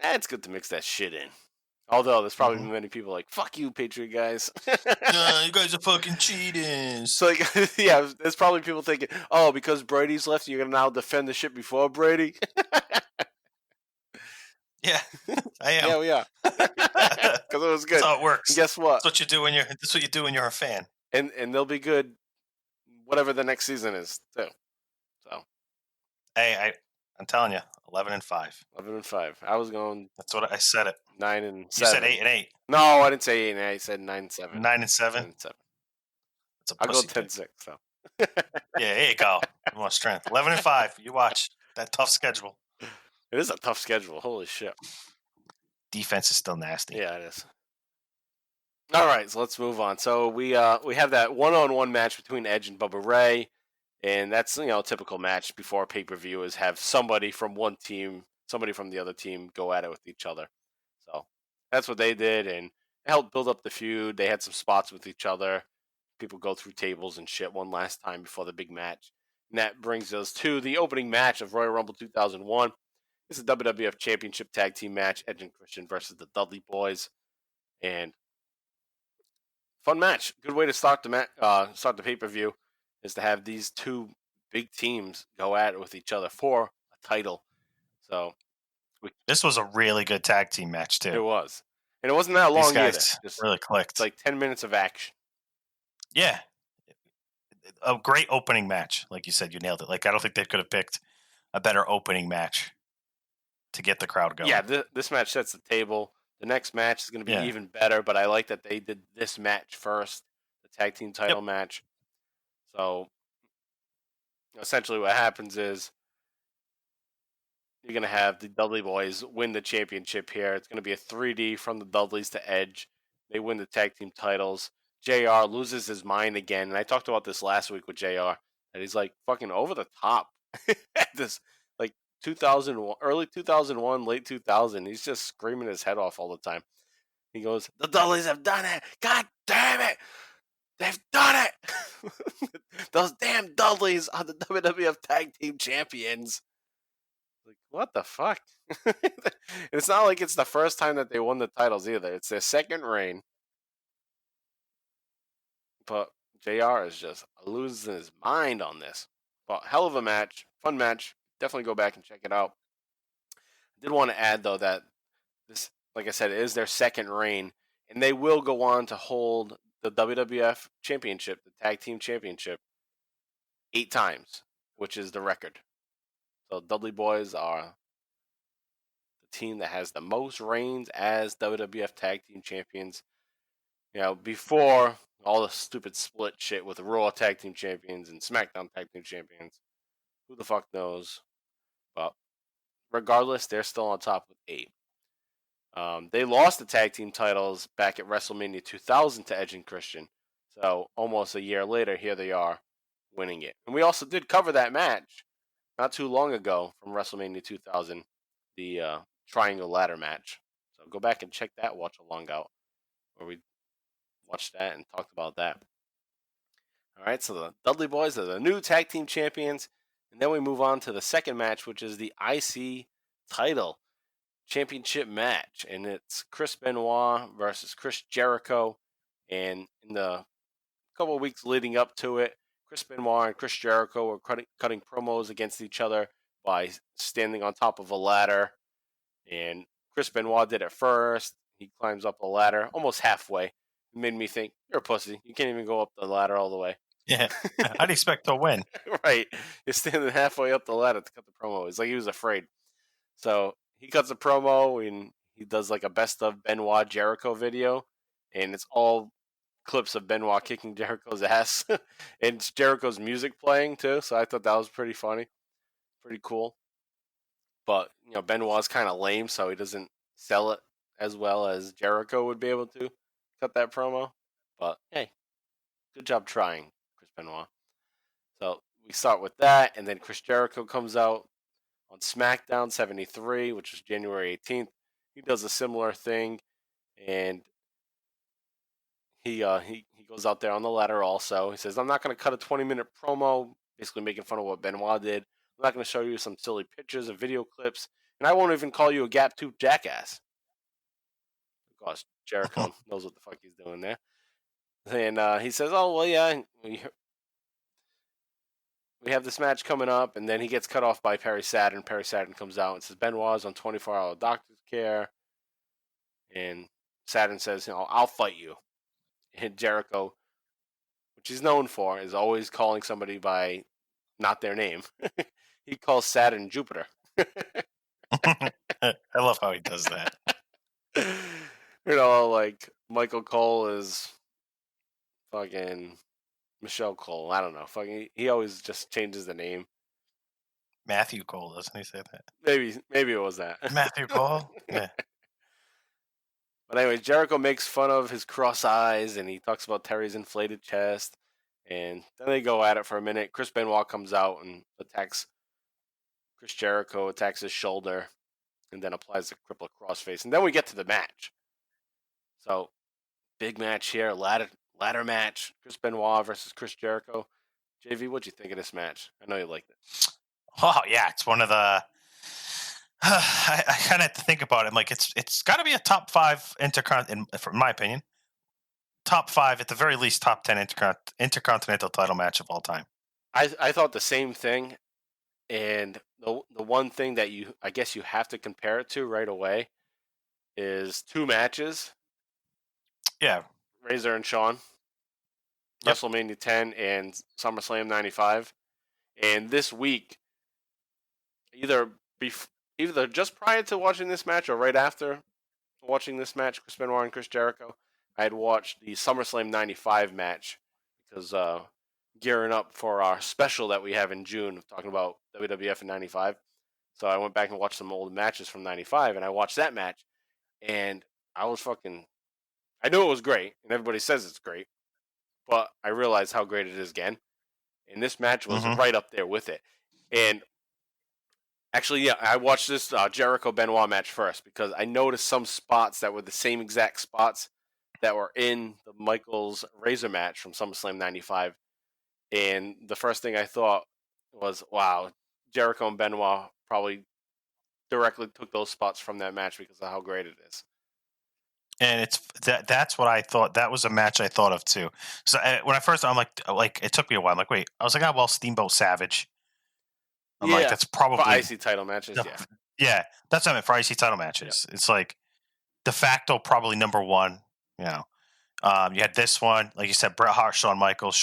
It's good to mix that shit in. Although there's probably many people like, fuck you, Patriot guys. You guys are fucking cheating. So, like, yeah, there's probably people thinking, oh, because Brady's left, you're going to now defend the shit before Brady? Yeah, I am. Yeah, we are. Because it was good. That's how it works. And guess what? That's what you do when you're a fan. And they'll be good whatever the next season is, too. So, hey, I'm telling you, 11-5. 11-5. I was going. That's what I said. It 9-7. You said 8-8. No, I didn't say 8-8. I said 9-7. 9-7. 9-7. I'll go 10-6. So. Yeah, there you go. More strength. 11-5. You watch that tough schedule. It is a tough schedule. Holy shit. Defense is still nasty. Yeah, it is. All right, so let's move on. So we have that one-on-one match between Edge and Bubba Ray. And that's, a typical match before a pay-per-view is have somebody from one team, somebody from the other team go at it with each other. So that's what they did, and it helped build up the feud. They had some spots with each other. People go through tables and shit one last time before the big match. And that brings us to the opening match of Royal Rumble 2001. This is a WWF Championship Tag Team match, Edge and Christian versus the Dudley Boys. And fun match. Good way to start the pay-per-view is to have these two big teams go at it with each other for a title. So this was a really good tag team match too. It was. And it wasn't that long either. Just really clicked. It's like 10 minutes of action. Yeah. A great opening match. Like you said, you nailed it. Like, I don't think they could have picked a better opening match to get the crowd going. Yeah, this match sets the table. The next match is going to be even better, but I like that they did this match first, the tag team title match. So, essentially what happens is you're going to have the Dudley Boys win the championship here. It's going to be a 3D from the Dudleys to Edge. They win the tag team titles. JR loses his mind again. And I talked about this last week with JR. And he's like fucking over the top. This, like, 2001, early 2001, late 2000. He's just screaming his head off all the time. He goes, "The Dudleys have done it. God damn it. They've done it. Those damn Dudleys are the WWF Tag Team Champions." Like, what the fuck? It's not like it's the first time that they won the titles either. It's their second reign. But JR is just losing his mind on this. But hell of a match. Fun match. Definitely go back and check it out. I did want to add, though, that this, like I said, is their second reign. And they will go on to hold the WWF Championship, the Tag Team Championship, 8 times, which is the record. So Dudley Boys are the team that has the most reigns as WWF Tag Team Champions. Before all the stupid split shit with the Raw Tag Team Champions and SmackDown Tag Team Champions. Who the fuck knows? But regardless, they're still on top with 8. They lost the tag team titles back at WrestleMania 2000 to Edge and Christian. So almost a year later, here they are winning it. And we also did cover that match not too long ago from WrestleMania 2000, the Triangle Ladder match. So go back and check that watch along out where we watched that and talked about that. All right, so the Dudley Boys are the new tag team champions. And then we move on to the second match, which is the IC title championship match. And it's Chris Benoit versus Chris Jericho. And in the couple of weeks leading up to it, Chris Benoit and Chris Jericho were cutting promos against each other by standing on top of a ladder. And Chris Benoit did it first. He climbs up the ladder almost halfway. It made me think, you're a pussy. You can't even go up the ladder all the way. Yeah. I'd expect to win. Right. You're standing halfway up the ladder to cut the promo. It's like he was afraid. So he cuts a promo and he does like a best of Benoit Jericho video. And it's all clips of Benoit kicking Jericho's ass. And it's Jericho's music playing too. So I thought that was pretty funny. Pretty cool. But, Benoit's kind of lame, so he doesn't sell it as well as Jericho would be able to cut that promo. But hey, good job trying, Chris Benoit. So we start with that, and then Chris Jericho comes out on SmackDown 73, which is January 18th. He does a similar thing, and he goes out there on the ladder also. He says, "I'm not going to cut a 20-minute promo," basically making fun of what Benoit did. "I'm not going to show you some silly pictures and video clips, and I won't even call you a gap-toothed jackass." Of course, Jericho knows what the fuck he's doing there. And he says, "Oh, well, yeah, we have this match coming up," and then he gets cut off by Perry Saturn. Perry Saturn comes out and says, "Benoit's on 24-hour doctor's care." And Saturn says, "I'll fight you." And Jericho, which he's known for, is always calling somebody by not their name. He calls Saturn Jupiter. I love how he does that. Like Michael Cole is fucking Michelle Cole. I don't know. Fucking, he always just changes the name. Matthew Cole, doesn't he say that? Maybe it was that. Matthew Cole? Yeah. But anyway, Jericho makes fun of his cross eyes, and he talks about Terry's inflated chest. And then they go at it for a minute. Chris Benoit comes out and attacks Chris Jericho, attacks his shoulder, and then applies the crippler crossface. And then we get to the match. So, big match here, ladder match. Chris Benoit versus Chris Jericho. JV, what'd you think of this match? I know you liked it. Oh, yeah, it's one of the... I kind of have to think about it. I'm like, it's got to be a top 5 in my opinion. Top 5, at the very least, top 10 intercontinental title match of all time. I thought the same thing, and the one thing that I guess you have to compare it to right away is 2 matches. Yeah, Razor and Shawn, yep. WrestleMania 10 and SummerSlam 95, and this week, either just prior to watching this match or right after watching this match, Chris Benoit and Chris Jericho, I had watched the SummerSlam 95 match because gearing up for our special that we have in June talking about WWF in 95. So I went back and watched some old matches from 95, and I watched that match, and I knew it was great, and everybody says it's great, but I realized how great it is again. And this match was right up there with it. And actually, yeah, I watched this Jericho-Benoit match first because I noticed some spots that were the same exact spots that were in the Michaels-Razor match from SummerSlam 95. And the first thing I thought was, wow, Jericho and Benoit probably directly took those spots from that match because of how great it is. And that's what I thought. That was a match I thought of too. So when I first, I'm like it took me a while. I'm like, wait, I was like, Steamboat Savage. I'm like, that's probably for IC title matches. Yeah, that's what I meant for IC title matches. Yeah. It's like de facto probably number 1. You know, you had this one, like you said, Bret Hart, Shawn Michaels,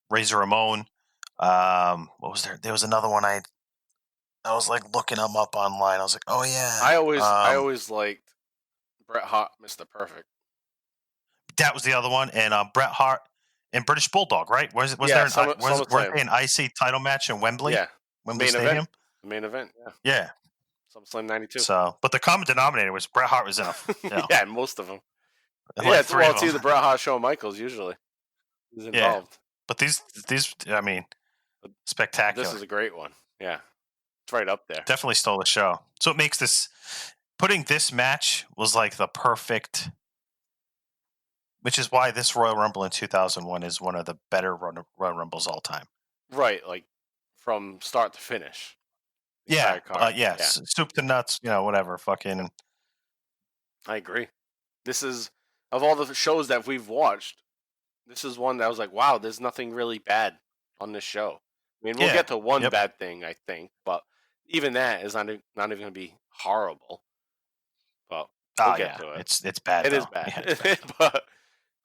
Razor Ramon. What was there? There was another one I was like looking them up online. I was like, oh yeah. I always liked Bret Hart, Mr. Perfect. That was the other one, and Bret Hart and British Bulldog, right? Was there an IC title match in Wembley? Yeah, Wembley Stadium. Main event. Yeah. Yeah. SummerSlam 92. So, but the common denominator was Bret Hart was in a yeah, most of them. Yeah, it's either Bret Hart, Shawn Michaels usually is involved. Yeah. But these, I mean, spectacular. This is a great one. Yeah, it's right up there. Definitely stole the show. So it makes putting this match was like the perfect, which is why this Royal Rumble in 2001 is one of the better Royal Rumbles all time. Right, like from start to finish. Yeah, soup to nuts, whatever, fucking. I agree. This is, of all the shows that we've watched, this is one that I was like, wow, there's nothing really bad on this show. I mean, we'll get to one bad thing, I think, but even that is not even going to be horrible. But we'll get to it. It's bad. It is bad. Yeah, it's bad. But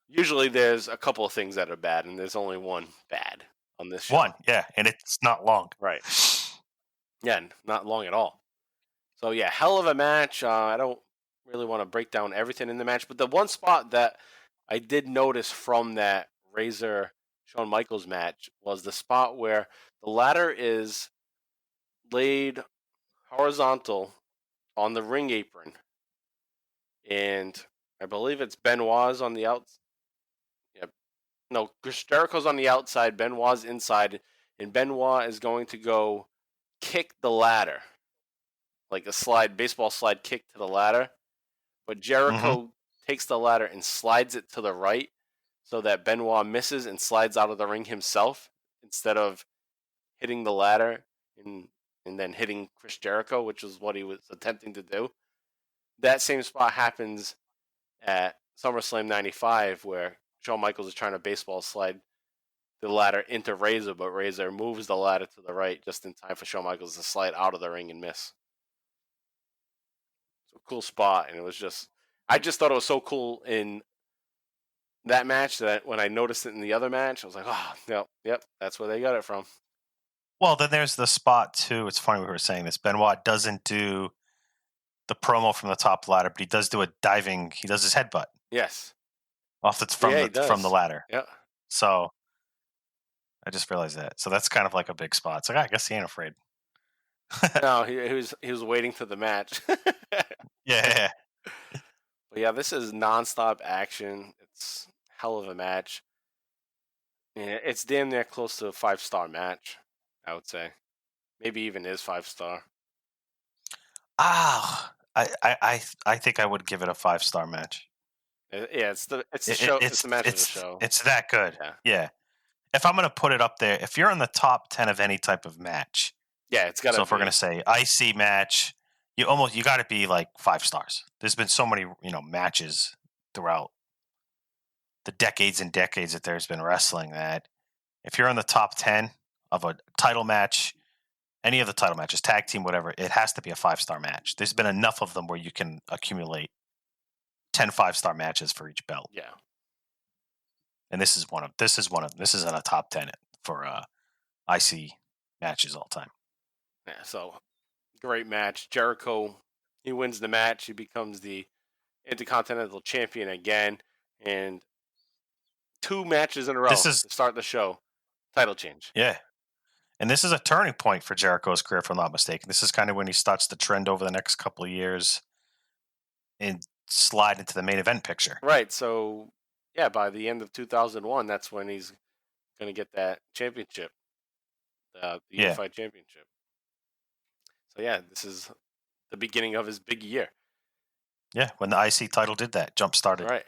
usually there's a couple of things that are bad, and there's only one bad on this show. One, yeah, and it's not long. Right. Yeah, not long at all. So, yeah, hell of a match. I don't really want to break down everything in the match, but the one spot that I did notice from that Razor-Shawn Michaels match was the spot where the ladder is laid horizontal on the ring apron. And I believe it's Benoit's on the outside. Yeah. No, Chris Jericho's on the outside, Benoit's inside, and Benoit is going to go kick the ladder, like a baseball slide kick to the ladder, but Jericho takes the ladder and slides it to the right so that Benoit misses and slides out of the ring himself instead of hitting the ladder and then hitting Chris Jericho, which is what he was attempting to do. That same spot happens at SummerSlam 95 where Shawn Michaels is trying to baseball slide the ladder into Razor, but Razor moves the ladder to the right just in time for Shawn Michaels to slide out of the ring and miss. So cool spot, and I just thought it was so cool in that match that when I noticed it in the other match, I was like, oh, yep, that's where they got it from. Well, then there's the spot too. It's funny we were saying this. Benoit doesn't do the promo from the top ladder, but he does do he does his headbutt. Yes. From the ladder. Yeah. So I just realized that. So that's kind of like a big spot. It's like, I guess he ain't afraid. No, he was waiting for the match. Yeah. But yeah, this is nonstop action. It's hell of a match. Yeah, it's damn near close to a 5-star match, I would say. Maybe even is 5-star. I think I would give it a 5-star match. Yeah, it's the show. It's the match of the show. It's that good. Yeah. If I'm gonna put it up there, if you're in the top 10 of any type of match, yeah, it's gotta. So if we're gonna say IC match, you got to be like 5 stars. There's been so many matches throughout the decades and decades that there's been wrestling that if you're in the top 10 of a title match, any of the title matches, tag team, whatever, it has to be a 5-star match. There's been enough of them where you can accumulate 10 5-star matches for each belt. Yeah. And this is in a top 10 for IC matches all time. Yeah, so great match. Jericho, he wins the match. He becomes the Intercontinental Champion again, and 2 matches in a row to start the show. Title change. Yeah. And this is a turning point for Jericho's career, if I'm not mistaken. This is kind of when he starts to trend over the next couple of years and slide into the main event picture. Right. So, yeah, by the end of 2001, that's when he's going to get that championship, the Unified Championship. So, yeah, this is the beginning of his big year. Yeah, when the IC title did that, jump-started. Right.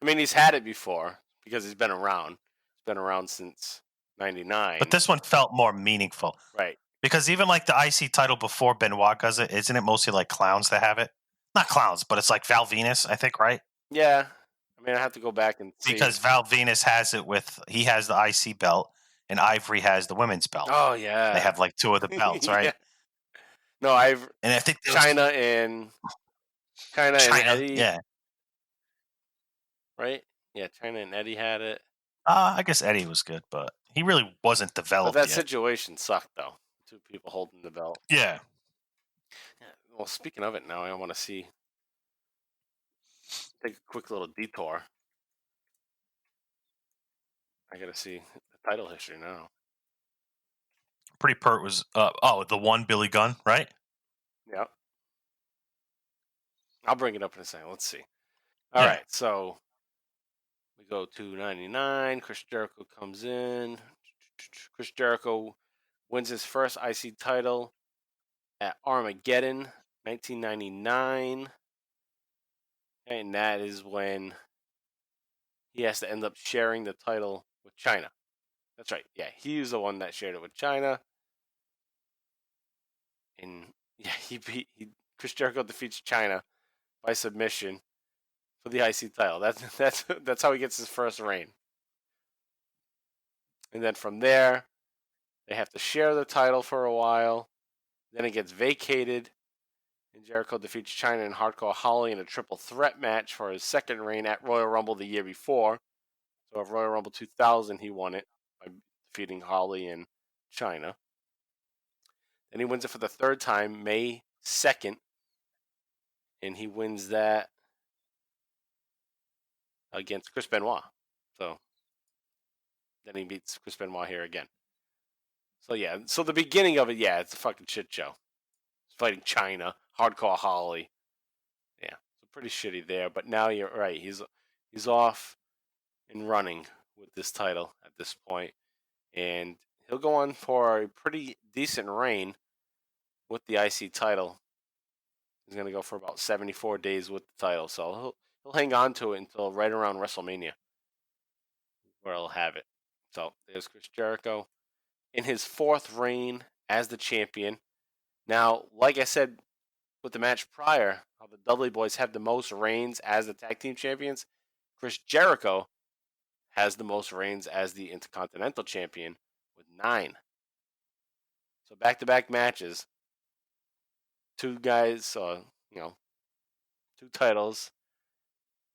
I mean, he's had it before because he's been around. He's been around since 99. But this one felt more meaningful. Right. Because even like the IC title before Benoit does it, isn't it mostly like clowns that have it? Not clowns, but it's like Val Venus, I think, right? Yeah. I mean, I have to go back and see. Because Val Venus has it he has the IC belt and Ivory has the women's belt. Oh, yeah. They have like 2 of the belts, right? Yeah. No, and I think China and Eddie. Yeah. Right? Yeah, China and Eddie had it. I guess Eddie was good, but he really wasn't developed But that yet. situation sucked, though. 2 people holding the belt. Yeah. Well, speaking of it now, I want to take a quick little detour. I got to see the title history now. Pretty Pert was, the one Billy Gunn, right? Yep. I'll bring it up in a second. Let's see. All right, so we go to 99. Chris Jericho comes in. Chris Jericho wins his first IC title at Armageddon, 1999. And that is when he has to end up sharing the title with China. That's right. Yeah, he's the one that shared it with China. And yeah, Chris Jericho defeats China by submission for the IC title. That's how he gets his first reign. And then from there, they have to share the title for a while. Then it gets vacated, and Jericho defeats China and Hardcore Holly in a triple threat match for his second reign at Royal Rumble the year before. So at Royal Rumble 2000, he won it by defeating Holly and China. Then he wins it for the third time, May 2nd, and he wins that against Chris Benoit. So then he beats Chris Benoit here again. So yeah, so the beginning of it, yeah, it's a fucking shit show. He's fighting China, Hardcore Holly. Yeah, so pretty shitty there. But now you're right. He's off and running with this title at this point, and he'll go on for a pretty decent reign with the IC title. He's gonna go for about 74 days with the title, so he'll hang on to it until right around WrestleMania, where he'll have it. So there's Chris Jericho in his fourth reign as the champion. Now, like I said with the match prior, how the Dudley Boys have the most reigns as the tag team champions, Chris Jericho has the most reigns as the Intercontinental Champion with 9. So back-to-back matches, 2 guys, 2 titles,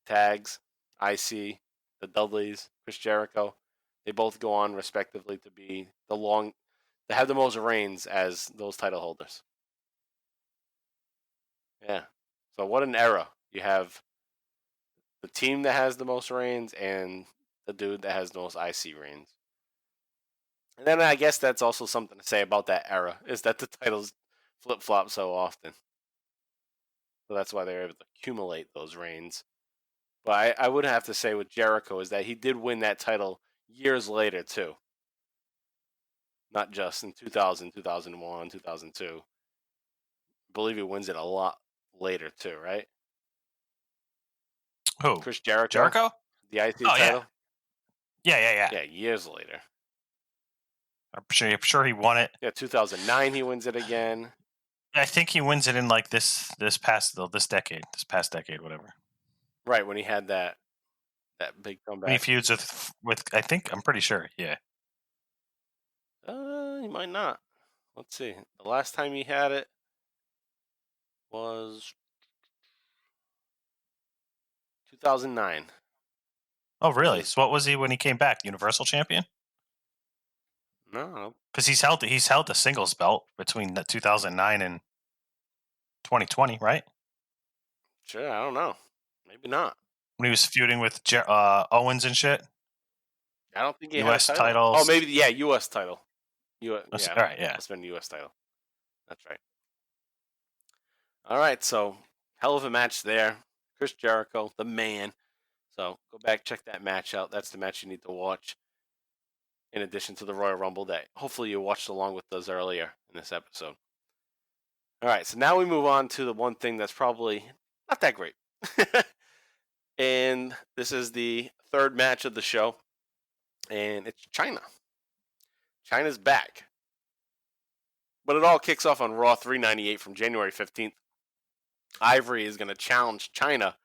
tags, IC, the Dudleys, Chris Jericho. They both go on respectively to be they have the most reigns as those title holders. Yeah. So what an era. You have the team that has the most reigns and the dude that has the most IC reigns. And then I guess that's also something to say about that era, is that the titles flip-flop so often. So that's why they're able to accumulate those reigns. But I would have to say with Jericho is that he did win that title years later, too. Not just in 2000, 2001, 2002. I believe he wins it a lot later, too, right? Who? Chris Jericho? Jericho? The IC title? Yeah. Yeah, years later. I'm sure he won it. Yeah, 2009 he wins it again. I think he wins it in like this past decade, whatever. Right, when he had that big comeback. When he feuds with I'm pretty sure, yeah. He might not. Let's see. The last time he had it was 2009. Oh, really? So what was he when he came back? Universal Champion? No. Because he's held the singles belt between 2009 and 2020, right? Sure, I don't know. Maybe not. When he was feuding with Owens and shit? I don't think he US had a title. titles. Oh, maybe, yeah, US title. All right, yeah. It's been the US title. That's right. All right, so hell of a match there. Chris Jericho, the man. So go back, check that match out. That's the match you need to watch. In addition to the Royal Rumble that hopefully you watched along with us earlier in this episode. All right, so now we move on to the one thing that's probably not that great. And this is the third match of the show. And it's China. China's back. But it all kicks off on Raw 398 from January 15th. Ivory is going to challenge China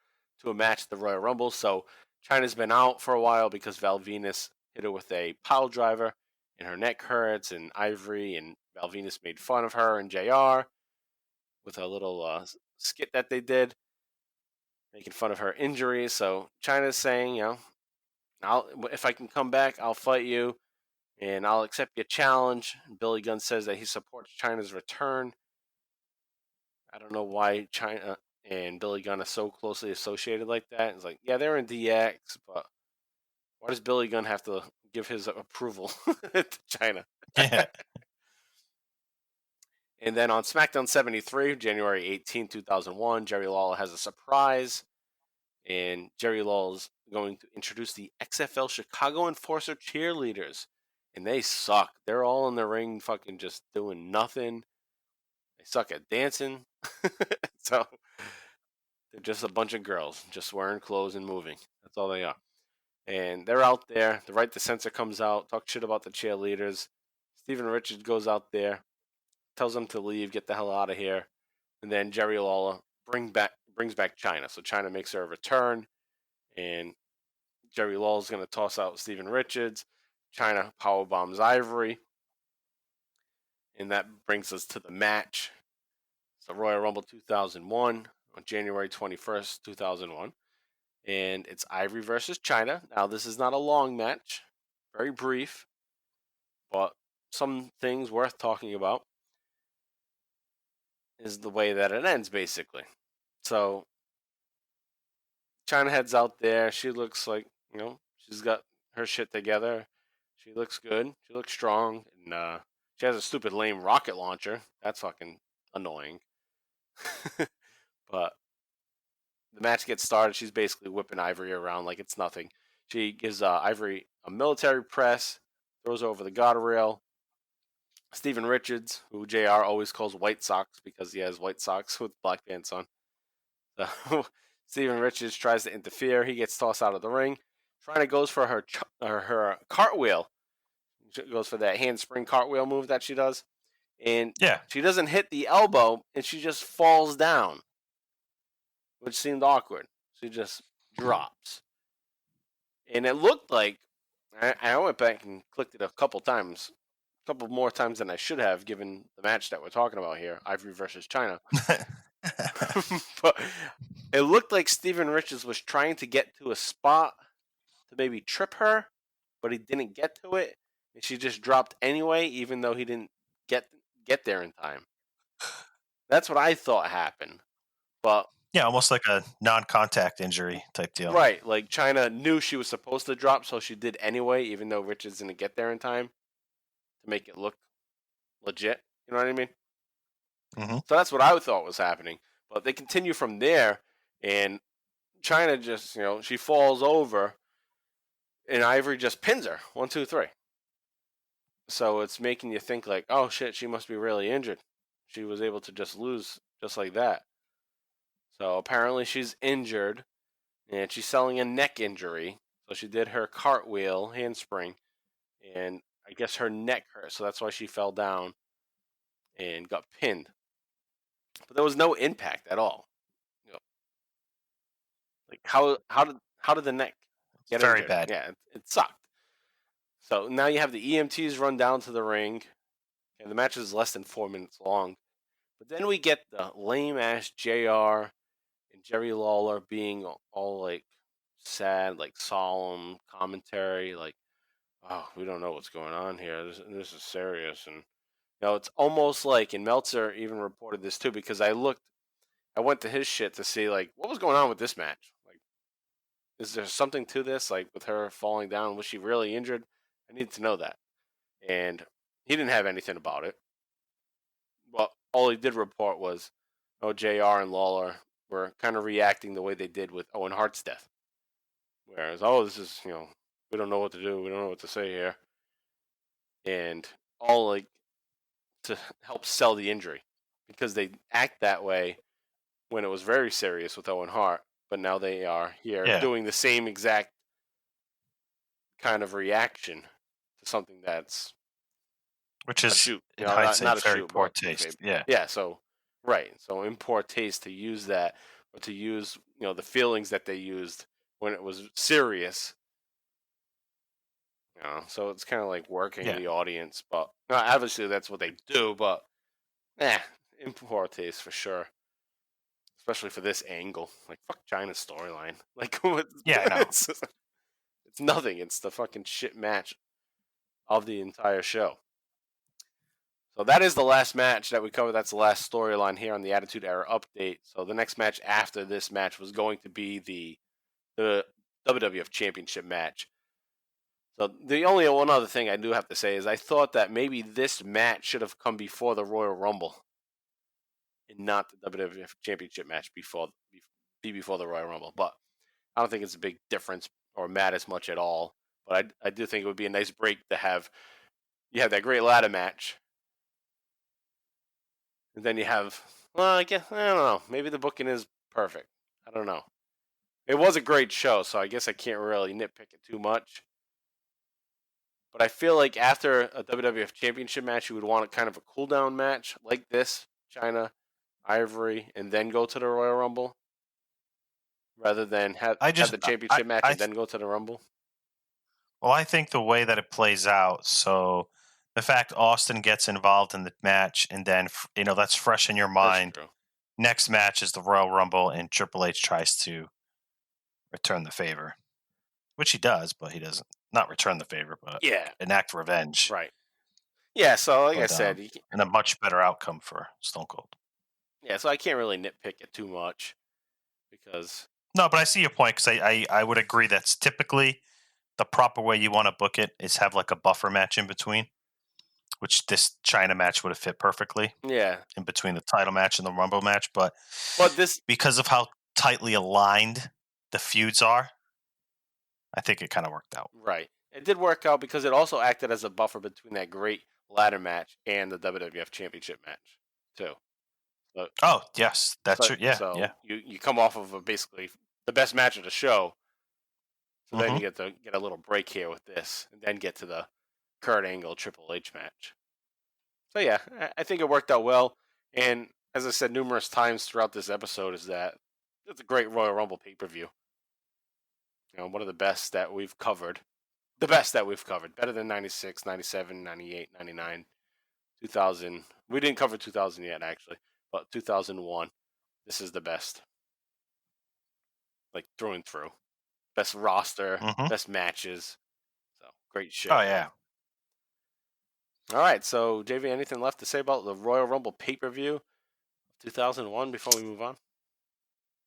to a match at the Royal Rumble. So China's been out for a while because Val Venus hit her with a pile driver and her neck hurts. And Ivory and Val Venus made fun of her and JR with a little skit that they did, making fun of her injuries. So China's saying, if I can come back, I'll fight you. And I'll accept your challenge. Billy Gunn says that he supports China's return. I don't know why China and Billy Gunn are so closely associated like that. It's like, yeah, they're in DX, but why does Billy Gunn have to give his approval to China? Yeah. And then on SmackDown 73, January 18, 2001, Jerry Lawler has a surprise. And Jerry Lawler's going to introduce the XFL Chicago Enforcer cheerleaders. And they suck. They're all in the ring fucking just doing nothing. They suck at dancing. So they're just a bunch of girls just wearing clothes and moving. That's all they are. And they're out there. The Right to Censor comes out, talks shit about the cheerleaders. Steven Richards goes out there, tells them to leave, get the hell out of here. And then Jerry Lawler brings back China. So China makes her return. And Jerry Lawler's going to toss out Steven Richards. China powerbombs Ivory. And that brings us to the match. It's the Royal Rumble 2001 on January 21st, 2001. And it's Ivory versus China. Now, this is not a long match. Very brief. But some things worth talking about is the way that it ends, basically. So, China heads out there. She looks like, she's got her shit together. She looks good. She looks strong. And she has a stupid lame rocket launcher. That's fucking annoying. But the match gets started. She's basically whipping Ivory around like it's nothing. She gives Ivory a military press, throws her over the guardrail. Steven Richards, who JR always calls White Sox because he has white socks with black pants on. So Steven Richards tries to interfere. He gets tossed out of the ring. China goes for her cartwheel. She goes for that handspring cartwheel move that she does. And she doesn't hit the elbow, and she just falls down, which seemed awkward. She just drops. And it looked like, I went back and clicked it a couple more times than I should have, given the match that we're talking about here, Ivory versus China. But it looked like Steven Richards was trying to get to a spot to maybe trip her, but he didn't get to it. And she just dropped anyway, even though he didn't get there in time. That's what I thought happened. But yeah, almost like a non-contact injury type deal. Right, like China knew she was supposed to drop, so she did anyway, even though Richards didn't get there in time to make it look legit. You know what I mean? Mm-hmm. So that's what I thought was happening. But they continue from there, and China just, she falls over, And Ivory just pins her. 1, 2, 3. So it's making you think like, oh shit, she must be really injured. She was able to just lose just like that. So apparently she's injured, and she's selling a neck injury. So she did her cartwheel, handspring, and I guess her neck hurt. So that's why she fell down and got pinned. But there was no impact at all. Like how did the neck get very injured? bad? Yeah, it sucked. So now you have the EMTs run down to the ring, and the match is less than 4 minutes long. But then we get the lame ass JR and Jerry Lawler being all like sad, like solemn commentary, like, oh, we don't know what's going on here. This is serious. And it's almost like, and Meltzer even reported this too, because I went to his shit to see like what was going on with this match. Like, is there something to this? Like with her falling down, was she really injured? I needed to know that. And he didn't have anything about it. Well, all he did report was, JR and Lawler were kind of reacting the way they did with Owen Hart's death. Whereas, this is, we don't know what to do. We don't know what to say here. And all like to help sell the injury, because they act that way when it was very serious with Owen Hart, but now they are here doing the same exact kind of reaction to something that's, which is shoot, in hindsight not very poor taste. Yeah. So right. So in poor taste to use that, or to use the feelings that they used when it was serious. So it's kind of like working the audience, but obviously that's what they do. But in poor taste for sure. Especially for this angle, like fuck China's storyline. Like, I know. It's nothing. It's the fucking shit match of the entire show. So that is the last match that we covered. That's the last storyline here on the Attitude Era update. So the next match after this match was going to be the WWF Championship match. So the only one other thing I do have to say is I thought that maybe this match should have come before the Royal Rumble, and not the WWF Championship match before the Royal Rumble. But I don't think it's a big difference or matters much at all. But I do think it would be a nice break to have. You have that great ladder match, and then you have, I don't know. Maybe the booking is perfect. I don't know. It was a great show, so I guess I can't really nitpick it too much. But I feel like after a WWF Championship match, you would want a kind of a cool-down match like this, China, Ivory, and then go to the Royal Rumble, rather than have the championship match and then go to the Rumble. Well, I think the way that it plays out, so the fact Austin gets involved in the match, and then that's fresh in your mind. Next match is the Royal Rumble, and Triple H tries to return the favor, which he does, but he doesn't. Not return the favor, but enact revenge. Right. Yeah, so like I said, and a much better outcome for Stone Cold. Yeah, so I can't really nitpick it too much because... No, but I see your point, because I would agree that's typically the proper way you want to book it is have like a buffer match in between, which this China match would have fit perfectly. Yeah. In between the title match and the Rumble match, but this, because of how tightly aligned the feuds are, I think it kind of worked out. Right. It did work out because it also acted as a buffer between that great ladder match and the WWF Championship match, too. So, yes. That's true. Yeah. So you come off of basically the best match of the show. So then you get to get a little break here with this, and then get to the Kurt Angle Triple H match. So, yeah, I think it worked out well. And as I said numerous times throughout this episode, is that it's a great Royal Rumble pay-per-view. One of the best that we've covered. The best that we've covered. Better than 96, 97, 98, 99, 2000. We didn't cover 2000 yet, actually. But 2001. This is the best. Like, through and through. Best roster. Best matches. So, great show. Oh, yeah. All right, so, JV, anything left to say about the Royal Rumble pay-per-view 2001 before we move on?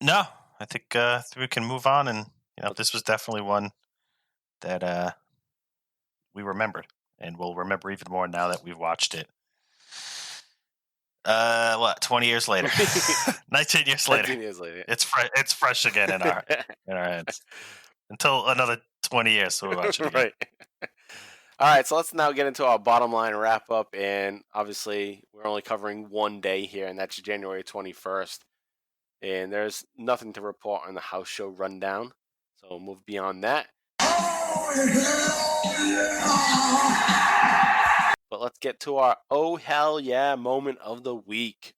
No. I think we can move on, and this was definitely one that we remembered, and we'll remember even more now that we've watched it. 20 years later? 19 years later. 19 years later. It's fresh again in our heads. until another 20 years. So we'll watch it again. Right. All right, so let's now get into our bottom line wrap up. And obviously, we're only covering one day here, and that's January 21st. And there's nothing to report on the house show rundown. So we'll move beyond that. But let's get to our oh hell yeah moment of the week.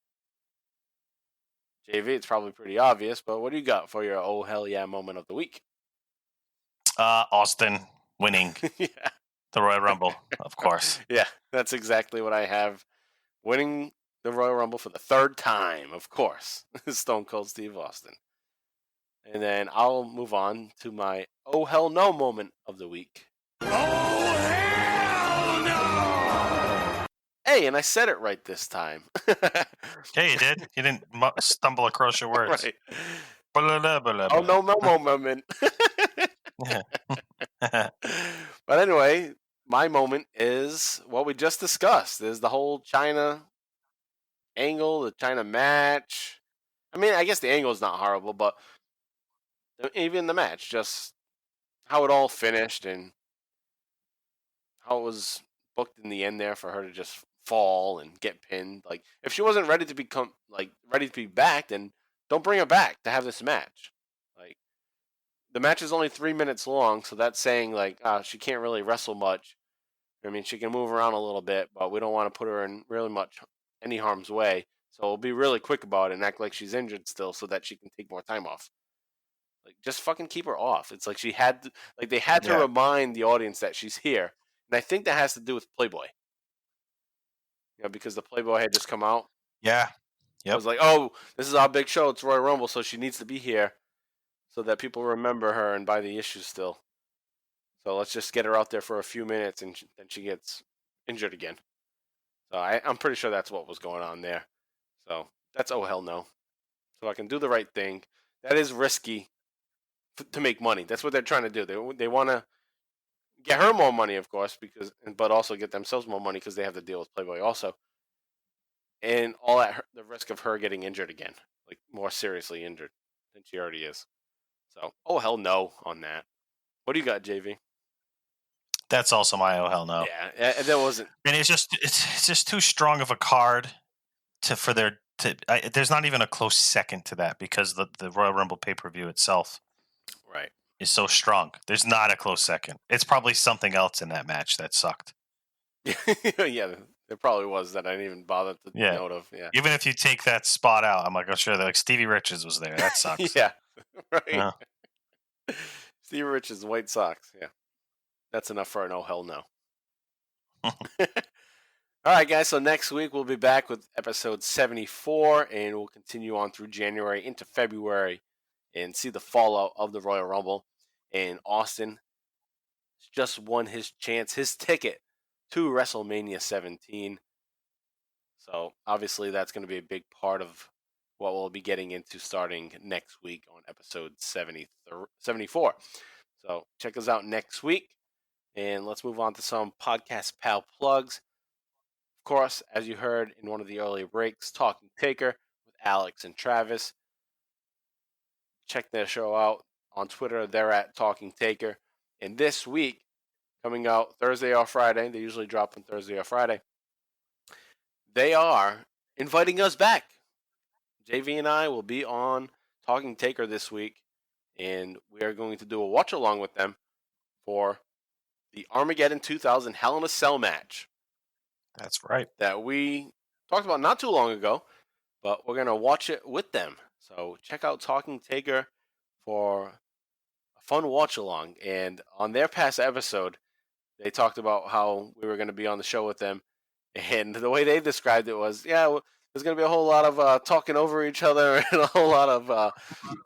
JV, it's probably pretty obvious, but what do you got for your oh hell yeah moment of the week? Austin winning Yeah. the Royal Rumble, of course. Yeah, that's exactly what I have. Winning the Royal Rumble for the third time, of course. Stone Cold Steve Austin. And then I'll move on to my oh hell no moment of the week. Oh, hell no! Hey, and I said it right this time. Okay, you did. You didn't stumble across your words. Right. Oh, no moment. But anyway, my moment is what we just discussed. Is the whole China angle, the China match. I mean, I guess the angle is not horrible, but even the match, just how it all finished and how it was booked in the end there for her to just fall and get pinned. Like, if she wasn't ready to be back, then don't bring her back to have this match. Like, the match is only 3 minutes long, so that's saying she can't really wrestle much. I mean, she can move around a little bit, but we don't want to put her in really any harm's way. So we'll be really quick about it and act like she's injured still, so that she can take more time off. Like, just fucking keep her off. It's like they had to remind the audience that she's here, and I think that has to do with Playboy. Because the Playboy had just come out. Yeah. Yep. I was like, oh, this is our big show. It's Royal Rumble, so she needs to be here so that people remember her and buy the issue still. So let's just get her out there for a few minutes, and then she gets injured again. So I'm pretty sure that's what was going on there. So that's oh hell no. So I can do the right thing. That is risky to make money. That's what they're trying to do. They want to get her more money, of course, but also get themselves more money because they have to deal with Playboy also. And all at the risk of her getting injured again, like more seriously injured than she already is. So, oh hell no on that. What do you got, JV? That's also my oh hell no. Yeah, that wasn't. And it's just too strong of a card there's not even a close second to that because the Royal Rumble pay-per-view itself, right, is so strong. There's not a close second. It's probably something else in that match that sucked. Yeah, there probably was that I didn't even bother to note of. Yeah, even if you take that spot out, I'm like, oh sure, like Stevie Richards was there. That sucks. Yeah, right. Yeah. Stevie Richards, White Sox. Yeah, that's enough for an oh hell no. All right, guys. So next week we'll be back with episode 74, and we'll continue on through January into February and see the fallout of the Royal Rumble. And Austin just won his ticket to WrestleMania 17. So obviously that's going to be a big part of what we'll be getting into starting next week on episode 74. So check us out next week, and let's move on to some Podcast Pal plugs. Of course, as you heard in one of the earlier breaks, Talking Taker with Alex and Travis. Check their show out on Twitter. They're at Talking Taker. And this week, coming out Thursday or Friday, they usually drop on Thursday or Friday, they are inviting us back. JV and I will be on Talking Taker this week, and we are going to do a watch-along with them for the Armageddon 2000 Hell in a Cell match. That's right. That we talked about not too long ago, but we're going to watch it with them. So check out Talking Taker for a fun watch-along. And on their past episode, they talked about how we were going to be on the show with them. And the way they described it was, there's going to be a whole lot of talking over each other and a whole lot of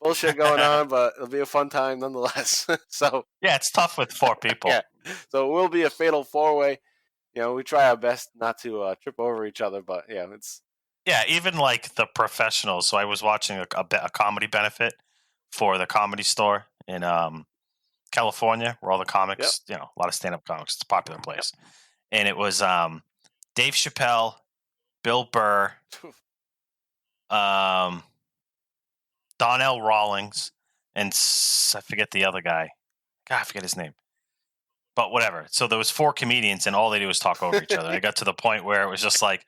bullshit going on, but it'll be a fun time nonetheless. So yeah, it's tough with 4 people. Yeah, so it will be a fatal 4-way. We try our best not to trip over each other, but it's... Yeah, even like the professionals. So I was watching a comedy benefit for the Comedy Store in California, where all the comics, a lot of stand-up comics. It's a popular place. And it was Dave Chappelle, Bill Burr, Donnell Rawlings, and I forget the other guy. God, I forget his name. But whatever. So there was 4 comedians, and all they do is talk over each other. I got to the point where it was just like,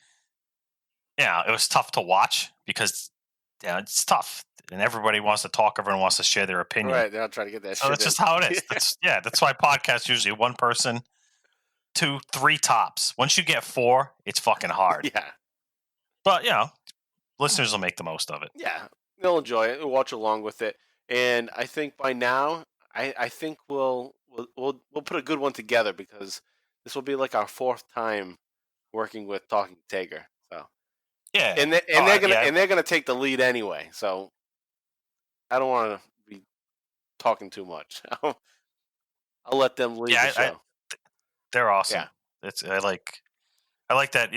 it was tough to watch because it's tough. And everybody wants to talk. Everyone wants to share their opinion. Right. They're not trying to get that shit that's just how it is. That's why podcasts usually one person, 2, 3 tops. Once you get 4, it's fucking hard. Yeah. But, listeners will make the most of it. Yeah. They'll enjoy it. They'll watch along with it. And I think by now, I think we'll put a good one together because this will be like our 4th time working with Talking Taker. So yeah, they're gonna take the lead anyway. So I don't want to be talking too much. I'll let them lead the show. They're awesome. Yeah. I like that.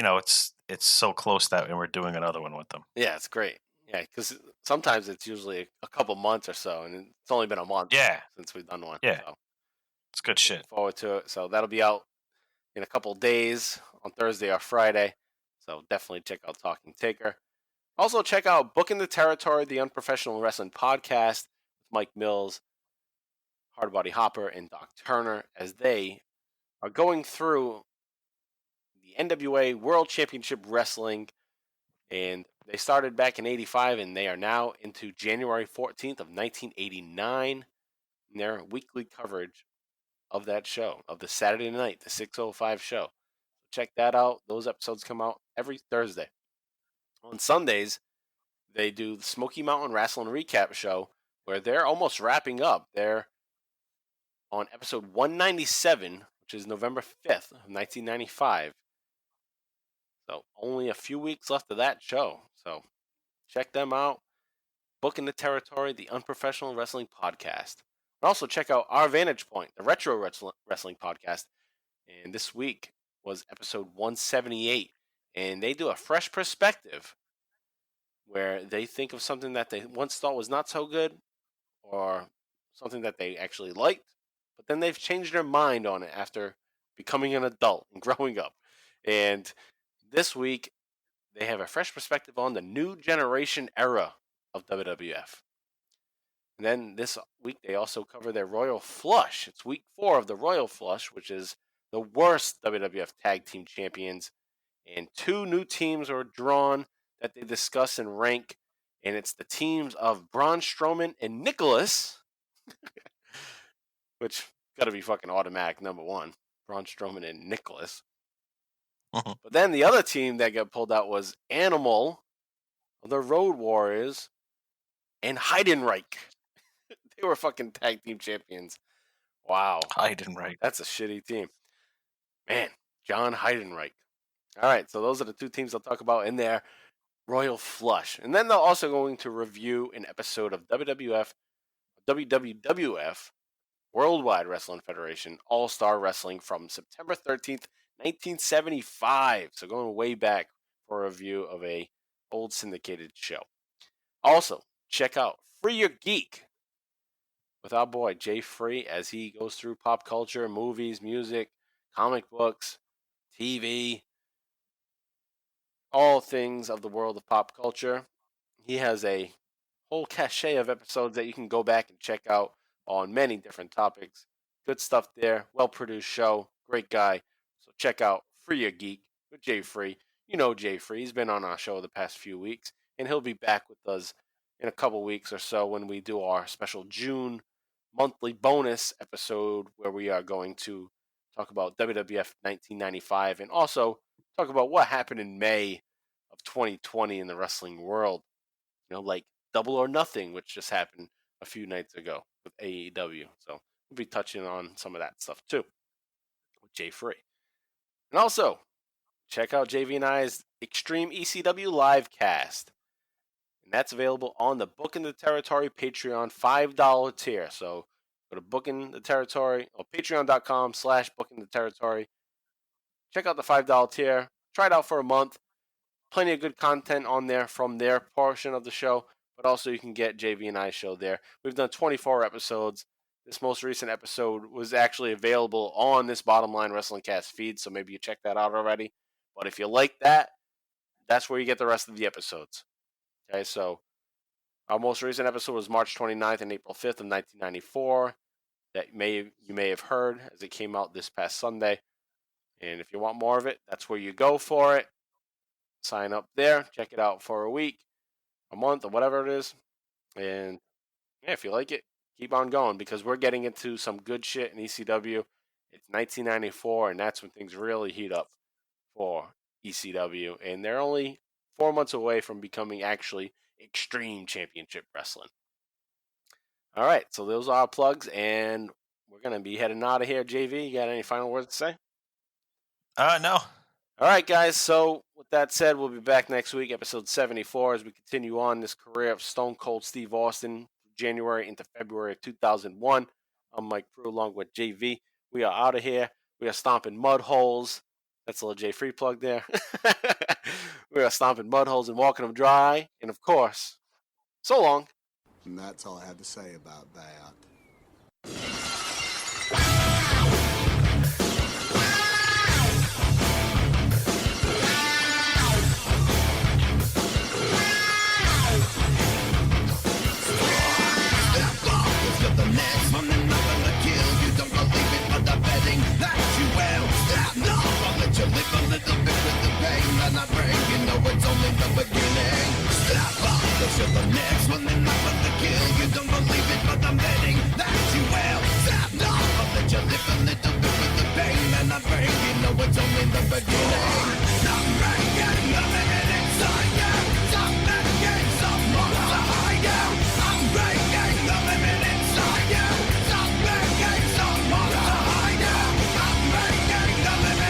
It's so close that we're doing another one with them. Yeah, it's great. Yeah, because sometimes it's usually a couple months or so, and it's only been a month since we've done one. Yeah, so it's good shit. Looking forward to it. So that'll be out in a couple days on Thursday or Friday. So definitely check out Talking Taker. Also check out Booking the Territory, the Unprofessional Wrestling Podcast with Mike Mills, Hardbody Harper, and Doc Turner as they are going through the NWA World Championship Wrestling, and they started back in 85, and they are now into January 14th of 1989 in their weekly coverage of that show, of the Saturday night, the 6:05 show. Check that out. Those episodes come out every Thursday. On Sundays, they do the Smoky Mountain Wrestling Recap Show, where they're almost wrapping up. They're on episode 197, which is November 5th of 1995. So only a few weeks left of that show. So check them out. Booking the Territory, the Unprofessional Wrestling Podcast. And also check out Our Vantage Point, the Retro Wrestling Podcast. And this week was episode 178. And they do a fresh perspective where they think of something that they once thought was not so good or something that they actually liked, but then they've changed their mind on it after becoming an adult and growing up. And this week, they have a fresh perspective on the new generation era of WWF. And then this week, they also cover their Royal Flush. It's week 4 of the Royal Flush, which is the worst WWF Tag Team Champions. And 2 new teams are drawn that they discuss and rank. And it's the teams of Braun Strowman and Nicholas, which got to be fucking automatic number 1. Braun Strowman and Nicholas. But then the other team that got pulled out was Animal, the Road Warriors, and Heidenreich. They were fucking tag team champions. Wow. Heidenreich. That's a shitty team. Man, John Heidenreich. All right, so those are the 2 teams I'll talk about in their Royal Flush. And then they're also going to review an episode of WWF Worldwide Wrestling Federation All-Star Wrestling from September 13th, 1975. So going way back for a review of a old syndicated show. Also, check out Free Your Geek with our boy Jay Free as he goes through pop culture, movies, music, comic books, TV, all things of the world of pop culture. He has a whole cachet of episodes that you can go back and check out on many different topics. Good stuff there. Well-produced show. Great guy. So check out Free Your Geek with Jay Free. You know Jay Free. He's been on our show the past few weeks, and he'll be back with us in a couple weeks or so when we do our special June monthly bonus episode where we are going to talk about WWF 1995 and also talk about what happened in May of 2020 in the wrestling world. Like Double or Nothing, which just happened a few nights ago with AEW. So we'll be touching on some of that stuff too with Jay Free. And also, check out JV and I's Extreme ECW live cast. And that's available on the Booking the Territory Patreon $5 tier. So go to Booking the Territory or patreon.com/Booking the Territory. Check out the $5 tier. Try it out for a month. Plenty of good content on there from their portion of the show, but also you can get JV and I's show there. We've done 24 episodes. This most recent episode was actually available on this Bottom Line Wrestling Cast feed, so maybe you checked that out already. But if you like that, that's where you get the rest of the episodes. Okay, so our most recent episode was March 29th and April 5th of 1994. that you may have heard as it came out this past Sunday. And if you want more of it, that's where you go for it. Sign up there, check it out for a week, a month, or whatever it is. And yeah, if you like it, keep on going, because we're getting into some good shit in ECW. It's 1994, and that's when things really heat up for ECW. And they're only 4 months away from becoming actually Extreme Championship Wrestling. All right, so those are our plugs, and we're going to be heading out of here. JV, you got any final words to say? No. All right, guys. So with that said, we'll be back next week, episode 74, as we continue on this career of Stone Cold Steve Austin, January into February of 2001. I'm Mike Prue along with JV. We are out of here. We are stomping mud holes. That's a little J Free plug there. We are stomping mud holes and walking them dry. And of course, so long. And that's all I have to say about that. You live a little bit with the pain that I bring. You know it's only the beginning. Step up, cause you're the next one. And I'm about to kill. You don't believe it, but I'm betting that you will. Step up, I'll let you live a little bit with the pain that I bring. You know it's only the beginning. Stop breaking the limit inside you. Stop making some more to hide you. I'm breaking the limit inside you. Stop making some more to hide you. I'm breaking the limit.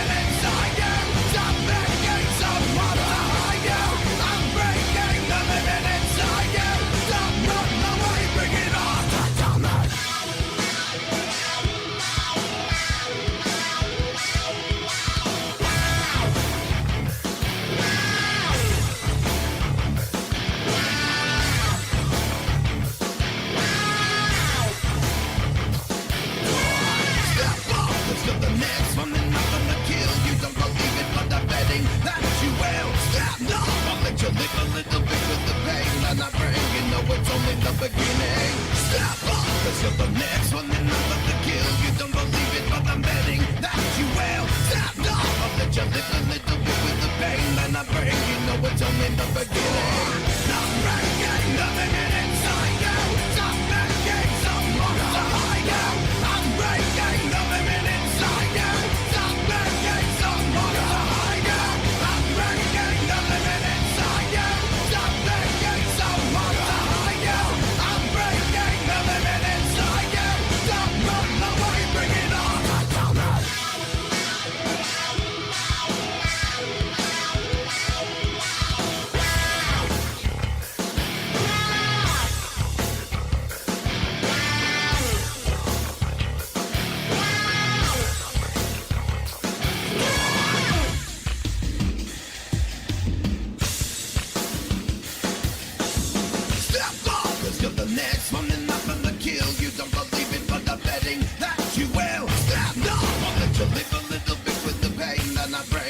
You live a little bit with the pain that I bring. You know it's only the beginning. Step up, cause you're the next one. And I'm about to kill. You don't believe it, but I'm betting that you will. Step up, I'll let you live a little bit with the pain that I bring. You know it's only the beginning. Stop breaking the limit inside you. Stop making some more to hide you. I'm breaking the limit inside you. Stop making some more to hide you. I'm breaking the limit inside you. Stop making some more to hide you. I'm breaking the limit inside you. Stop running away, bring it on. You're the next one and I'm gonna kill. You don't believe it, but I'm betting that you will. Step up, I'll let you live a little bit with the pain that I bring.